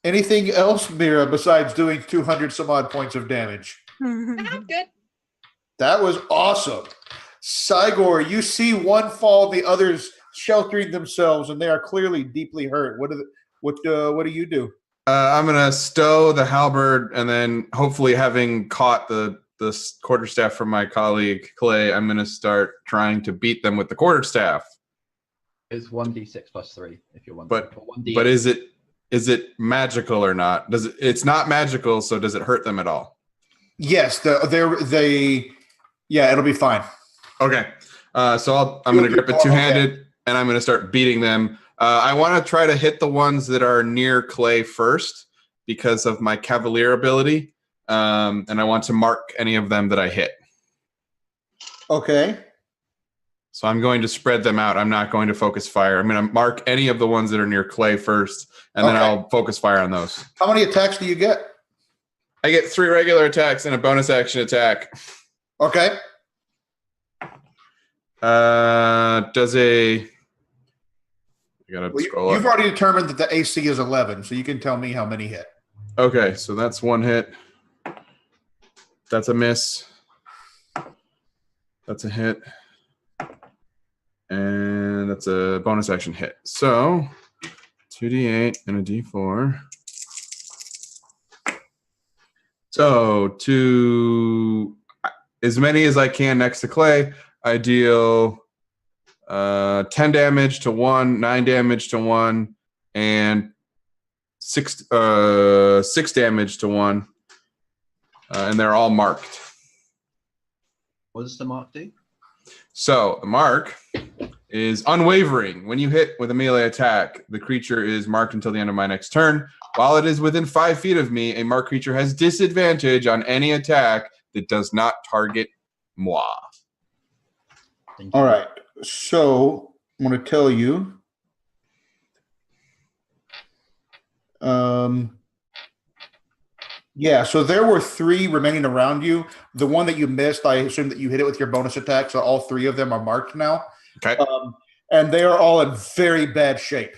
Speaker 1: Anything else, Mira, besides doing 200 some odd points of damage?
Speaker 5: I'm good.
Speaker 1: That was awesome. Cygor, you see one fall, the others sheltering themselves, and they are clearly deeply hurt. What do you do?
Speaker 4: I'm gonna stow the halberd, and then hopefully, having caught the quarterstaff from my colleague Clay, I'm gonna start trying to beat them with the quarterstaff.
Speaker 2: It's 1d6 plus 3 if you're one.
Speaker 4: But-
Speaker 2: or 1d8.
Speaker 4: But is it magical or not? It's not magical, so does it hurt them at all?
Speaker 1: Yes, it'll be fine.
Speaker 4: Okay. So I'm going to grip it two-handed, and I'm going to start beating them. I want to try to hit the ones that are near Clay first because of my Cavalier ability, and I want to mark any of them that I hit.
Speaker 1: Okay.
Speaker 4: So I'm going to spread them out. I'm not going to focus fire. I'm going to mark any of the ones that are near Clay first, and then
Speaker 1: Okay.
Speaker 4: I'll focus fire on those.
Speaker 1: How many attacks do you get?
Speaker 4: I get 3 regular attacks and a bonus action attack.
Speaker 1: Okay.
Speaker 4: Does a... I gotta
Speaker 1: Well,
Speaker 4: scroll
Speaker 1: you've
Speaker 4: up.
Speaker 1: already determined that the AC is 11, so you can tell me how many hit.
Speaker 4: Okay, so that's 1 hit. That's a miss. That's a hit. And that's a bonus action hit. So 2d8 and a d4. So to as many as I can next to Clay, I deal 10 damage to 1, 9 damage to 1, and 6 damage to 1. And they're all marked.
Speaker 2: What does the mark do?
Speaker 4: So the mark is unwavering. When you hit with a melee attack, the creature is marked until the end of my next turn. While it is within 5 feet of me, a marked creature has disadvantage on any attack that does not target moi.
Speaker 2: Thank you.
Speaker 1: All right. So I'm going to tell you. Yeah, so there were 3 remaining around you. The one that you missed, I assume that you hit it with your bonus attack, so all 3 of them are marked now.
Speaker 4: Okay.
Speaker 1: And they are all in very bad shape.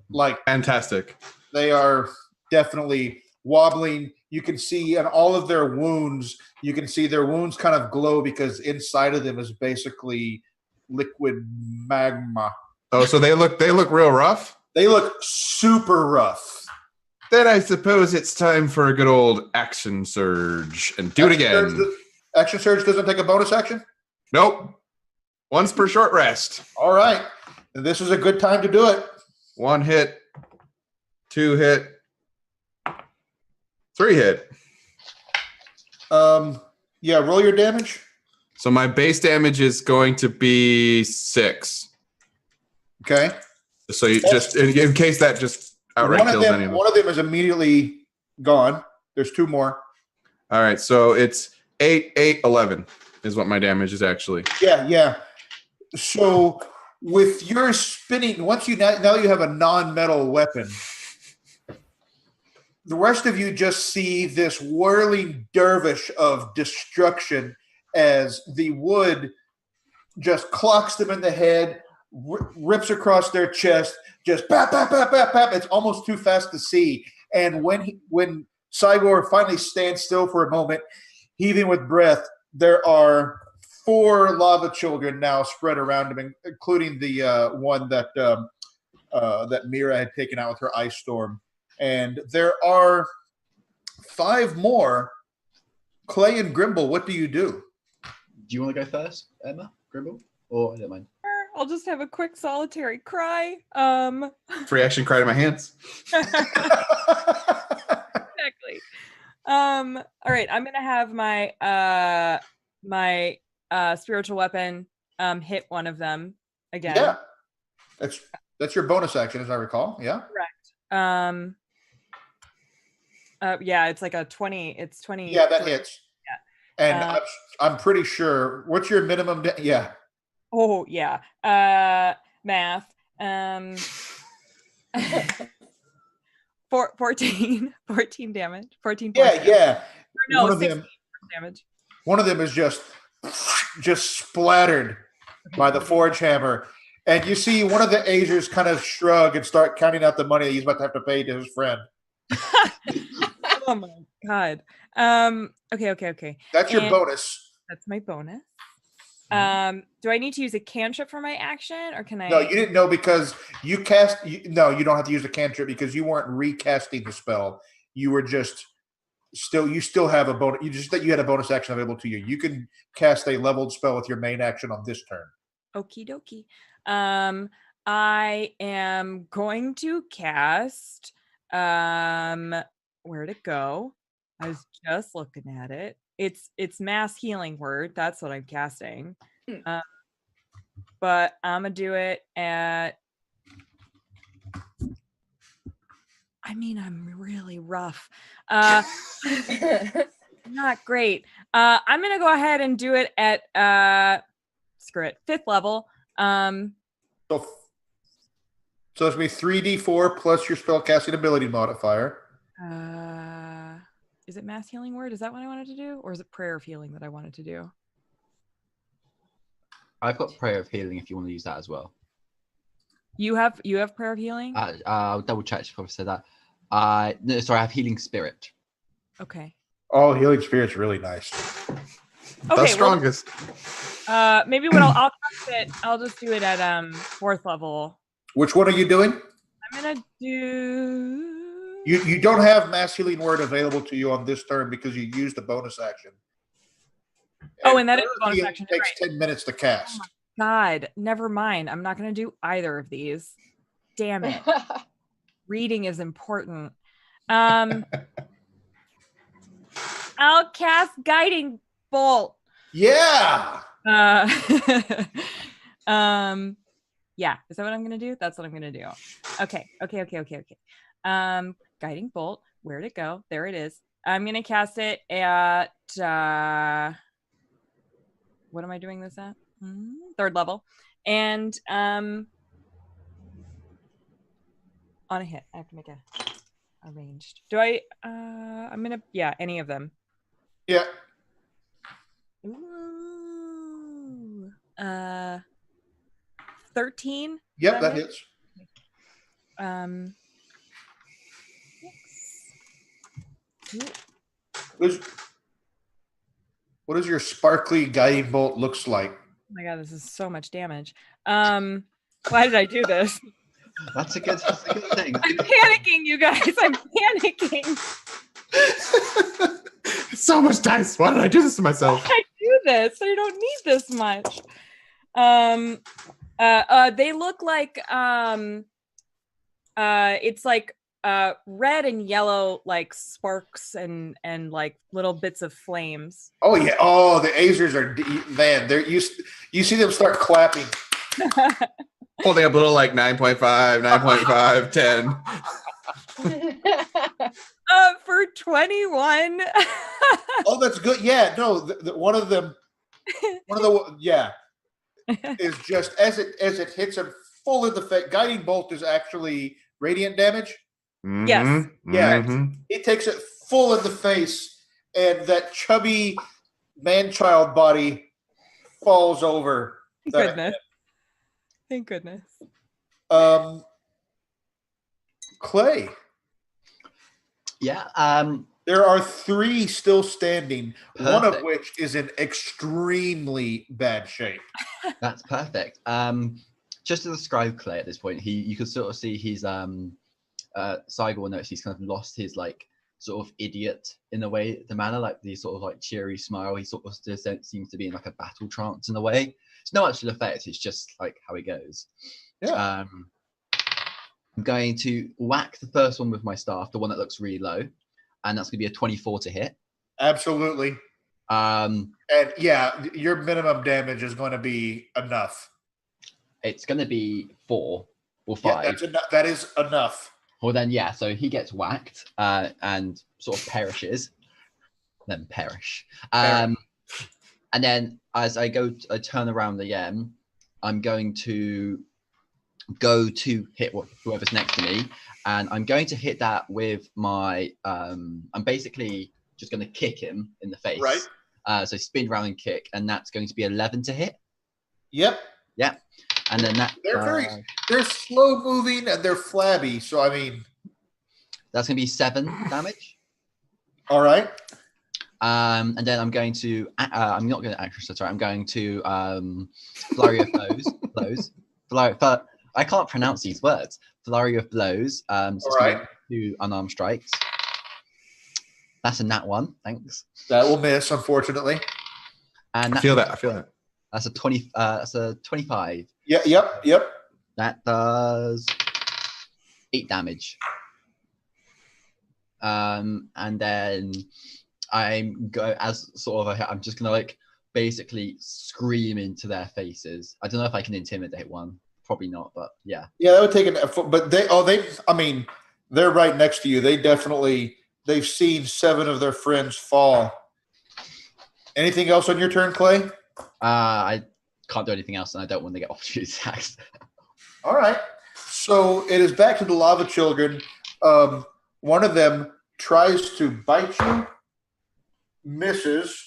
Speaker 1: Like,
Speaker 4: Fantastic.
Speaker 1: they are definitely wobbling. You can see on all of their wounds, you can see their wounds kind of glow because inside of them is basically liquid magma.
Speaker 4: Oh, so they look real rough?
Speaker 1: They look super rough.
Speaker 4: Then I suppose it's time for a good old action surge. And do it again.
Speaker 1: Action surge doesn't take a bonus action?
Speaker 4: Nope. Once per short rest.
Speaker 1: All right. This is a good time to do it.
Speaker 4: 1 hit. 2 hit. 3 hit.
Speaker 1: Yeah, roll your damage.
Speaker 4: So my base damage is going to be 6.
Speaker 1: Okay.
Speaker 4: So you just in case that just outright kills any of them.
Speaker 1: One of them is immediately gone. There's 2 more.
Speaker 4: All right, so it's 8, 8, 11 is what my damage is actually.
Speaker 1: Yeah. So with your spinning, once you now you have a non-metal weapon, the rest of you just see this whirling dervish of destruction as the wood just clocks them in the head, rips across their chest, just bap, bap, bap, bap, bap. It's almost too fast to see. And when Cygor finally stands still for a moment, heaving with breath, there are 4 lava children now spread around him, including the one that that Mira had taken out with her ice storm. And there are 5 more. Clay and Grimble, what do you do?
Speaker 2: Do you want to go first, Emma? Grimble? Or I don't mind.
Speaker 3: I'll just have a quick solitary cry.
Speaker 4: Free action cry to my hands.
Speaker 3: Exactly. All right, I'm gonna have my my spiritual weapon hit one of them again.
Speaker 1: Yeah. That's your bonus action, as I recall. Yeah.
Speaker 3: Correct. Yeah, it's like a 20. It's 20.
Speaker 1: Yeah, that hits.
Speaker 3: Yeah.
Speaker 1: And I'm pretty sure. What's your minimum? Yeah.
Speaker 3: Oh yeah. Math. 14 damage. 14 points.
Speaker 1: Yeah.
Speaker 3: No,
Speaker 1: one of
Speaker 3: 16
Speaker 1: them.
Speaker 3: damage.
Speaker 1: One of them is just splattered by the forge hammer, and you see one of the Azers kind of shrug and start counting out the money that he's about to have to pay to his friend.
Speaker 3: Oh my god. Okay.
Speaker 1: That's your bonus.
Speaker 3: That's my bonus. Do I need to use a cantrip for my action, or can I?
Speaker 1: No, you didn't know because you cast. No, you don't have to use a cantrip because you weren't recasting the spell. You were just you still have a bonus. You just that you had a bonus action available to you. You can cast a leveled spell with your main action on this turn.
Speaker 3: Okie dokie. I am going to cast. Where'd it go? I was just looking at it. It's mass healing word. That's what I'm casting. But I'm gonna do it at. I mean, I'm really rough. Not great. I'm gonna go ahead and do it at screw it, 5th level.
Speaker 1: So it's gonna be 3d4 plus your spell casting ability modifier.
Speaker 3: Is it mass healing word? Is that what I wanted to do, or is it prayer of healing that I wanted to do?
Speaker 2: I've got prayer of healing if you want to use that as well.
Speaker 3: You have prayer of healing?
Speaker 2: I'll double check if I've said that. No, sorry, I have healing spirit.
Speaker 3: Okay.
Speaker 1: Oh, healing spirit's really nice.
Speaker 3: Okay,
Speaker 4: The strongest.
Speaker 3: Maybe what I'll cast it. I'll just do it at 4th level.
Speaker 1: Which one are you doing?
Speaker 3: I'm gonna do.
Speaker 1: You don't have mass healing word available to you on this turn because you used a bonus action.
Speaker 3: And that is a bonus action.
Speaker 1: Takes
Speaker 3: Right.
Speaker 1: 10 minutes to cast.
Speaker 3: Oh God, never mind. I'm not gonna do either of these. Damn it. Reading is important. I'll cast Guiding Bolt.
Speaker 1: Yeah.
Speaker 3: Yeah, is that what I'm gonna do? That's what I'm gonna do. Okay. Guiding Bolt, where'd it go? There it is. I'm gonna cast it at what am I doing this at? 3rd level. And on a hit, I have to make a ranged. Do I I'm gonna any of them.
Speaker 1: Yeah.
Speaker 3: Ooh. 13.
Speaker 1: Yep, that hits. What does your sparkly guiding bolt looks like?
Speaker 3: Oh my god, this is so much damage. Why did I do this?
Speaker 2: That's a good thing.
Speaker 3: I'm panicking, you guys. I'm panicking.
Speaker 4: So much dice. Why did I do this to myself?
Speaker 3: I do this. I don't need this much. They look like it's like red and yellow, like sparks and like little bits of flames.
Speaker 1: Oh yeah. Oh, the Azers are man. They're you see them start clapping.
Speaker 4: Holding up a little like 9.5, 9.5, 10.
Speaker 3: For 21.
Speaker 1: Oh, that's good. Yeah, no, one of the is just as it hits him full in the face. Guiding bolt is actually radiant damage.
Speaker 4: Mm-hmm.
Speaker 3: Yes.
Speaker 1: Yeah,
Speaker 4: Mm-hmm.
Speaker 1: it takes it full in the face, and that chubby man-child body falls over.
Speaker 3: Thank goodness.
Speaker 1: Clay.
Speaker 2: Yeah.
Speaker 1: There are 3 still standing, one of
Speaker 2: Perfect.
Speaker 1: which is in extremely bad shape.
Speaker 2: That's perfect. Just to describe Clay at this point, you can sort of see he's Cygor notes he's kind of lost his like sort of idiot in a way, the manner, like the sort of like cheery smile. He sort of just seems to be in like a battle trance in a way. It's no actual effect, it's just like how it goes.
Speaker 1: Yeah.
Speaker 2: I'm going to whack the first one with my staff, the one that looks really low, and that's going to be a 24 to hit.
Speaker 1: Absolutely.
Speaker 2: And
Speaker 1: yeah, your minimum damage is going to be enough.
Speaker 2: It's going to be 4 or 5.
Speaker 1: Yeah, that's enough. That is enough.
Speaker 2: Well then, yeah. So he gets whacked and sort of perishes. Then perish. And then as I turn around again, I'm going to go to hit whoever's next to me, and I'm going to hit that with my. I'm basically just going to kick him in the face.
Speaker 1: Right.
Speaker 2: So spin around and kick, and that's going to be 11 to hit.
Speaker 1: Yep.
Speaker 2: Yeah. And then
Speaker 1: they're slow moving and they're flabby. So I mean,
Speaker 2: that's going to be 7 damage.
Speaker 1: All right.
Speaker 2: And then I'm going to. I'm not going to action. Sorry, I'm going to flurry of blows. I can't pronounce these words. Flurry of blows. So
Speaker 1: all right.
Speaker 2: 2 unarmed strikes. That's a nat 1. Thanks.
Speaker 1: That will miss, unfortunately.
Speaker 2: And
Speaker 4: I feel that.
Speaker 2: That's a 20. That's a 25.
Speaker 1: Yeah. Yep.
Speaker 2: That does 8 damage. And then I'm just gonna like basically scream into their faces. I don't know if I can intimidate one. Probably not, but yeah. Yeah,
Speaker 1: that would take an effort. But they're right next to you. They've seen 7 of their friends fall. Anything else on your turn, Clay?
Speaker 2: I can't do anything else, and I don't want to get opportunity attacks.
Speaker 1: All right. So it is back to the lava children. One of them tries to bite you, misses.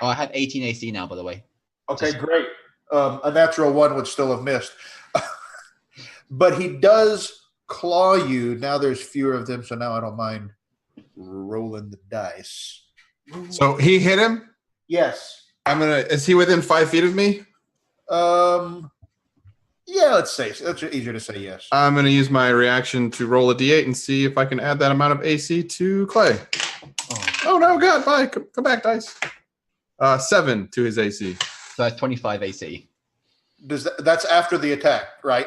Speaker 2: Oh, I have 18 AC now, by the way.
Speaker 1: Okay, great. A natural 1 would still have missed. But he does claw you. Now there's fewer of them, so now I don't mind rolling the dice.
Speaker 4: So he hit him?
Speaker 1: Yes.
Speaker 4: Is he within 5 feet of me?
Speaker 1: Yeah, let's say that's easier to say yes.
Speaker 4: I'm gonna use my reaction to roll a d8 and see if I can add that amount of AC to Clay. Oh no, God, bye. Come back, dice. 7 to his AC.
Speaker 2: So I have 25 AC.
Speaker 1: That's after the attack, right?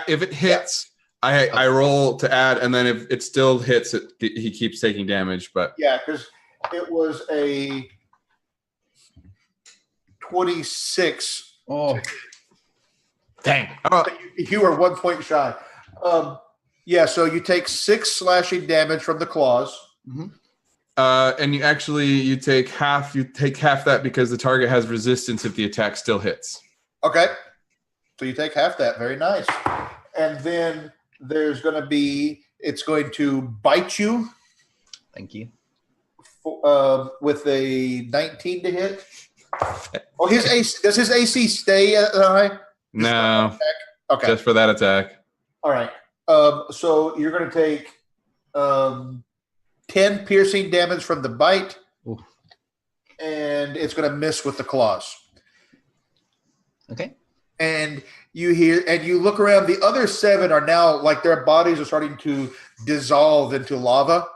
Speaker 4: If it hits, yeah. I roll to add, and then if it still hits, he keeps taking damage. But
Speaker 1: yeah, because it was a 26.
Speaker 2: Oh,
Speaker 4: dang!
Speaker 1: You were 1 point shy. Yeah, so you take 6 slashing damage from the claws.
Speaker 2: Mm-hmm.
Speaker 4: And you take half. You take half that because the target has resistance if the attack still hits.
Speaker 1: Okay. So you take half that. Very nice. And then there's going to be, it's going to bite you.
Speaker 2: Thank you.
Speaker 1: With a 19 to hit. Oh, his AC, does his AC stay high?
Speaker 4: No.
Speaker 1: Okay.
Speaker 4: Just for that attack.
Speaker 1: All right. So you're going to take 10 piercing damage from the bite.
Speaker 2: Ooh.
Speaker 1: And it's going to miss with the claws.
Speaker 2: Okay.
Speaker 1: And you look around, the other 7 are now, like, their bodies are starting to dissolve into lava.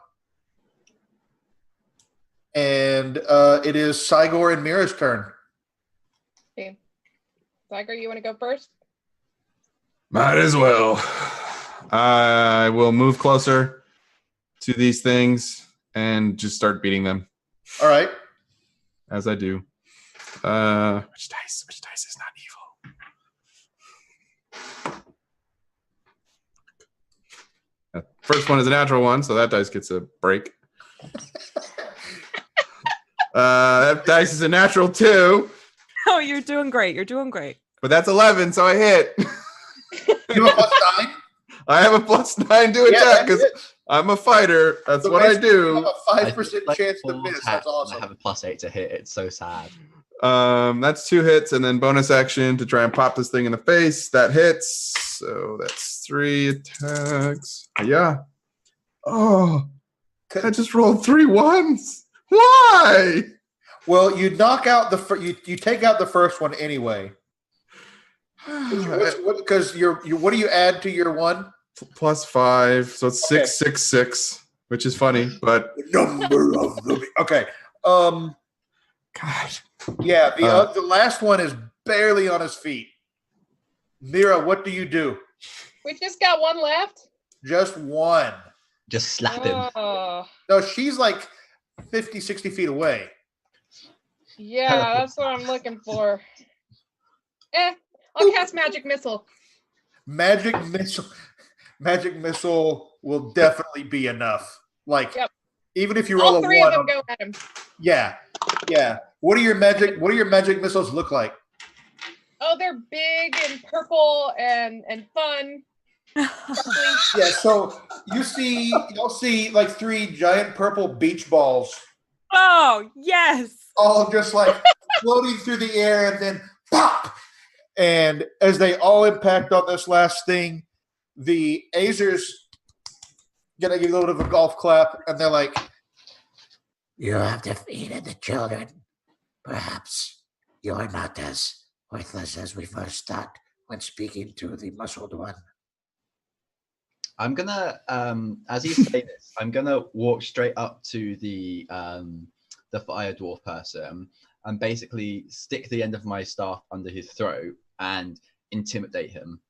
Speaker 1: And it is Cygor and Mira's turn.
Speaker 5: Okay. Cygor, you want to go first?
Speaker 4: Might as well. I will move closer to these things and just start beating them.
Speaker 1: All right.
Speaker 4: As I do. Which dice? Which dice is not evil? First one is a natural one, so that dice gets a break. That dice is a natural 2.
Speaker 3: Oh, you're doing great. You're doing great.
Speaker 4: But that's 11, so I hit.
Speaker 1: You have a +9?
Speaker 4: I have a +9 to attack because I'm a fighter. That's
Speaker 1: So
Speaker 4: what I do.
Speaker 1: You have a 5% chance to miss. That's awesome.
Speaker 2: I have a +8 to hit. It's so sad.
Speaker 4: That's 2 hits, and then bonus action to try and pop this thing in the face. That hits. So that's 3 attacks. Yeah. Oh, I just rolled 3 1s. Why?
Speaker 1: Well, you knock out you take out the first one anyway. Because what do you add to your 1?
Speaker 4: +5, so it's 6, 6, 6, which is funny, but
Speaker 1: the number of the okay.
Speaker 4: God,
Speaker 1: yeah. The last one is barely on his feet. Mira, what do you do?
Speaker 5: We just got 1 left.
Speaker 1: Just 1.
Speaker 2: Just slap him.
Speaker 1: No, she's like 50, 60 feet away.
Speaker 5: Yeah, that's what I'm looking for. I'll cast Magic Missile.
Speaker 1: Magic missile will definitely be enough. Like, even if you roll
Speaker 5: all 3
Speaker 1: a 1,
Speaker 5: of them go at him.
Speaker 1: Yeah. What do your magic missiles look like?
Speaker 5: Oh, they're big and purple and fun.
Speaker 1: Yeah, so you'll see like 3 giant purple beach balls.
Speaker 3: Oh, yes.
Speaker 1: All just like floating through the air and then pop. And as they all impact on this last thing, the Azers gonna give a little bit of a golf clap, and they're like, "You have defeated the children. Perhaps you're not as worthless as we first thought when speaking to the muscled one."
Speaker 2: I'm gonna, as you say this, I'm gonna walk straight up to the fire dwarf person and basically stick the end of my staff under his throat and intimidate him.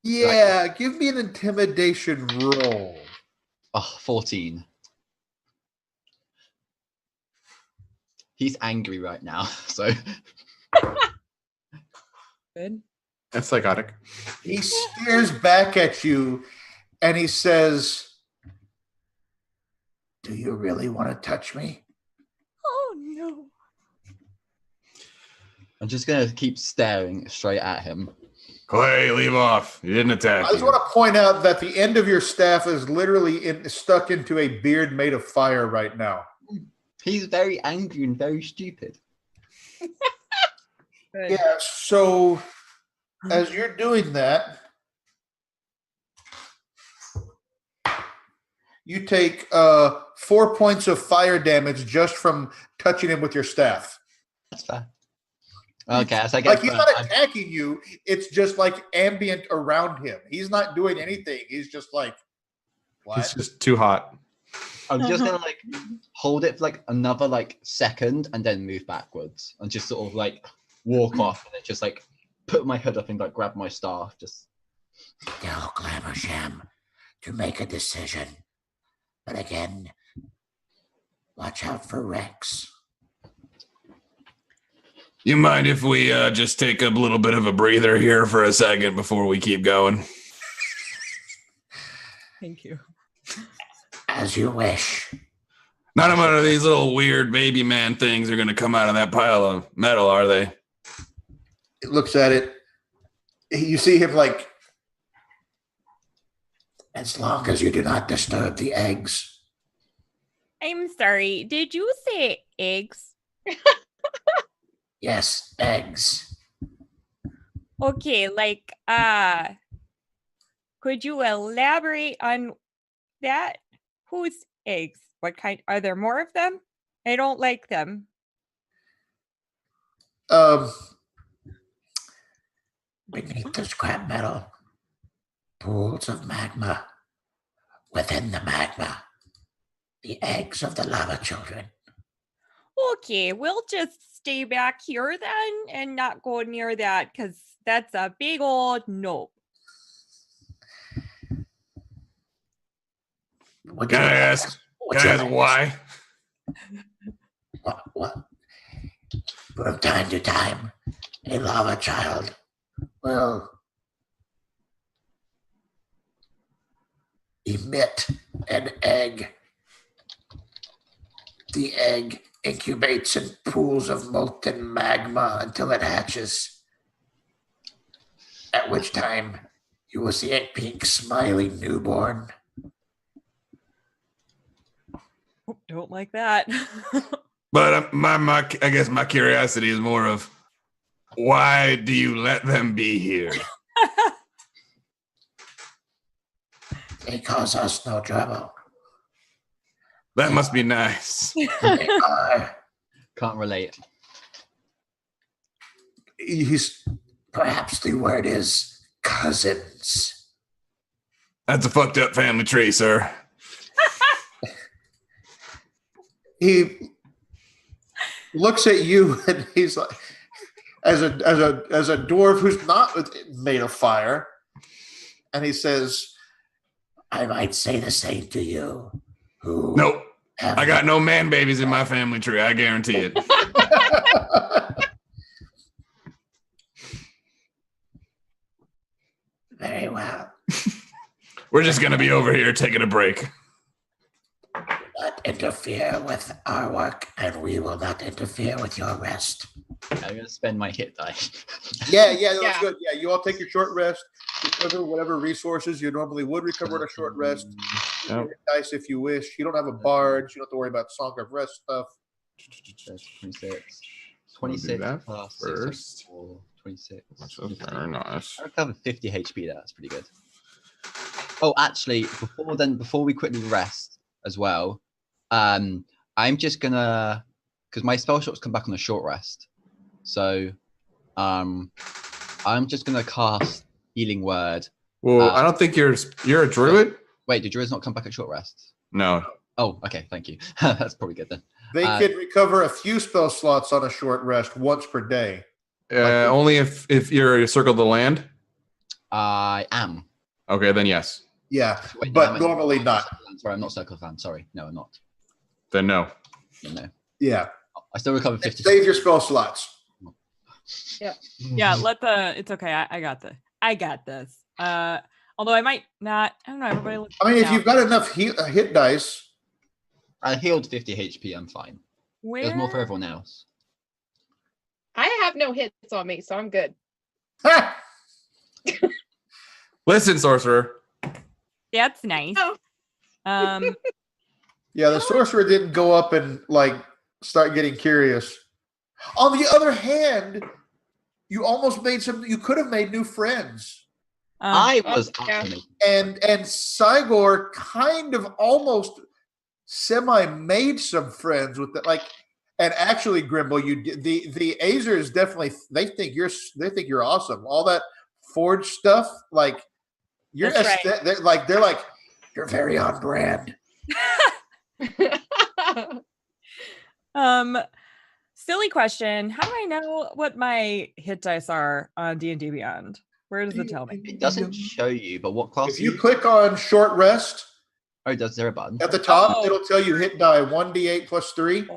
Speaker 1: Yeah, give me an intimidation roll.
Speaker 2: Oh, 14. He's angry right now, so.
Speaker 3: Good.
Speaker 4: that's psychotic.
Speaker 1: He stares back at you and he says, "Do you really want to touch me?"
Speaker 3: Oh, no.
Speaker 2: I'm just gonna keep staring straight at him.
Speaker 4: Clay, leave off. You didn't attack.
Speaker 1: I just want to point out that the end of your staff is literally stuck into a beard made of fire right now.
Speaker 2: He's very angry and very stupid.
Speaker 3: Good.
Speaker 1: Yeah, so as you're doing that, you take 4 points of fire damage just from touching him with your staff.
Speaker 2: That's fair. Okay, as I get
Speaker 1: Like, he's not attacking you, it's just like ambient around him. He's not doing anything. He's just like, what?
Speaker 4: It's just too hot.
Speaker 2: I'm just gonna like hold it for like another like second and then move backwards and just sort of like walk off and then just like put my hood up and like grab my staff. Just
Speaker 1: Tell Glamoursham to make a decision. But again, watch out for Rex.
Speaker 4: You mind if we just take a little bit of a breather here for a second before we keep going?
Speaker 3: Thank you.
Speaker 6: As you wish.
Speaker 4: None of these little weird baby man things are going to come out of that pile of metal, are they?
Speaker 1: It looks at it. You see him like,
Speaker 6: As long as you do not disturb the eggs.
Speaker 3: I'm sorry. Did you say eggs?
Speaker 6: Yes, eggs.
Speaker 3: Okay, like, could you elaborate on that? Whose eggs? What kind? Are there more of them? I don't like them.
Speaker 6: Beneath the scrap metal, pools of magma. Within the magma, the eggs of the lava children.
Speaker 3: Okay, we'll just stay back here then and not go near that because that's a big old nope.
Speaker 6: Would
Speaker 4: Can
Speaker 6: you
Speaker 4: I
Speaker 6: like-
Speaker 4: ask
Speaker 6: would you like-
Speaker 4: why?
Speaker 6: What? From time to time, a lava child will emit an egg. The egg incubates in pools of molten magma until it hatches, at which time you will see a pink, smiling newborn.
Speaker 3: Oh, don't like that.
Speaker 4: But I guess my curiosity is more of why do you let them be here?
Speaker 6: They cause us no trouble.
Speaker 4: That must be nice.
Speaker 6: They are
Speaker 2: Can't relate.
Speaker 1: he's
Speaker 6: perhaps the word is cousins.
Speaker 4: That's a fucked up family tree, sir.
Speaker 1: he looks at you and he's like, as a dwarf who's not made of fire, and he says,
Speaker 6: I might say the same to you. Who
Speaker 4: Nope.
Speaker 6: have
Speaker 4: I got no man babies in my family tree. I guarantee it.
Speaker 6: very well.
Speaker 4: We're just going to be over here taking a break.
Speaker 6: Not interfere with our work, and we will not interfere with your rest.
Speaker 2: I'm going to spend my hit die.
Speaker 1: that's
Speaker 5: Yeah.
Speaker 1: good. Yeah, you all take your short rest, recover whatever resources you normally would recover in a short rest.
Speaker 4: Yep.
Speaker 1: Nice if you wish. You don't have a barge. You don't have to worry about Song of Rest stuff.
Speaker 2: That's 26.
Speaker 4: We'll do
Speaker 2: 26
Speaker 4: that
Speaker 2: plus
Speaker 4: first.
Speaker 2: 6, 26.
Speaker 4: Which is very nice.
Speaker 2: I recovered 50 HP there. That's pretty good. Oh, actually, before we quickly rest as well, I'm just gonna, because my spell shots come back on a short rest, so I'm just gonna cast Healing Word.
Speaker 4: Well, I don't think you're a druid.
Speaker 2: Wait, did druids not come back at short rest?
Speaker 4: No.
Speaker 2: Oh, okay, thank you. That's probably good then.
Speaker 1: They can recover a few spell slots on a short rest once per day.
Speaker 4: Only if you're a circle of the land.
Speaker 2: I am.
Speaker 4: Okay, then yes.
Speaker 1: Yeah,
Speaker 2: Wait, no,
Speaker 1: but
Speaker 2: I'm
Speaker 1: normally
Speaker 2: I'm
Speaker 1: not.
Speaker 2: Sorry, I'm not Circle of Land. Sorry, no, I'm not.
Speaker 4: Then no.
Speaker 2: No,
Speaker 1: Yeah,
Speaker 2: I still recovered 50.
Speaker 1: save your spell slots.
Speaker 3: Yeah, it's okay. I got this. Although I might not. I don't know. Everybody looks.
Speaker 1: I mean, if you've got enough hit dice,
Speaker 2: I healed 50 HP. I'm fine.
Speaker 3: where
Speaker 2: There's more for everyone else.
Speaker 5: I have no hits on me, so I'm good.
Speaker 1: ha!
Speaker 4: Listen, sorcerer.
Speaker 3: That's nice.
Speaker 5: Oh.
Speaker 1: Yeah, the sorcerer didn't go up and like start getting curious. On the other hand, you almost made some. You could have made new friends,
Speaker 2: I was
Speaker 5: yeah.
Speaker 2: actually.
Speaker 1: and Sigor kind of almost semi made some friends with that. Like, and actually, Grimble, the Azers definitely they think you're awesome. All that forge stuff, like you're
Speaker 3: That's right.
Speaker 1: they're like
Speaker 6: You're very on brand.
Speaker 3: Silly question. How do I know what my hit dice are on D&D Beyond? Where does it tell me?
Speaker 2: It doesn't show you, but what class?
Speaker 1: if you click on short rest
Speaker 2: Oh, is there a button?
Speaker 1: at the top,
Speaker 3: Oh.
Speaker 1: it'll tell you hit die 1d8 plus 3.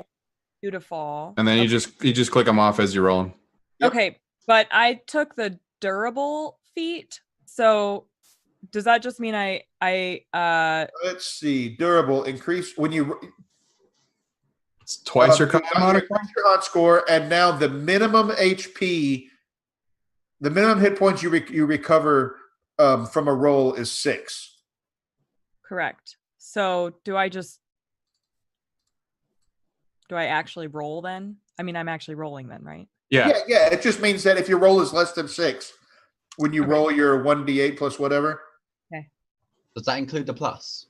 Speaker 3: Beautiful.
Speaker 4: And then you just click them off as you're rolling.
Speaker 1: Yep.
Speaker 3: Okay, but I took the durable feat. So does that just mean
Speaker 1: Let's see. Durable increase when you
Speaker 4: It's twice your
Speaker 1: you
Speaker 4: con modifier.
Speaker 1: increase your con score, and now the minimum HP, the minimum hit points you recover from a roll is 6.
Speaker 3: correct? So do I actually roll then? I mean, I'm actually rolling then, right?
Speaker 4: Yeah.
Speaker 1: Yeah. It just means that if your roll is less than 6, when you
Speaker 3: Okay.
Speaker 1: roll your 1d8 plus whatever.
Speaker 2: Does that include the plus?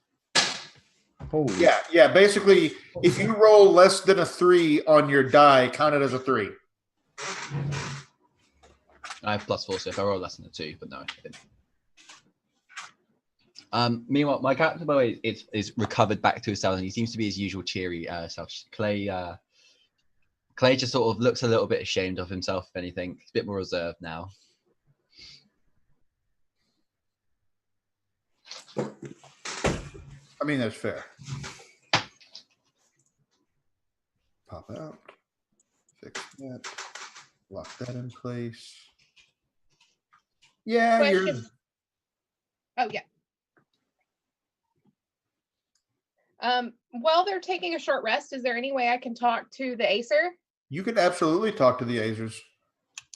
Speaker 4: Holy.
Speaker 1: Yeah. Basically, if you roll less than a 3 on your die, count it as a 3.
Speaker 2: I have +4, so if I roll less than a 2, but no, I didn't. Meanwhile, my character, by the way, is recovered back to himself, and he seems to be his usual cheery self. Clay just sort of looks a little bit ashamed of himself, if anything. He's a bit more reserved now.
Speaker 1: I mean, that's fair. Pop out. Fix that. Lock that in place. Yeah,
Speaker 5: Question. Oh, yeah. While they're taking a short rest, is there any way I can talk to the Acer?
Speaker 1: you can absolutely talk to the Azers.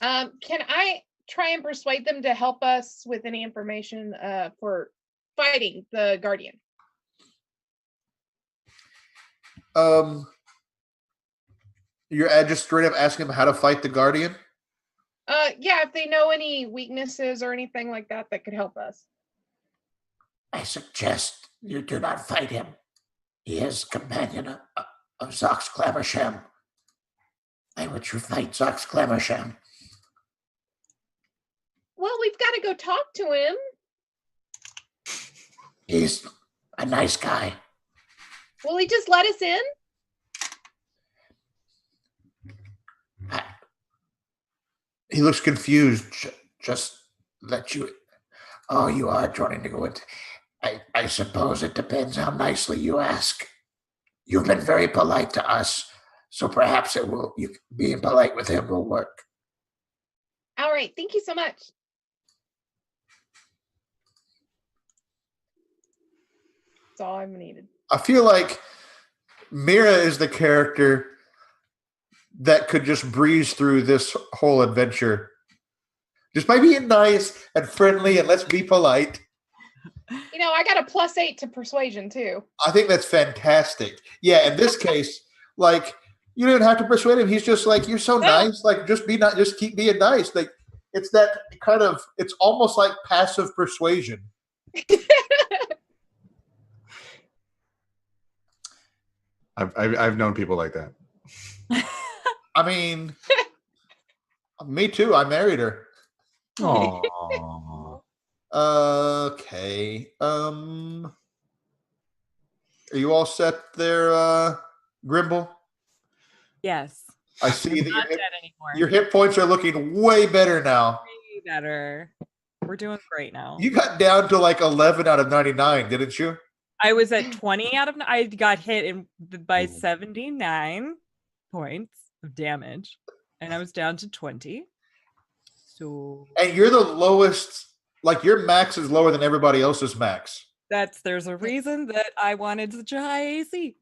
Speaker 5: Can I try and persuade them to help us with any information for fighting the Guardian?
Speaker 1: You're just straight up asking them how to fight the Guardian?
Speaker 5: Yeah, if they know any weaknesses or anything like that that could help us.
Speaker 6: I suggest you do not fight him. He is companion of Zox Clamersham. Why would you fight Zox Clamersham?
Speaker 5: Well, we've got to go talk to him.
Speaker 6: He's a nice guy.
Speaker 5: Will he just let us in?
Speaker 1: He looks confused.
Speaker 6: Just let you. Oh, you are trying to go into. I suppose it depends how nicely you ask. You've been very polite to us, so perhaps it will. You being polite with him will work.
Speaker 5: All right, thank you so much. That's all I've needed.
Speaker 1: I feel like Mira is the character that could just breeze through this whole adventure just by being nice and friendly and let's be polite.
Speaker 5: You know, I got a +8 to persuasion too.
Speaker 1: I think that's fantastic. Yeah, in this case, like you don't have to persuade him. He's just like, you're so nice. Like just be not just keep being nice. Like it's that kind of it's almost like passive persuasion.
Speaker 4: I've known people like that.
Speaker 1: I mean, me too. I married her.
Speaker 4: Aww.
Speaker 1: Okay. Are you all set there, Grimble?
Speaker 3: Yes.
Speaker 1: I see that
Speaker 3: Not dead anymore.
Speaker 1: your hit points are looking way better now.
Speaker 3: Way better. We're doing great now.
Speaker 1: You got down to like 11 out of 99, didn't you?
Speaker 3: I was at 20 out of. I got hit by 79 points of damage, and I was down to 20. So.
Speaker 1: And you're the lowest. Like your max is lower than everybody else's max.
Speaker 3: There's a reason that I wanted such a high AC.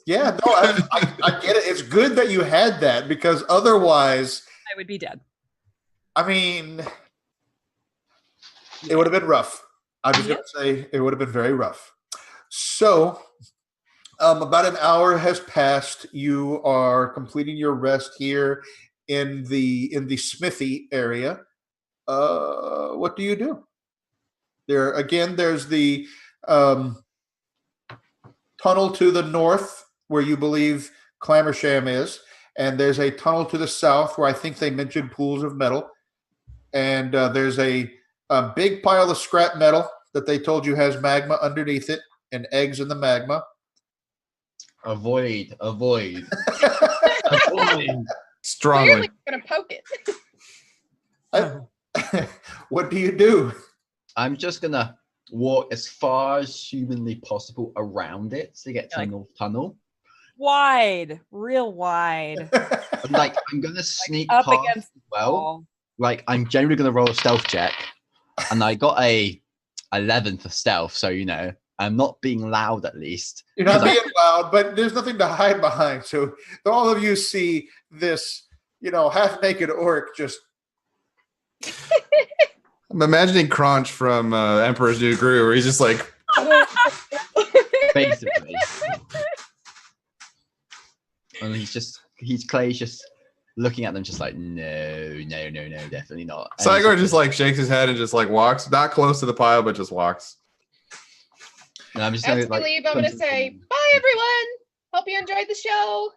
Speaker 1: Yeah, no, I get it. It's good that you had that because otherwise
Speaker 3: I would be dead.
Speaker 1: I mean, it would have been rough. I'm just going to say it would have been very rough. So, about an hour has passed. You are completing your rest here in the smithy area. What do you do? There's the tunnel to the north where you believe Clamersham is, and there's a tunnel to the south where I think they mentioned pools of metal, and there's a big pile of scrap metal that they told you has magma underneath it and eggs in the magma.
Speaker 2: Avoid. Avoid.
Speaker 4: Strongly.
Speaker 5: Clearly gonna poke it.
Speaker 1: What do you do?
Speaker 2: I'm just gonna walk as far as humanly possible around it to get to the north tunnel.
Speaker 3: Wide, real wide.
Speaker 2: I'm gonna sneak
Speaker 3: up
Speaker 2: past
Speaker 3: against
Speaker 2: as well. Like I'm generally gonna roll a stealth check, and I got a 11 for stealth, so I'm not being loud at least.
Speaker 1: You're not being loud, but there's nothing to hide behind. So all of you see this, half-naked orc just.
Speaker 4: I'm imagining Crunch from Emperor's New Groove, where he's just like.
Speaker 2: Basically. And Clay's just looking at them just like, no, definitely not.
Speaker 4: Cygor just like shakes his head and just like walks, not close to the pile, but just walks.
Speaker 2: And I'm just
Speaker 5: As
Speaker 2: gonna,
Speaker 5: we leave, I'm going to say, bye, everyone. Hope you enjoyed the show.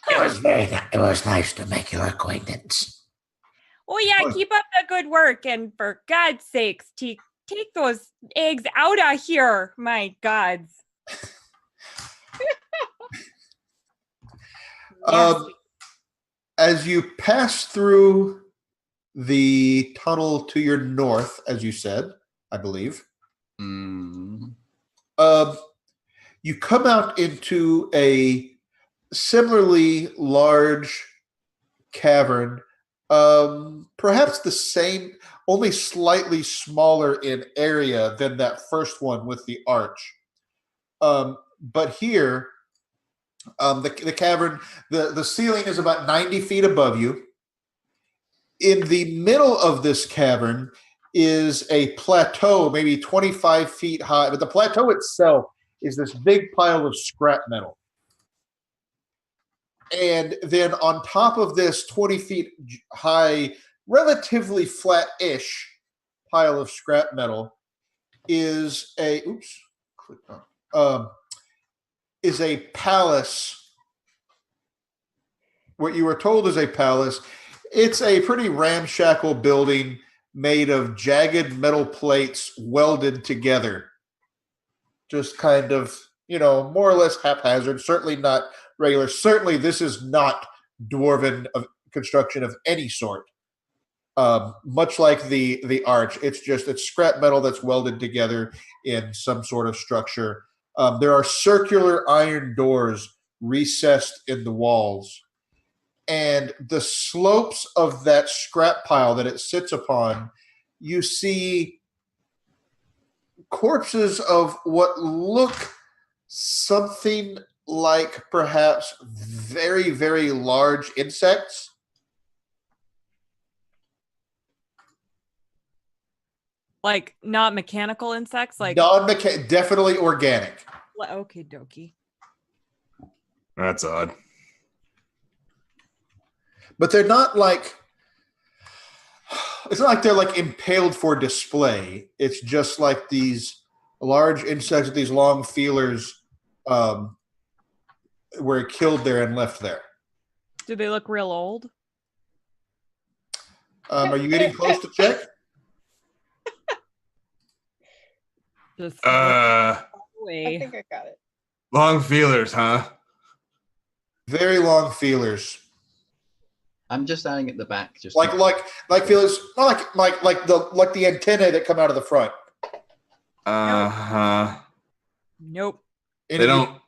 Speaker 6: It was nice to make your acquaintance.
Speaker 3: Oh yeah, keep up the good work, and for God's sakes, take those eggs out of here. My gods.
Speaker 1: As you pass through the tunnel to your north, as you said, I believe, you come out into a similarly large cavern, perhaps the same, only slightly smaller in area than that first one with the arch. But here, the cavern, the ceiling is about 90 feet above you. In the middle of this cavern is a plateau, maybe 25 feet high, but the plateau itself is this big pile of scrap metal. And then on top of this 20 feet high, relatively flat-ish pile of scrap metal is a palace. What you were told is a palace. It's a pretty ramshackle building made of jagged metal plates welded together. Just kind of, more or less haphazard. Certainly not regular. Certainly this is not dwarven construction of any sort. Much like the arch, it's scrap metal that's welded together in some sort of structure. There are circular iron doors recessed in the walls. And the slopes of that scrap pile that it sits upon, you see corpses of what look something like perhaps very, very large insects.
Speaker 3: Like not mechanical insects, like
Speaker 1: definitely organic.
Speaker 3: Okay, dokie.
Speaker 4: That's odd.
Speaker 1: But they're not like, it's not like they're like impaled for display. It's just like these large insects with these long feelers were killed there and left there.
Speaker 3: Do they look real old?
Speaker 1: Are you getting close to check?
Speaker 3: Just
Speaker 5: I think I got it.
Speaker 4: Long feelers, huh?
Speaker 1: Very long feelers.
Speaker 2: I'm just standing at the back, just
Speaker 1: like feelers, not like the antennae that come out of the front.
Speaker 3: Nope.
Speaker 4: They don't.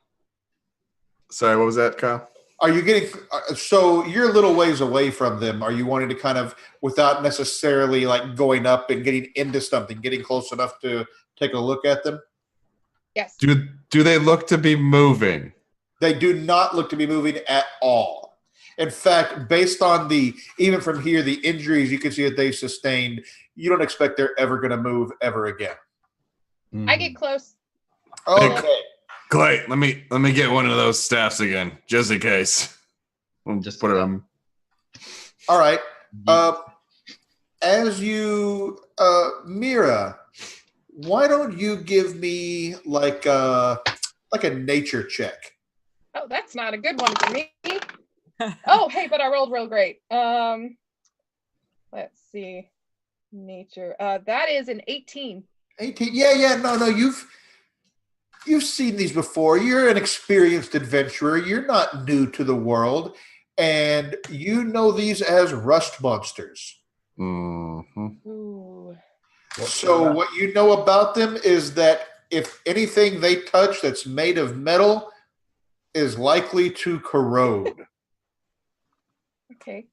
Speaker 4: Sorry, what was that, Kyle?
Speaker 1: Are you getting? So you're a little ways away from them. Are you wanting to kind of, without necessarily like going up and getting into something, getting close enough to take a look at them?
Speaker 5: Yes.
Speaker 4: Do they look to be moving?
Speaker 1: They do not look to be moving at all. In fact, based on even from here, the injuries you can see that they've sustained, you don't expect they're ever going to move ever again.
Speaker 5: I get close.
Speaker 1: Okay.
Speaker 4: Clay, let me get one of those staffs again, just in case. We'll just put it on.
Speaker 1: All right. As you, Mira, why don't you give me like a nature check?
Speaker 5: Oh, that's not a good one for me. Oh, hey, but I rolled real great. Let's see. Nature. That is an 18.
Speaker 1: 18. Yeah. No. You've seen these before. You're an experienced adventurer. You're not new to the world, and you know these as rust monsters.
Speaker 4: Mm-hmm.
Speaker 5: Ooh.
Speaker 1: So what you know about them is that if anything they touch that's made of metal is likely to corrode.
Speaker 5: Okay.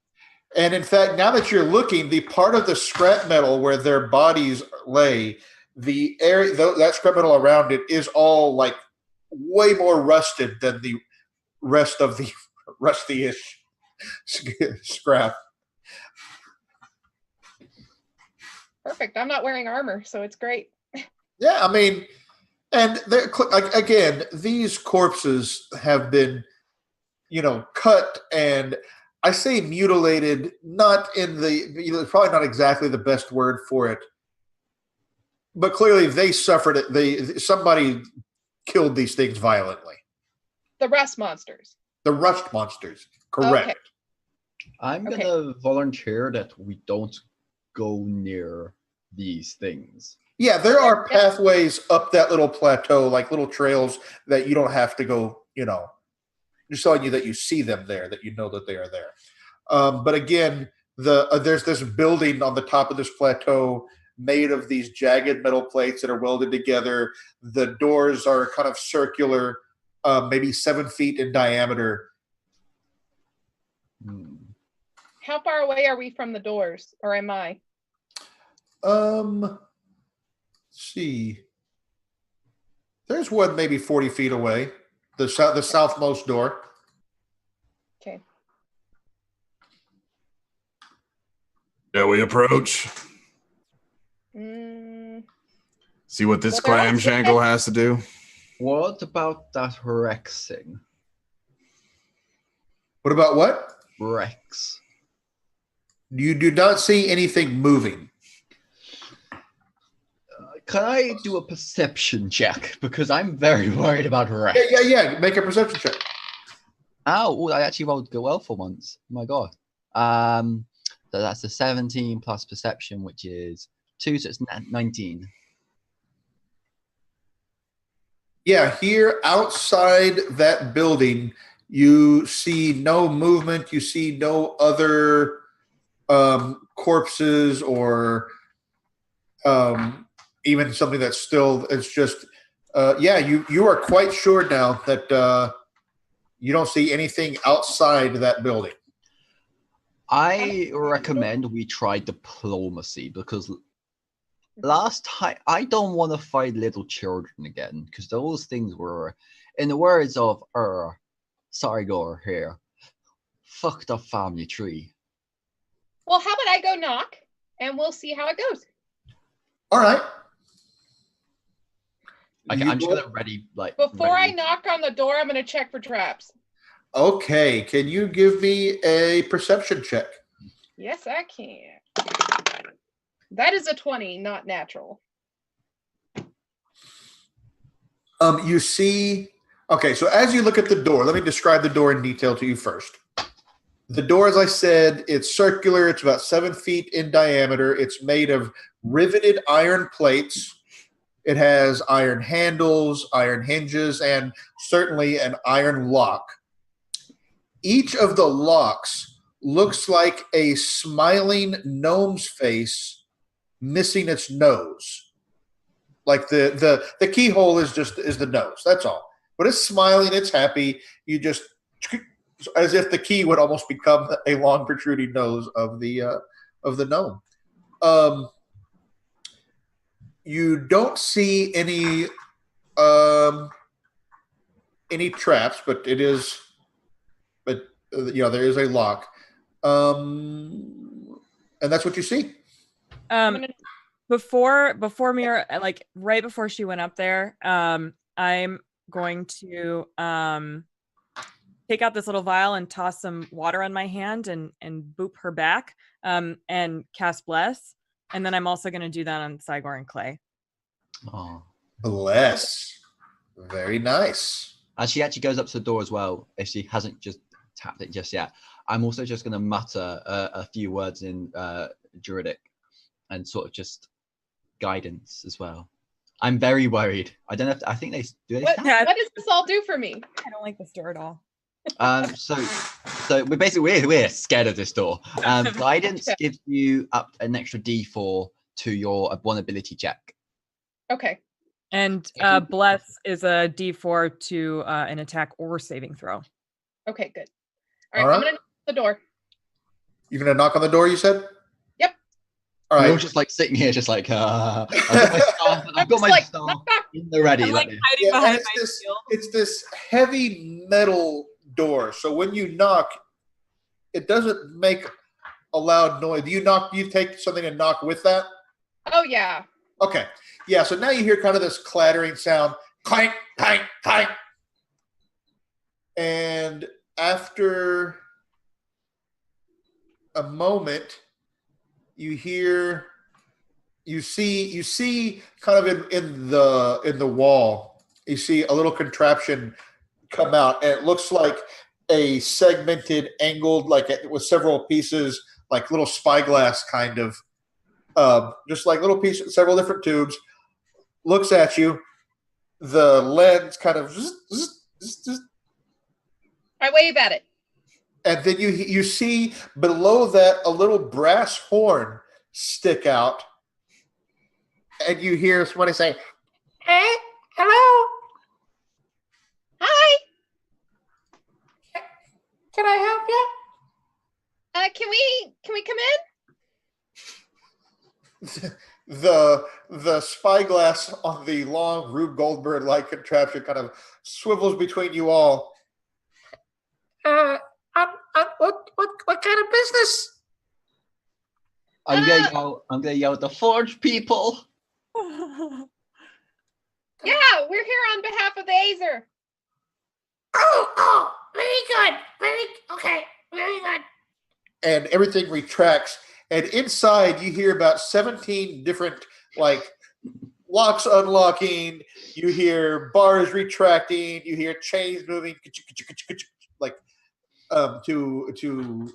Speaker 1: And in fact, now that you're looking, the part of the scrap metal where their bodies lay the area, that scrap metal around it is all like way more rusted than the rest of the rusty-ish scrap.
Speaker 5: Perfect. I'm not wearing armor, so it's great.
Speaker 1: Yeah, I mean, and again, these corpses have been, cut and I say mutilated, not in probably not exactly the best word for it, but clearly they suffered it. Somebody killed these things violently.
Speaker 5: The rust monsters.
Speaker 1: The rust monsters, correct.
Speaker 5: Okay.
Speaker 2: I'm gonna volunteer that we don't go near these things.
Speaker 1: Yeah, there are pathways up that little plateau, like little trails that you don't have to go, just telling you that you see them there, that you know that they are there. But again, there's this building on the top of this plateau made of these jagged metal plates that are welded together. The doors are kind of circular, maybe 7 feet in diameter.
Speaker 5: How far away are we from the doors, or am I?
Speaker 1: Let's see. There's one maybe 40 feet away. The southmost door.
Speaker 5: Okay.
Speaker 4: Shall we approach? See what this clam shangle has to do?
Speaker 2: What about that Rexing?
Speaker 1: What about what?
Speaker 2: Rex.
Speaker 1: You do not see anything moving.
Speaker 2: Can I do a perception check? Because I'm very worried about Rex.
Speaker 1: Yeah. Make a perception check.
Speaker 2: Oh, I actually rolled go well for once. Oh my god. So that's a 17 plus perception, which is 2, so it's 19.
Speaker 1: Yeah, here outside that building, you see no movement. You see no other corpses or even something that's still. It's just, you are quite sure now that you don't see anything outside that building.
Speaker 2: I recommend we try diplomacy because last time I don't want to fight little children again because those things were, in the words of Sargor here, fucked up family tree.
Speaker 5: Well, how about I go knock and we'll see how it goes.
Speaker 1: All right.
Speaker 2: Okay, I'm just gonna ready.
Speaker 5: Before I knock on the door, I'm gonna check for traps.
Speaker 1: Okay, can you give me a perception check?
Speaker 5: Yes, I can. That is a 20, not natural.
Speaker 1: You see, okay, so as you look at the door, let me describe the door in detail to you first. The door, as I said, it's circular. It's about 7 feet in diameter. It's made of riveted iron plates. It has iron handles, iron hinges, and certainly an iron lock. Each of the locks looks like a smiling gnome's face missing its nose. Like the keyhole is the nose. That's all. But it's smiling. It's happy. You just, as if the key would almost become a long protruding nose of the gnome. You don't see any traps, but there is a lock, and that's what you see.
Speaker 3: Before Mira, like right before she went up there, I'm going to take out this little vial and toss some water on my hand and boop her back, and cast bless, and then I'm also going to do that on Sigor and Clay.
Speaker 2: Oh,
Speaker 1: bless, very nice.
Speaker 2: As she actually goes up to the door as well, if she hasn't just tapped it just yet, I'm also just going to mutter a few words in Druidic and sort of just guidance as well. I'm very worried. I don't know I think they do.
Speaker 5: What does this all do for me?
Speaker 3: I don't like this door at all.
Speaker 2: So we're scared of this door. Guidance gives you up an extra D4 to your one ability check.
Speaker 5: Okay.
Speaker 3: And bless is a D4 to an attack or saving throw.
Speaker 5: Okay, good. All right. I'm gonna knock on the door.
Speaker 1: You're gonna knock on the door, you said?
Speaker 5: Yep.
Speaker 1: All
Speaker 2: We're all
Speaker 1: right.
Speaker 2: just like sitting here, just like I've got my
Speaker 5: Like,
Speaker 2: staff
Speaker 5: knock, knock.
Speaker 2: in the ready.
Speaker 3: I'm like
Speaker 2: like,
Speaker 3: hiding
Speaker 1: Yeah, and
Speaker 3: behind
Speaker 1: it's
Speaker 3: my
Speaker 1: this
Speaker 3: shield.
Speaker 1: it's this heavy metal door. So when you knock, it doesn't make a loud noise. Do you take something and knock with that?
Speaker 5: Oh yeah.
Speaker 1: Okay. Yeah, so now you hear kind of this clattering sound, clank, clank, clank. And after a moment, you see kind of in the wall, you see a little contraption come out, and it looks like a segmented, angled, like with several pieces, like little spyglass kind of, just like little pieces, several different tubes. Looks at you. The lens kind of,
Speaker 5: I wave at it.
Speaker 1: and then you see below that a little brass horn stick out, and you hear somebody say,
Speaker 6: Hey, hello.
Speaker 5: Hi.
Speaker 6: Can I help you?
Speaker 5: Can we come in?
Speaker 1: the spyglass on the long Rube Goldberg like contraption kind of swivels between you all.
Speaker 6: What kind of business?
Speaker 2: I'm gonna yell at the forge people.
Speaker 5: Yeah, we're here on behalf of the Azer.
Speaker 6: Oh, very good.
Speaker 1: And everything retracts, and inside you hear about 17 different like locks unlocking, you hear bars retracting, you hear chains moving, like to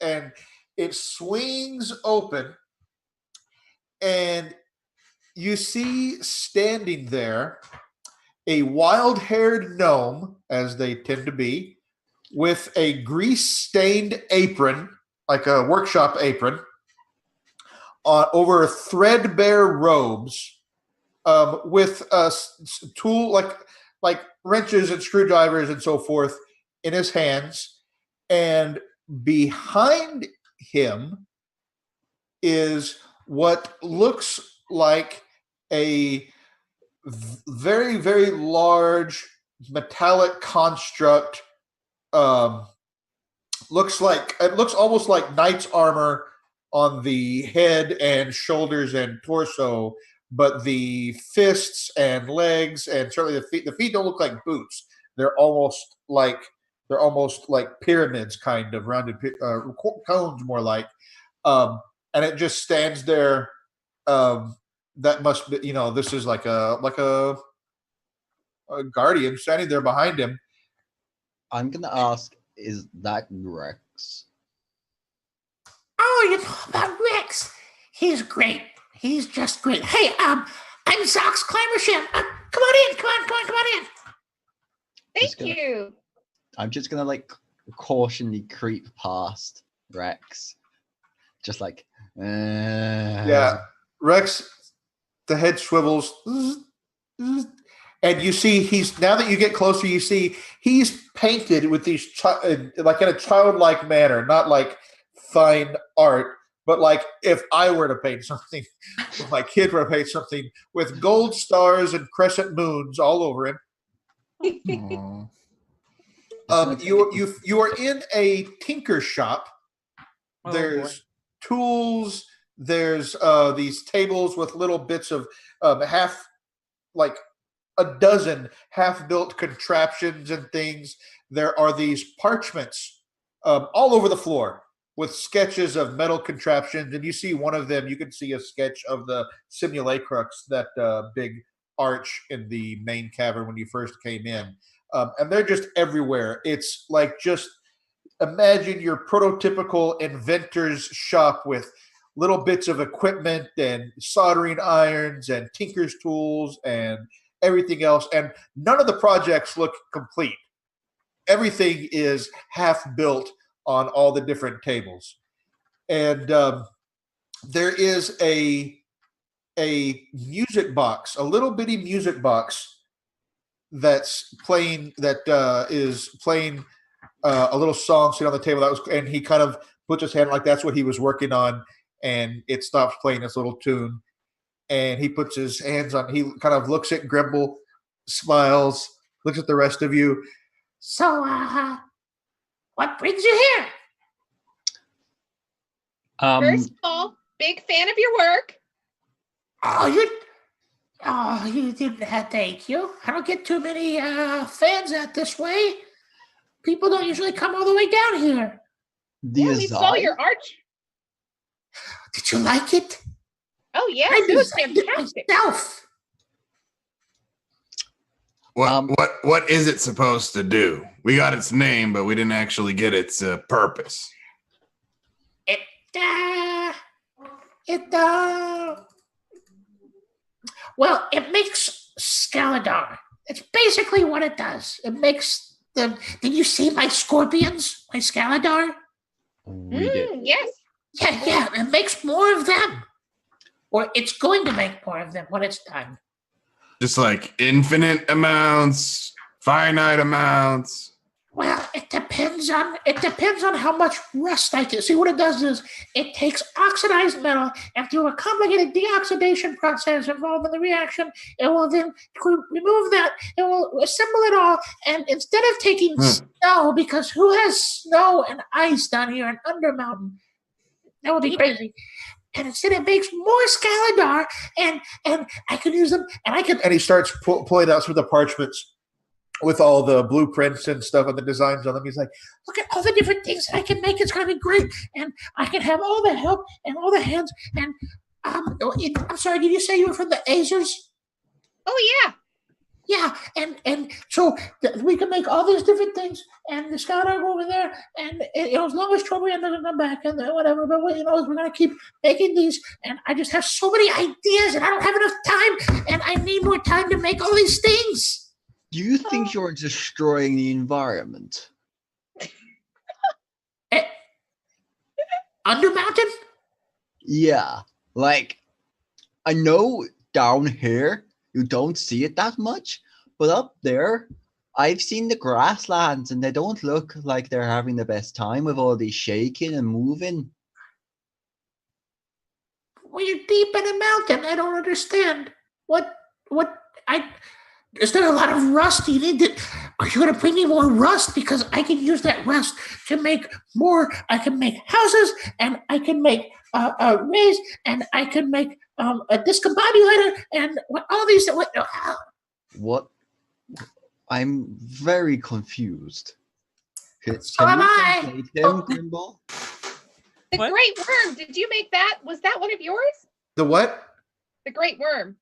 Speaker 1: and it swings open, and you see standing there a wild-haired gnome, as they tend to be, with a grease-stained apron, like a workshop apron, over threadbare robes, with a tool like wrenches and screwdrivers and so forth in his hands, and behind him is what looks like a very, very large metallic construct. Looks almost like knight's armor on the head and shoulders and torso, but the fists and legs and certainly the feet don't look like boots. They're almost like pyramids, kind of rounded cones, more like. And it just stands there. That must be, this is like a guardian standing there behind him.
Speaker 2: I'm gonna ask, is that Rex?
Speaker 6: Oh, you know about Rex? He's great. He's just great. Hey, I'm Zox Climbersham. Come on in. Come on in.
Speaker 5: Thank you.
Speaker 2: I'm just gonna like cautionally creep past Rex, just like.
Speaker 1: Yeah, Rex. The head swivels, and you see now that you get closer, you see he's painted with these like in a childlike manner, not like fine art, but like if I were to paint something, if my kid were to paint something with gold stars and crescent moons all over him. You are in a tinker shop. There's tools. There's these tables with little bits of like a dozen half-built contraptions and things. There are these parchments all over the floor with sketches of metal contraptions, and you see one of them. You can see a sketch of the simulacrux, that big arch in the main cavern when you first came in, and they're just everywhere. It's like, just imagine your prototypical inventor's shop with little bits of equipment and soldering irons and tinker's tools and everything else. And none of the projects look complete. Everything is half built on all the different tables. And there is a music box, a little bitty music box that's playing, is playing a little song sitting on the table. And he kind of puts his hand like that's what he was working on. and it stops playing this little tune. And he puts his hands on. He kind of looks at Grimble, smiles, looks at the rest of you.
Speaker 6: So, what brings you here?
Speaker 5: First of all, big fan of your work.
Speaker 6: You didn't have. Thank you. I don't get too many fans out this way. People don't usually come all the way down here.
Speaker 5: We saw your art.
Speaker 6: Did you like it?
Speaker 5: Oh yeah,
Speaker 6: I
Speaker 5: it was
Speaker 6: designed it
Speaker 5: fantastic.
Speaker 6: myself.
Speaker 4: What is it supposed to do? We got its name, but we didn't actually get its purpose.
Speaker 6: Well, it makes Scaladar. It's basically what it does. It makes them. Did you see my scorpions? My Scaladar?
Speaker 2: We did.
Speaker 5: Yes.
Speaker 6: Yeah. It makes more of them. Or it's going to make more of them when it's done.
Speaker 4: Just like infinite amounts, finite amounts.
Speaker 6: Well, it depends on how much rust I can. See, what it does is it takes oxidized metal, and through a complicated deoxidation process involved in the reaction, it will then remove that. It will assemble it all, and instead of taking snow, because who has snow and ice down here in Undermountain? That would be crazy. And instead it makes more Scaladar, and I can use them,
Speaker 1: And he starts pulling out some of the parchments with all the blueprints and stuff and the designs on them. He's like,
Speaker 6: look at all the different things that I can make. It's going to be great. And I can have all the help and all the hands. And I'm sorry, did you say you were from the Azers?
Speaker 5: Oh, yeah.
Speaker 6: Yeah, and so we can make all these different things, and the scout are over there, and as long as Trobriand doesn't come back and whatever, but we're going to keep making these, and I just have so many ideas, and I don't have enough time, and I need more time to make all these things.
Speaker 2: Do you think you're destroying the environment?
Speaker 6: Undermountain?
Speaker 2: Yeah, like, I know down here you don't see it that much, but up there, I've seen the grasslands and they don't look like they're having the best time with all these shaking and moving.
Speaker 6: Well, you're deep in a mountain. I don't understand. Is there a lot of rust? Are you going to bring me more rust? Because I can use that rust to make more. I can make houses, and I can make rays, and I can make a discombobulator, and all these.
Speaker 2: What? I'm very confused.
Speaker 6: So am I.
Speaker 2: Translate him, Grimble?
Speaker 5: The Great Worm. Did you make that? Was that one of yours?
Speaker 1: the what?
Speaker 5: The Great Worm.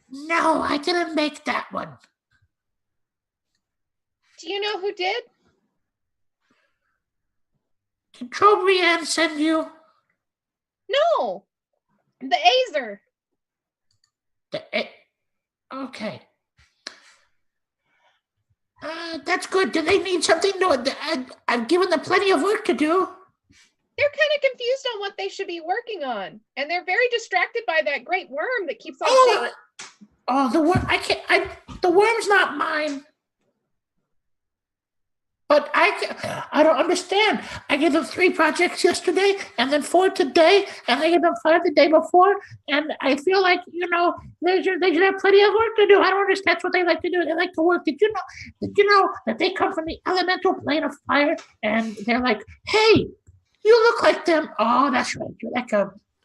Speaker 6: No, I didn't make that one.
Speaker 5: Do you know who did?
Speaker 6: Did Trobriand send you?
Speaker 5: No. The Azer.
Speaker 6: Okay. That's good. Do they need something to? I've given them plenty of work to do.
Speaker 5: They're kind of confused on what they should be working on, and they're very distracted by that great worm that keeps on saying.
Speaker 6: Oh, the worm! The worm's not mine. But I don't understand. I gave them 3 projects yesterday, and then 4 today, and I gave them 5 the day before. And I feel like they should have plenty of work to do. I don't understand. That's what they like to do. They like to work. Did you know that they come from the elemental plane of fire? And they're like, hey, you look like them. Oh, that's right. You're like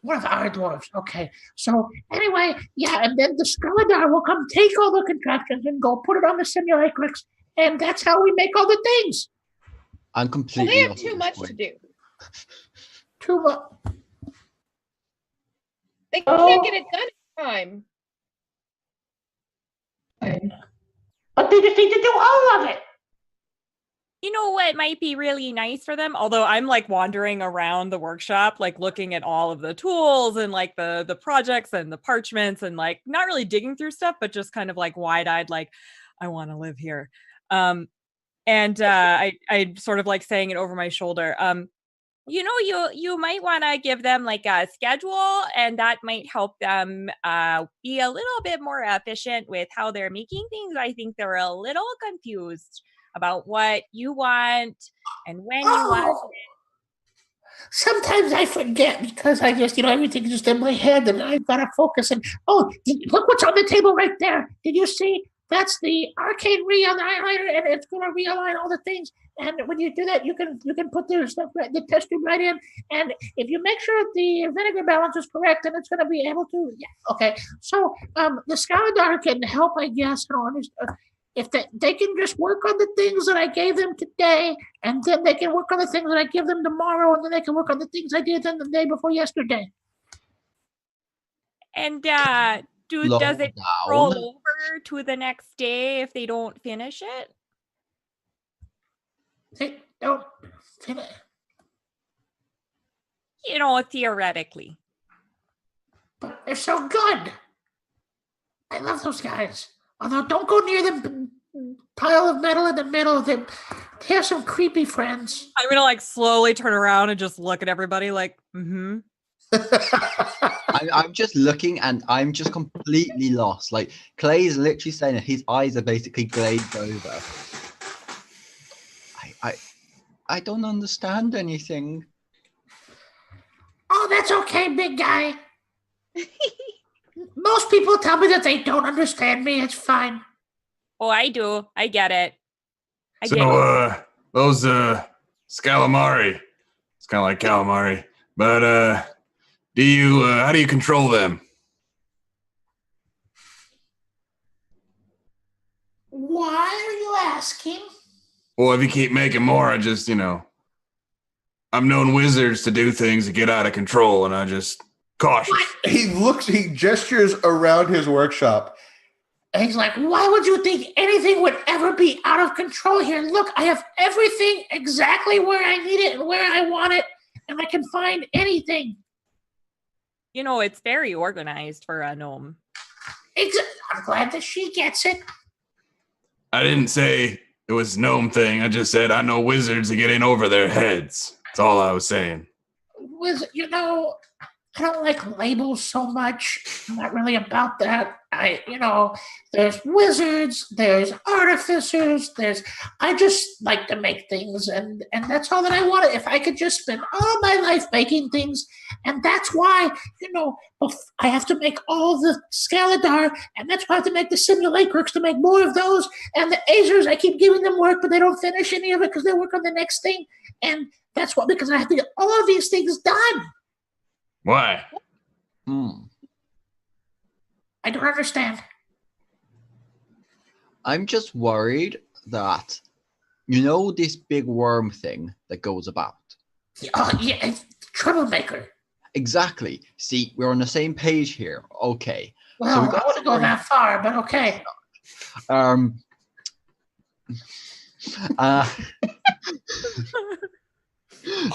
Speaker 6: one of our dwarves. Okay. So anyway, yeah, and then the Scaladar will come take all the contraptions and go put it on the simulacrix. And that's how we make all the things.
Speaker 2: I'm completely.
Speaker 5: Well, they have too much to do.
Speaker 6: Too much.
Speaker 5: They can't get it done in time.
Speaker 6: But they just need to do all of it.
Speaker 3: You know what might be really nice for them? Although I'm like wandering around the workshop, like looking at all of the tools and like the projects and the parchments and like not really digging through stuff, but just kind of like wide-eyed, like, I want to live here. I sort of like saying it over my shoulder. You might want to give them like a schedule, and that might help them be a little bit more efficient with how they're making things. I think they're a little confused about what you want and when you want it.
Speaker 6: Sometimes I forget because I just, everything's just in my head and I've got to focus. And look what's on the table right there. Did you see? That's the arcane realigner, and it's going to realign all the things. And when you do that, you can put the stuff the test tube right in. And if you make sure the vinegar balance is correct, then it's going to be able to. Yeah, okay. So the Scaladar can help, I guess. If they can just work on the things that I gave them today, and then they can work on the things that I give them tomorrow, and then they can work on the things I did them the day before yesterday.
Speaker 3: And does it roll over to the next day if they don't finish it?
Speaker 6: They don't finish.
Speaker 3: Theoretically.
Speaker 6: But they're so good. I love those guys. Although, don't go near the pile of metal in the middle. They have some creepy friends.
Speaker 3: I'm gonna slowly turn around and just look at everybody mm-hmm.
Speaker 2: I'm just looking and I'm just completely lost. Clay is literally saying that his eyes are basically glazed over. I don't understand anything.
Speaker 6: Oh, that's okay, big guy. Most people tell me that they don't understand me. It's fine.
Speaker 3: Oh, I do. I get it.
Speaker 4: Those scalamari. It's kind of like calamari, but how do you control them?
Speaker 6: Why are you asking?
Speaker 4: Well, if you keep making more, I just, I've known wizards to do things that get out of control, and I just cautious.
Speaker 1: He gestures around his workshop.
Speaker 6: And he's like, why would you think anything would ever be out of control here? Look, I have everything exactly where I need it and where I want it, and I can find anything.
Speaker 3: It's very organized for a gnome.
Speaker 6: I'm glad that she gets it.
Speaker 4: I didn't say it was gnome thing. I just said I know wizards that get in over their heads. That's all I was saying.
Speaker 6: I don't like labels so much. I'm not really about that. There's wizards, there's artificers, I just like to make things, and that's all that I want. If I could just spend all my life making things, and that's why, I have to make all the Scaladar, and that's why I have to make the simulacrux to make more of those, and the Azers, I keep giving them work, but they don't finish any of it because they work on the next thing, and that's why, because I have to get all of these things done.
Speaker 4: Why?
Speaker 6: I don't understand.
Speaker 2: I'm just worried that, this big worm thing that goes about.
Speaker 6: Oh, yeah, it's troublemaker.
Speaker 2: Exactly. See, we're on the same page here. Okay.
Speaker 6: Well, I wouldn't go that far, but okay.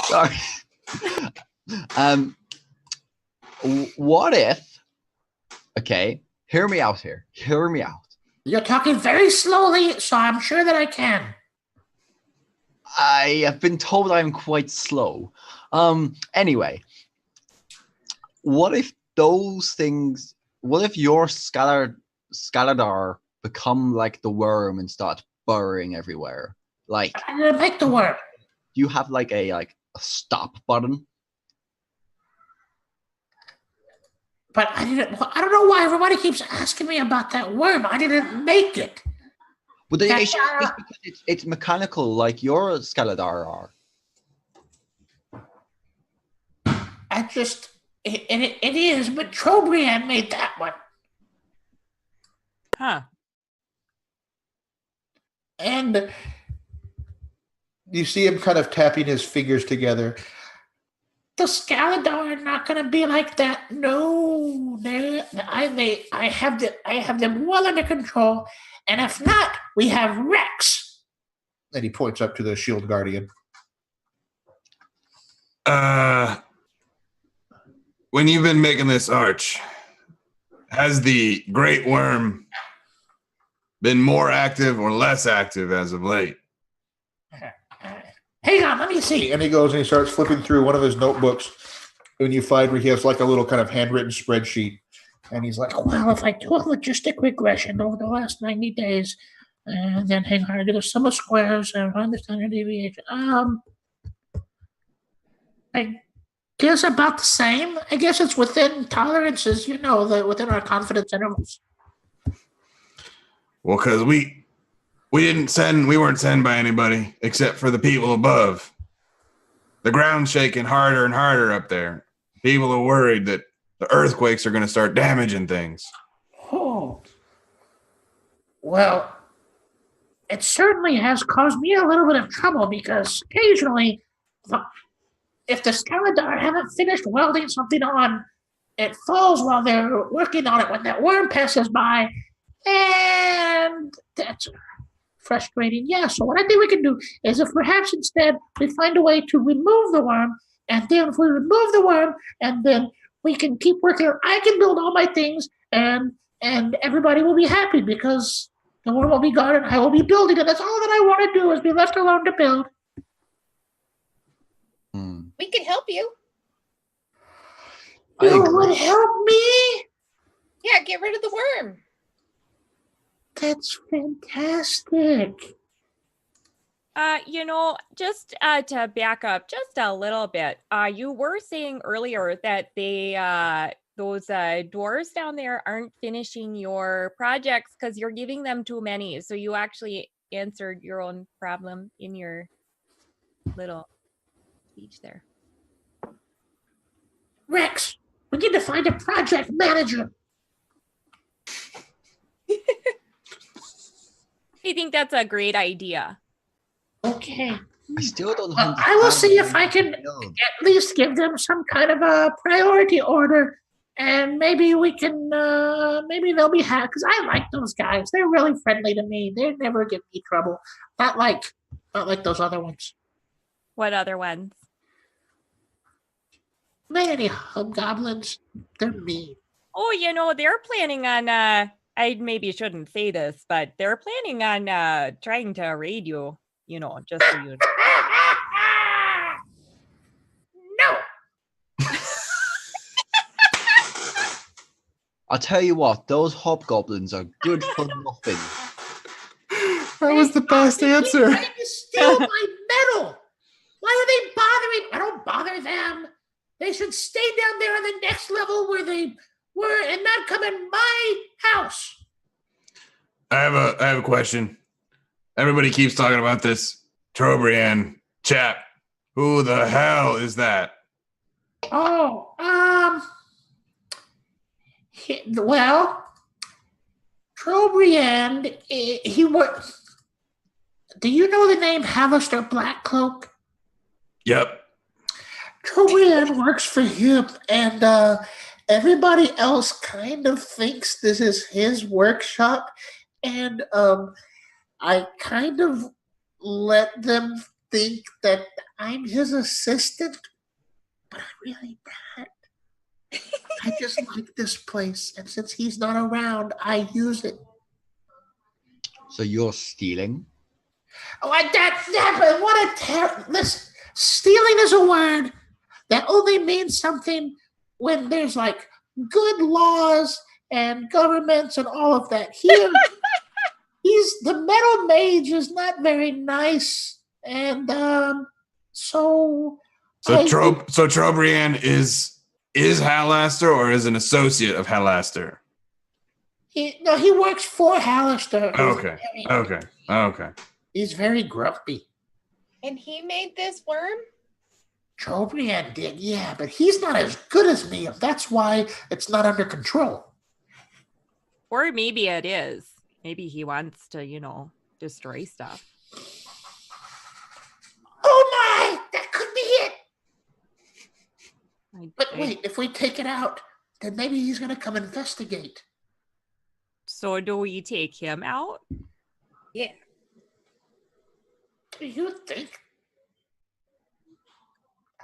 Speaker 2: Sorry. What if, okay, hear me out here. Hear me out.
Speaker 6: You're talking very slowly, so I'm sure that I can.
Speaker 2: I have been told I'm quite slow. Anyway, what if those things, what if your Scaladar become like the worm and start burrowing everywhere?
Speaker 6: I'm gonna make the worm.
Speaker 2: Do you have a stop button?
Speaker 6: But I don't know why everybody keeps asking me about that worm. I didn't make it.
Speaker 2: Well, it's because it's mechanical, like your Scaladar are.
Speaker 6: It is, but Trobriand made that one.
Speaker 3: Huh.
Speaker 1: And you see him kind of tapping his fingers together.
Speaker 6: The Scaladar are not going to be like that. No, I have them well under control. And if not, we have Rex.
Speaker 1: And he points up to the shield guardian.
Speaker 4: When you've been making this arch, has the great worm been more active or less active as of late?
Speaker 6: Hang on, let me see.
Speaker 1: And he goes and he starts flipping through one of his notebooks. And you find where he has like a little kind of handwritten spreadsheet. And he's like,
Speaker 6: well, if I do a logistic regression over the last 90 days, and then hang on, I do the sum of squares and find the standard deviation. I guess about the same. I guess it's within tolerances, within our confidence intervals.
Speaker 4: Well, because we weren't sent by anybody except for the people above. The ground's shaking harder and harder up there. People are worried that the earthquakes are going to start damaging things.
Speaker 6: Oh. Well, it certainly has caused me a little bit of trouble because occasionally, if the Scaladar haven't finished welding something on, it falls while they're working on it when that worm passes by, and that's frustrating. Yeah, so what I think we can do is if perhaps instead we find a way to remove the worm, and then if we remove the worm, and then we can keep working, I can build all my things, and everybody will be happy because the worm will be gone and I will be building, and that's all that I want to do is be left alone to build.
Speaker 5: We can help you.
Speaker 6: You would help me?
Speaker 5: Yeah, get rid of the worm.
Speaker 6: That's fantastic.
Speaker 3: Just to back up just a little bit, you were saying earlier that those dwarves down there aren't finishing your projects because you're giving them too many. So you actually answered your own problem in your little speech there.
Speaker 6: Rex, we need to find a project manager.
Speaker 3: I think that's a great idea.
Speaker 6: Okay.
Speaker 2: I still don't
Speaker 6: Well, I will see if I can at least give them some kind of a priority order, and maybe we can, maybe they'll be happy, because I like those guys. They're really friendly to me. They never give me trouble. Not like those other ones.
Speaker 3: What other ones?
Speaker 6: Not any hobgoblins. They're mean.
Speaker 3: Oh, they're planning on, I maybe shouldn't say this, but they're planning on trying to raid you, just so you know.
Speaker 6: No.
Speaker 2: I'll tell you what, those hobgoblins are good for nothing.
Speaker 4: That was the best answer.
Speaker 6: Trying to steal my metal. Why are they bothering? I don't bother them. They should stay down there on the next level where they were and not come in my house.
Speaker 4: I have a question. Everybody keeps talking about this Trobriand chap. Who the hell is that?
Speaker 6: Oh, well, Trobriand, he works. Do you know the name Hallister Blackcloak?
Speaker 4: Yep.
Speaker 6: Trobriand works for him, and everybody else kind of thinks this is his workshop, and I kind of let them think that I'm his assistant, but I'm really not. I just like this place, and since he's not around, I use it.
Speaker 2: So you're stealing?
Speaker 6: Oh, listen, stealing is a word that only means something when there's like good laws and governments and all of that. Here, the metal mage is not very nice, and so
Speaker 4: Trobriand is Hallister or is an associate of Hallister?
Speaker 6: He works for Hallister.
Speaker 4: Okay.
Speaker 6: He's very grumpy.
Speaker 5: And he made this worm?
Speaker 6: Trobriand did, yeah, but he's not as good as me. That's why it's not under control.
Speaker 3: Or maybe it is. Maybe he wants to, destroy stuff.
Speaker 6: Oh my! That could be it! But wait, if we take it out, then maybe he's going to come investigate.
Speaker 3: So do we take him out?
Speaker 5: Yeah.
Speaker 6: Do you think?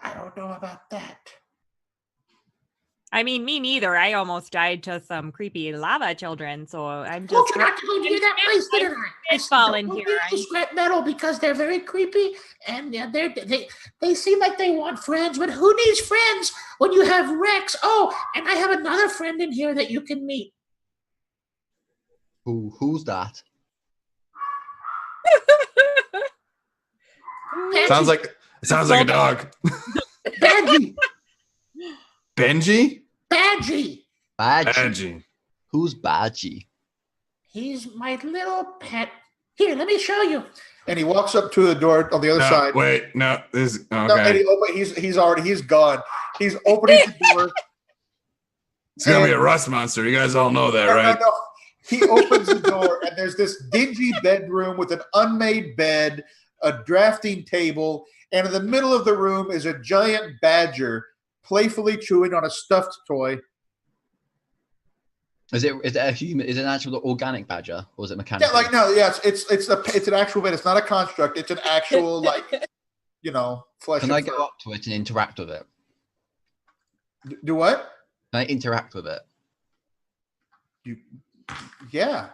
Speaker 6: I don't know about that.
Speaker 3: I mean, me neither. I almost died to some creepy lava children, so I'm just...
Speaker 6: Told you not to go near that place, didn't I?
Speaker 3: Fallen here.
Speaker 6: Scrap metal because they're very creepy, and they seem like they want friends, but who needs friends when you have Rex? Oh, and I have another friend in here that you can meet.
Speaker 2: Who's that?
Speaker 4: Sounds like a dog.
Speaker 6: Badgie.
Speaker 4: Benji?
Speaker 6: Badgie.
Speaker 2: Badgie.
Speaker 4: Benji.
Speaker 2: Who's Badgie?
Speaker 6: He's my little pet. Here, let me show you.
Speaker 1: And he walks up to the door on the other side.
Speaker 4: Wait, no, this is
Speaker 1: No, and
Speaker 4: okay.
Speaker 1: he's gone. He's opening the door.
Speaker 4: It's gonna be a rust monster. You guys all know that, right?
Speaker 1: No. He opens the door, and there's this dingy bedroom with an unmade bed, a drafting table, and in the middle of the room is a giant badger playfully chewing on a stuffed toy.
Speaker 2: Is it a human? Is it an actual organic badger, or is it mechanical?
Speaker 1: Yeah, like no, yeah, it's an actual bed. It's not a construct. It's an actual flesh.
Speaker 2: Can I go up to it and interact with it?
Speaker 1: Do what?
Speaker 2: Can I interact with it?
Speaker 1: Yeah.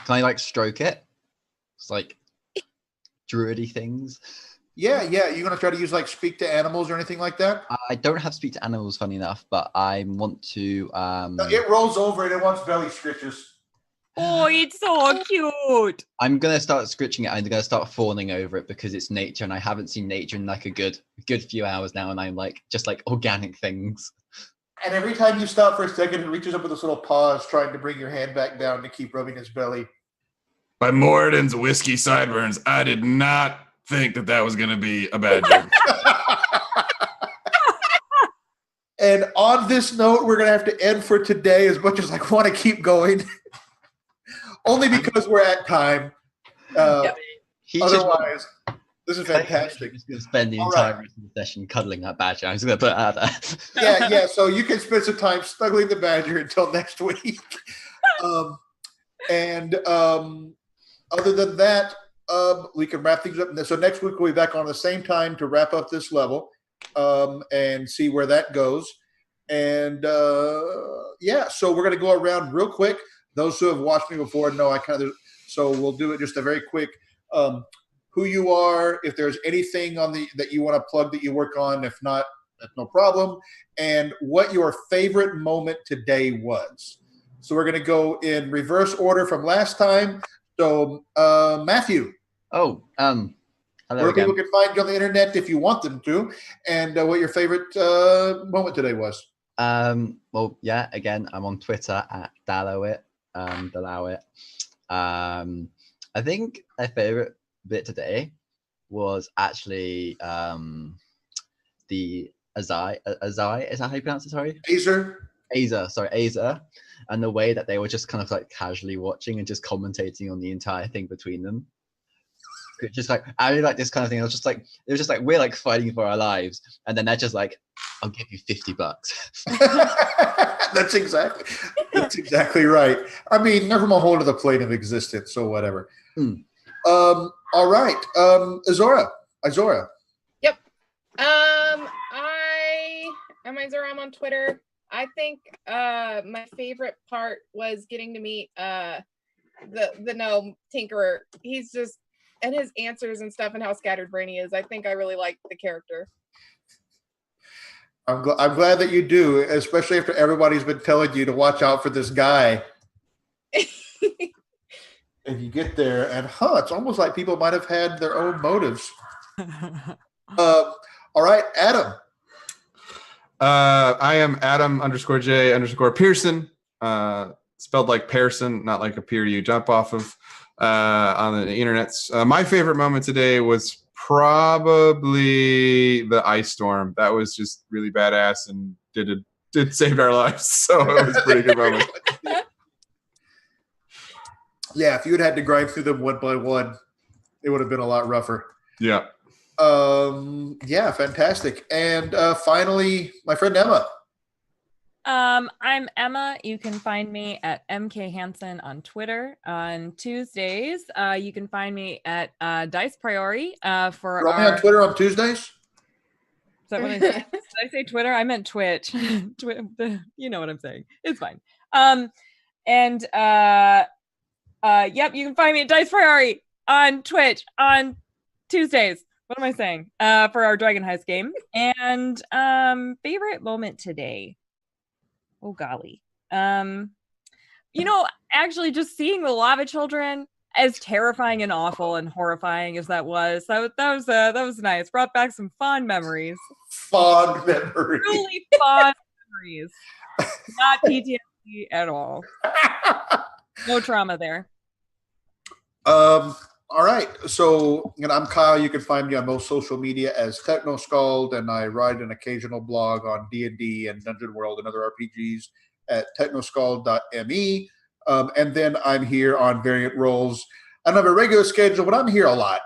Speaker 2: Can I like stroke it? It's like druidy things.
Speaker 1: Yeah. You're gonna try to use like speak to animals or anything like that?
Speaker 2: I don't have speak to animals, funny enough, but I want to.
Speaker 1: No, it rolls over and it wants belly scritches.
Speaker 3: Oh, it's so cute.
Speaker 2: I'm gonna start scritching it. I'm gonna start fawning over it because it's nature, and I haven't seen nature in like a good few hours now, and I'm like just like organic things.
Speaker 1: And every time you stop for a second, it reaches up with this little paws, trying to bring your hand back down to keep rubbing his belly.
Speaker 4: By Moradin's whiskey sideburns, I did not think that was going to be a bad joke.
Speaker 1: And on this note, we're going to have to end for today, as much as I want to keep going. Only because we're at time. Otherwise, this is fantastic.
Speaker 2: I'm just going to spend the entire rest of the session cuddling that badger. I'm just going to put it out there.
Speaker 1: Yeah. So you can spend some time snuggling the badger until next week. Other than that, we can wrap things up. So next week we'll be back on the same time to wrap up this level and see where that goes. And so we're going to go around real quick. Those who have watched me before know so we'll do it just a very quick. Who you are, if there's anything that you want to plug that you work on. If not, that's no problem. And what your favorite moment today was. So we're going to go in reverse order from last time. So Matthew.
Speaker 2: Oh, hello
Speaker 1: where
Speaker 2: again.
Speaker 1: People can find you on the internet if you want them to, and what your favorite moment today was.
Speaker 2: Well, yeah, again, I'm on Twitter at Dallowit. I think my favorite bit today was actually the Azai. Is that how you pronounce it? Sorry, Aza, and the way that they were just kind of like casually watching and just commentating on the entire thing between them. Just like I really like this kind of thing. It was just like we're like fighting for our lives, and then they're just like, "I'll give you $50."
Speaker 1: That's exactly right. I mean, they're from a whole other plane of existence, so whatever. All right, Izora.
Speaker 5: Yep. I'm Izora. I'm on Twitter. I think my favorite part was getting to meet the gnome Tinkerer. He's just, and his answers and stuff, and how scatterbrained he is. I think I really like the character.
Speaker 1: I'm glad that you do, especially after everybody's been telling you to watch out for this guy. And you get there, and it's almost like people might have had their own motives. All right, Adam.
Speaker 4: I am Adam_J_Pearson, spelled like Pearson, not like a pier you jump off of on the internet. My favorite moment today was probably the ice storm. That was just really badass and did save our lives. So it was a pretty good moment.
Speaker 1: Yeah, if you had to grind through them one by one, it would have been a lot rougher.
Speaker 4: Yeah.
Speaker 1: Yeah, fantastic. And finally, my friend Emma.
Speaker 3: I'm Emma. You can find me at MK Hansen on Twitter. On Tuesdays, you can find me at Dice Priori for
Speaker 1: You're only on Twitter on Tuesdays?
Speaker 3: Is that what I said? Did I say Twitter? I meant Twitch. You know what I'm saying. It's fine. Yep, you can find me at Dice Priori on Twitch on Tuesdays. What am I saying? For our Dragon Heist game. And favorite moment today. Oh golly. Actually just seeing the Lava Children as terrifying and awful and horrifying as that was nice. Brought back some fond memories.
Speaker 1: Fond memories.
Speaker 3: Truly fond memories. Not PTSD at all. No trauma there.
Speaker 1: All right. So, I'm Kyle. You can find me on most social media as TechnoScald, and I write an occasional blog on D&D and Dungeon World and other RPGs at technoscald.me. And then I'm here on Variant Roles. I don't have a regular schedule, but I'm here a lot.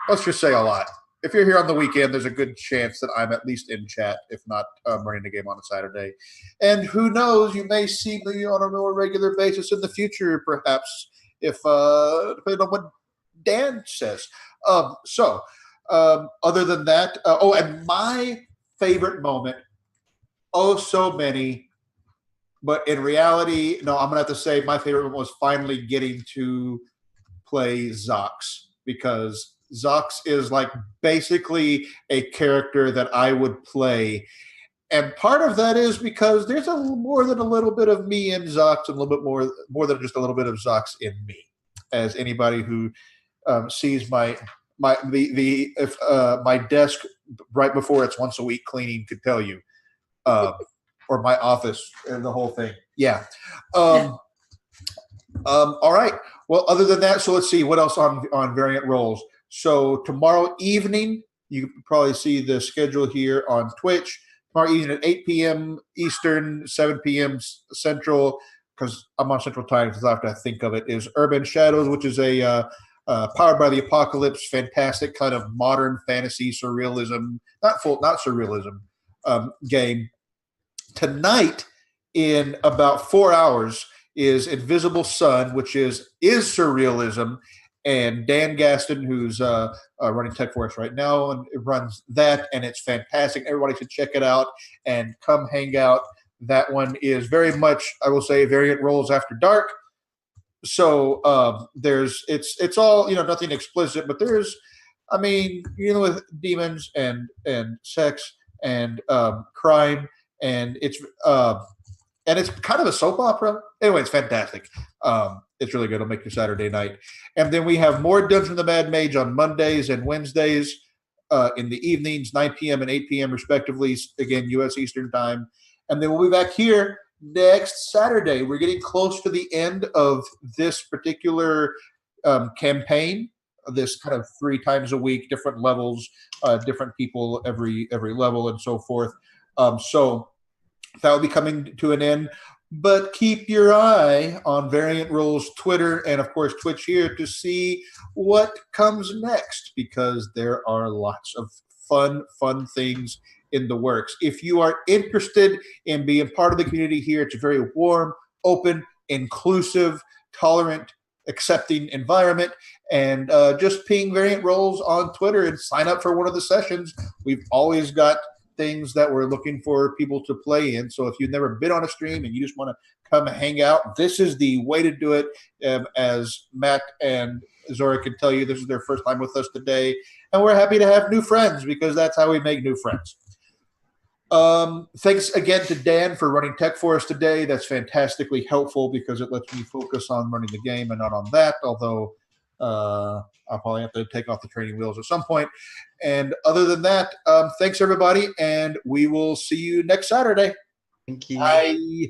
Speaker 1: Let's just say a lot. If you're here on the weekend, there's a good chance that I'm at least in chat, if not running the game on a Saturday. And who knows, you may see me on a more regular basis in the future, perhaps, if depending on what Dan says. Other than that, and my favorite moment, so many, but in reality, no, I'm going to have to say my favorite moment was finally getting to play Zox, because Zox is like basically a character that I would play. And part of that is because there's more than a little bit of me in Zox, and a little bit more than just a little bit of Zox in me. As anybody who sees my desk right before it's once a week cleaning could tell you, or my office and the whole thing. Yeah. All right. Well, other than that, so let's see what else on Variant Roles. So tomorrow evening, you can probably see the schedule here on Twitch. Tomorrow evening at 8 p.m. Eastern, 7 p.m. Central, because I'm on Central Time, because I have to think of it, is Urban Shadows, which is a Powered by the Apocalypse, fantastic kind of modern fantasy surrealism, not surrealism game. Tonight, in about 4 hours, is Invisible Sun, which is surrealism, and Dan Gaston, who's running tech for us right now, and it runs that, and it's fantastic. Everybody should check it out and come hang out. That one is very much, I will say, Variant Roles After Dark. So it's all, nothing explicit, but there's, with demons and sex and crime, and it's kind of a soap opera. Anyway, it's fantastic. It's really good. It'll make your Saturday night. And then we have more Dungeon of the Mad Mage on Mondays and Wednesdays in the evenings, 9 p.m. and 8 p.m. respectively, again, U.S. Eastern Time. And then we'll be back here next Saturday. We're getting close to the end of this particular campaign, this kind of 3 times a week, different levels, different people every level, and so forth. So that will be coming to an end. But keep your eye on Variant Roles Twitter and, of course, Twitch here to see what comes next, because there are lots of fun things in the works. If you are interested in being part of the community here, it's a very warm, open, inclusive, tolerant, accepting environment. And just ping Variant Roles on Twitter and sign up for one of the sessions. We've always got things that we're looking for people to play in. So if you've never been on a stream and you just want to come hang out, this is the way to do it. As Matt and Zora can tell you, this is their first time with us today. And we're happy to have new friends, because that's how we make new friends. Thanks again to Dan for running tech for us today. That's fantastically helpful, because it lets me focus on running the game and not on that, although I'll probably have to take off the training wheels at some point. And other than that, thanks everybody, and we will see you next Saturday.
Speaker 2: Thank you.
Speaker 1: Bye.